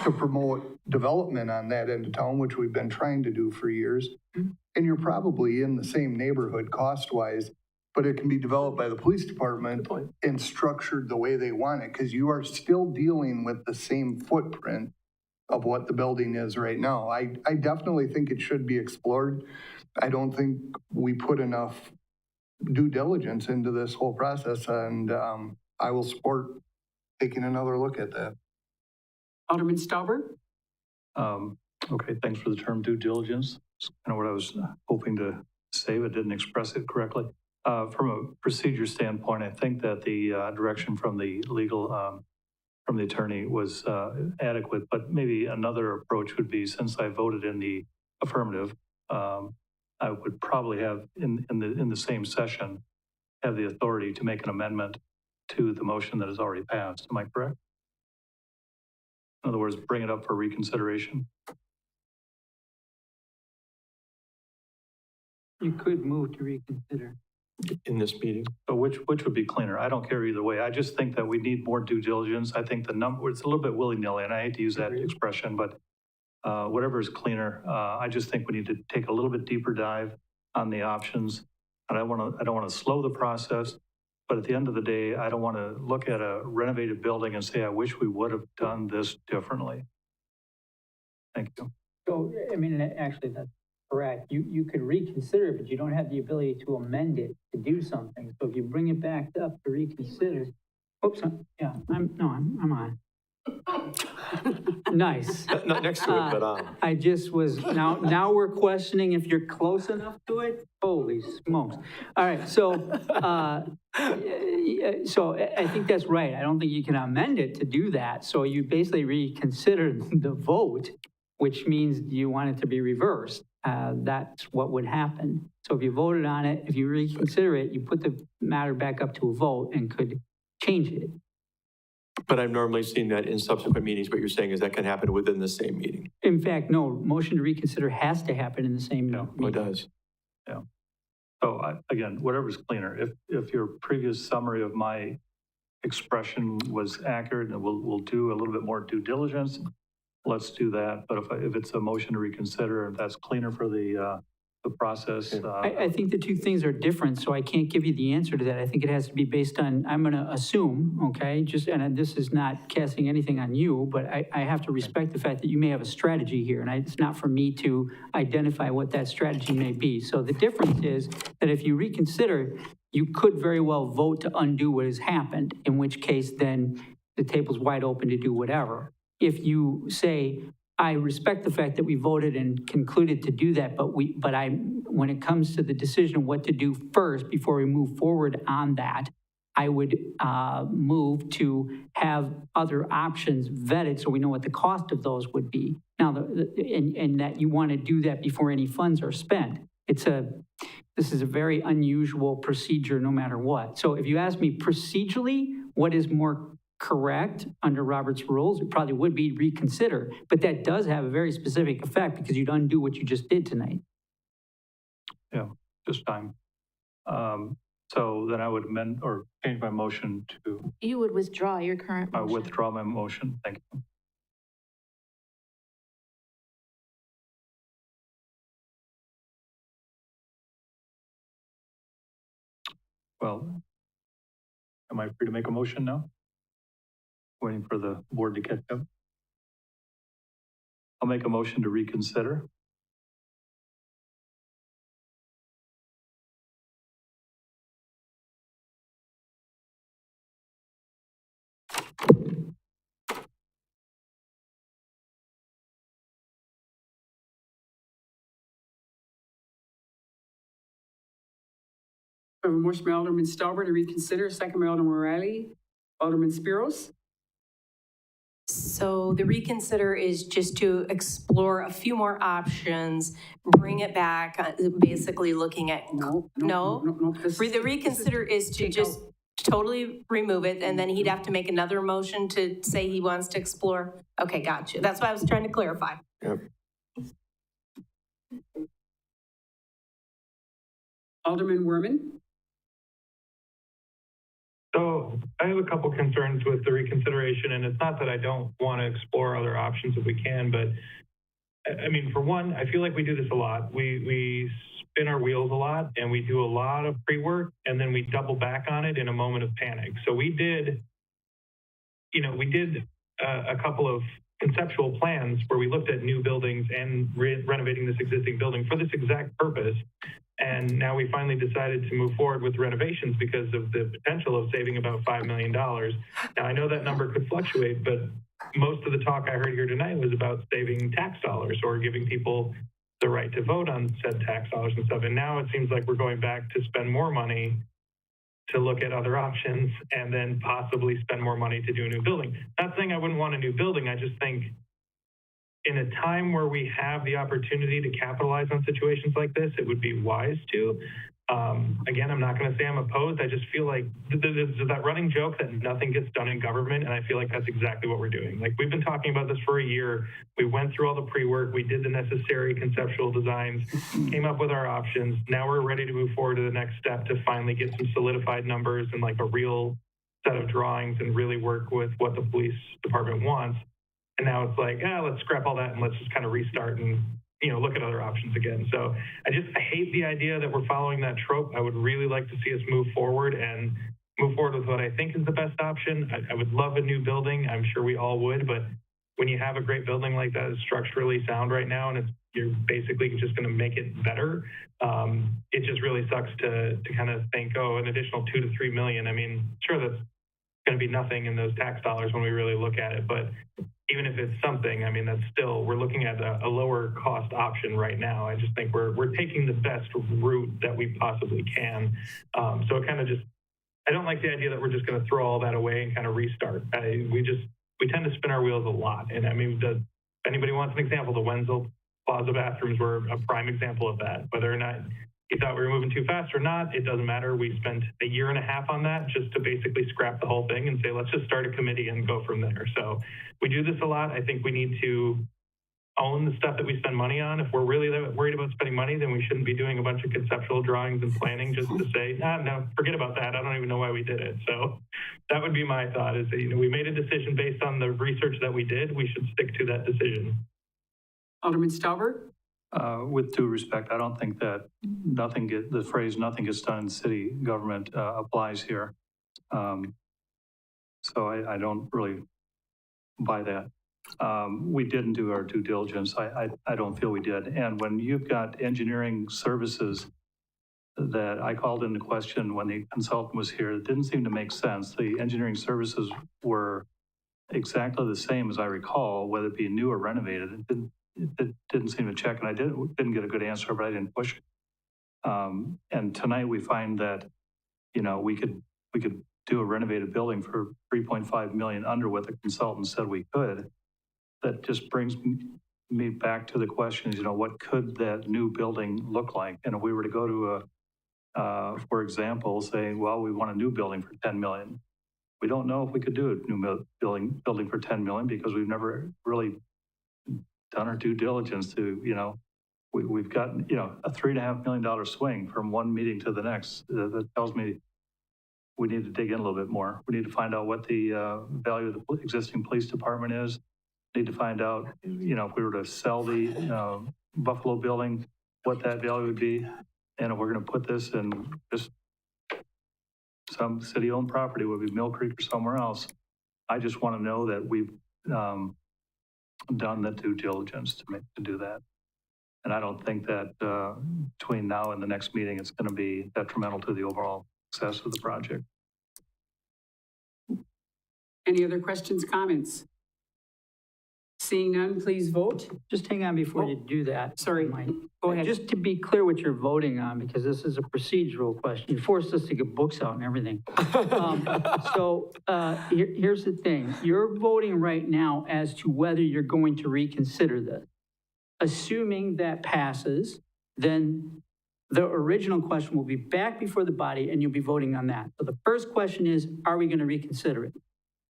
to promote development on that end of town, which we've been trying to do for years. And you're probably in the same neighborhood cost-wise, but it can be developed by the police department and structured the way they want it, because you are still dealing with the same footprint of what the building is right now. I definitely think it should be explored. I don't think we put enough due diligence into this whole process, and I will support taking another look at that. Alderman Stauber? Okay, thanks for the term due diligence. It's kind of what I was hoping to say, but didn't express it correctly. From a procedure standpoint, I think that the direction from the legal, from the attorney was adequate, but maybe another approach would be, since I voted in the affirmative, I would probably have in the same session have the authority to make an amendment to the motion that has already passed. Am I correct? In other words, bring it up for reconsideration. You could move to reconsider. In this meeting. So which would be cleaner? I don't care either way. I just think that we need more due diligence. I think the number, it's a little bit willy-nilly, and I hate to use that expression, but whatever is cleaner. I just think we need to take a little bit deeper dive on the options. And I don't want to slow the process, but at the end of the day, I don't want to look at a renovated building and say, I wish we would have done this differently. Thank you. So, I mean, actually, that's correct. You could reconsider it, but you don't have the ability to amend it to do something. So if you bring it back up to reconsider, oops, I'm on. Nice. Not next to it, but on. I just was, now we're questioning if you're close enough to it. Holy smokes. All right, so I think that's right. I don't think you can amend it to do that. So you basically reconsider the vote, which means you want it to be reversed. That's what would happen. So if you voted on it, if you reconsider it, you put the matter back up to a vote and could change it. But I've normally seen that in subsequent meetings. What you're saying is that can happen within the same meeting. In fact, no, motion to reconsider has to happen in the same meeting. Oh, it does. Yeah. So again, whatever's cleaner. If your previous summary of my expression was accurate, and we'll do a little bit more due diligence, let's do that. But if it's a motion to reconsider, if that's cleaner for the process. I think the two things are different, so I can't give you the answer to that. I think it has to be based on, I'm going to assume, okay, and this is not casting anything on you, but I have to respect the fact that you may have a strategy here, and it's not for me to identify what that strategy may be. So the difference is that if you reconsider, you could very well vote to undo what has happened, in which case then the table's wide open to do whatever. If you say, I respect the fact that we voted and concluded to do that, but when it comes to the decision of what to do first before we move forward on that, I would move to have other options vetted so we know what the cost of those would be. Now, and that you want to do that before any funds are spent. This is a very unusual procedure no matter what. So if you ask me procedurally, what is more correct under Robert's rules, it probably would be reconsider, but that does have a very specific effect because you'd undo what you just did tonight. Yeah, just time. So then I would amend or change my motion to. You would withdraw your current motion. Withdraw my motion. Thank you. Well, am I free to make a motion now? Waiting for the board to catch up. I'll make a motion to reconsider. I have a motion by Alderman Stauber to reconsider, second by Alderman O'Reilly. Alderman Spiros? So the reconsider is just to explore a few more options, bring it back, basically looking at. No? The reconsider is to just totally remove it, and then he'd have to make another motion to say he wants to explore. Okay, gotcha. That's what I was trying to clarify. Yep. Alderman Werman? So I have a couple concerns with the reconsideration, and it's not that I don't want to explore other options if we can, but I mean, for one, I feel like we do this a lot. We spin our wheels a lot, and we do a lot of pre-work, and then we double back on it in a moment of panic. So we did a couple of conceptual plans where we looked at new buildings and renovating this existing building for this exact purpose. And now we finally decided to move forward with renovations because of the potential of saving about $5 million. Now, I know that number could fluctuate, but most of the talk I heard here tonight was about saving tax dollars or giving people the right to vote on said tax dollars and stuff. And now it seems like we're going back to spend more money to look at other options and then possibly spend more money to do a new building. Not saying I wouldn't want a new building. I just think in a time where we have the opportunity to capitalize on situations like this, it would be wise to. Again, I'm not going to say I'm opposed. I just feel like there's that running joke that nothing gets done in government, and I feel like that's exactly what we're doing. Like, we've been talking about this for a year. We went through all the pre-work. We did the necessary conceptual designs, came up with our options. Now we're ready to move forward to the next step to finally get some solidified numbers and like a real set of drawings and really work with what the police department wants. And now it's like, let's scrap all that and let's just kind of restart and, look at other options again. So I hate the idea that we're following that trope. I would really like to see us move forward with what I think is the best option. I would love a new building. I'm sure we all would, but when you have a great building like that, it's structurally sound right now, and you're basically just going to make it better. It just really sucks to kind of think, an additional $2 to $3 million. I mean, sure, that's going to be nothing in those tax dollars when we really look at it, but even if it's something, I mean, that's still, we're looking at a lower cost option right now. I just think we're taking the best route that we possibly can. So it kind of I don't like the idea that we're just going to throw all that away and kind of restart. We tend to spin our wheels a lot. And I mean, if anybody wants an example, the Wenzel Plaza bathrooms were a prime example of that. Whether or not you thought we were moving too fast or not, it doesn't matter. We spent a year and a half on that just to basically scrap the whole thing and say, let's just start a committee and go from there. So we do this a lot. I think we need to own the stuff that we spend money on. If we're really worried about spending money, then we shouldn't be doing a bunch of conceptual drawings and planning just to say, no, forget about that. I don't even know why we did it. So that would be my thought is that, we made a decision based on the research that we did. We should stick to that decision. Alderman Stauber? With due respect, I don't think that the phrase "nothing gets done in city government" applies here. So I don't really buy that. We didn't do our due diligence. I don't feel we did. And when you've got engineering services that I called into question when the consultant was here, it didn't seem to make sense. The engineering services were exactly the same as I recall, whether it be new or renovated. It didn't seem to check, and I didn't get a good answer, but I didn't push it. And tonight we find that, we could do a renovated building for 3.5 million under what the consultant said we could. That just brings me back to the question is, what could that new building look like? And if we were to go to for example, saying, well, we want a new building for 10 million. We don't know if we could do a new building for 10 million because we've never really done our due diligence to, we've got, a $3.5 million swing from one meeting to the next. That tells me we need to dig in a little bit more. We need to find out what the value of the existing police department is. Need to find out, if we were to sell the Buffalo building, what that value would be. And if we're going to put this in just some city-owned property, would be Mill Creek or somewhere else. I just want to know that we've done the due diligence to do that. And I don't think that between now and the next meeting, it's going to be detrimental to the overall success of the project. Any other questions, comments? Seeing none, please vote. Just hang on before you do that. Sorry. Mike. Go ahead. Just to be clear what you're voting on, because this is a procedural question. You forced us to get books out and everything. Here's the thing. You're voting right now as to whether you're going to reconsider this. Assuming that passes, then the original question will be back before the body and you'll be voting on that. So the first question is, are we going to reconsider it?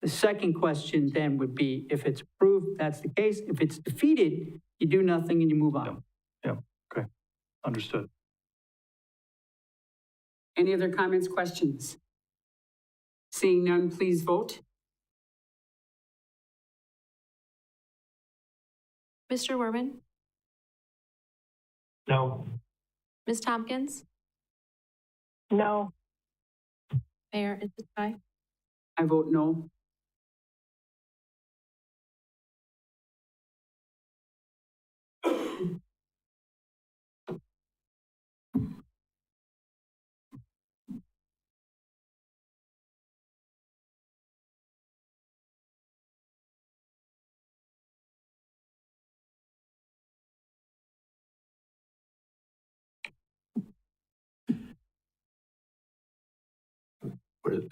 The second question then would be, if it's approved, that's the case. If it's defeated, you do nothing and you move on. Yeah, okay, understood. Any other comments, questions? Seeing none, please vote. Mr. Werman, No. Ms. Tompkins, No. Mayor, it's a tie. I vote no.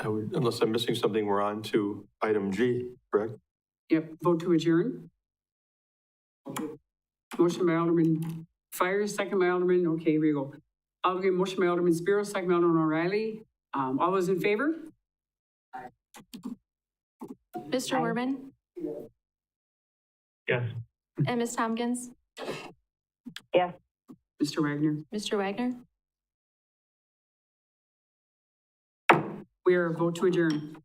Unless I'm missing something, we're on to item G, correct? Yep, vote to adjourn. Motion by Alderman Fires, second by Alderman, okay, here we go. Motion by Alderman Spiro, second by Alderman O'Reilly. All those in favor? Mr. Werman Yes. and Ms. Tompkins, Yes. Mr. Wagner? Mr. Wagner. We are vote to adjourn.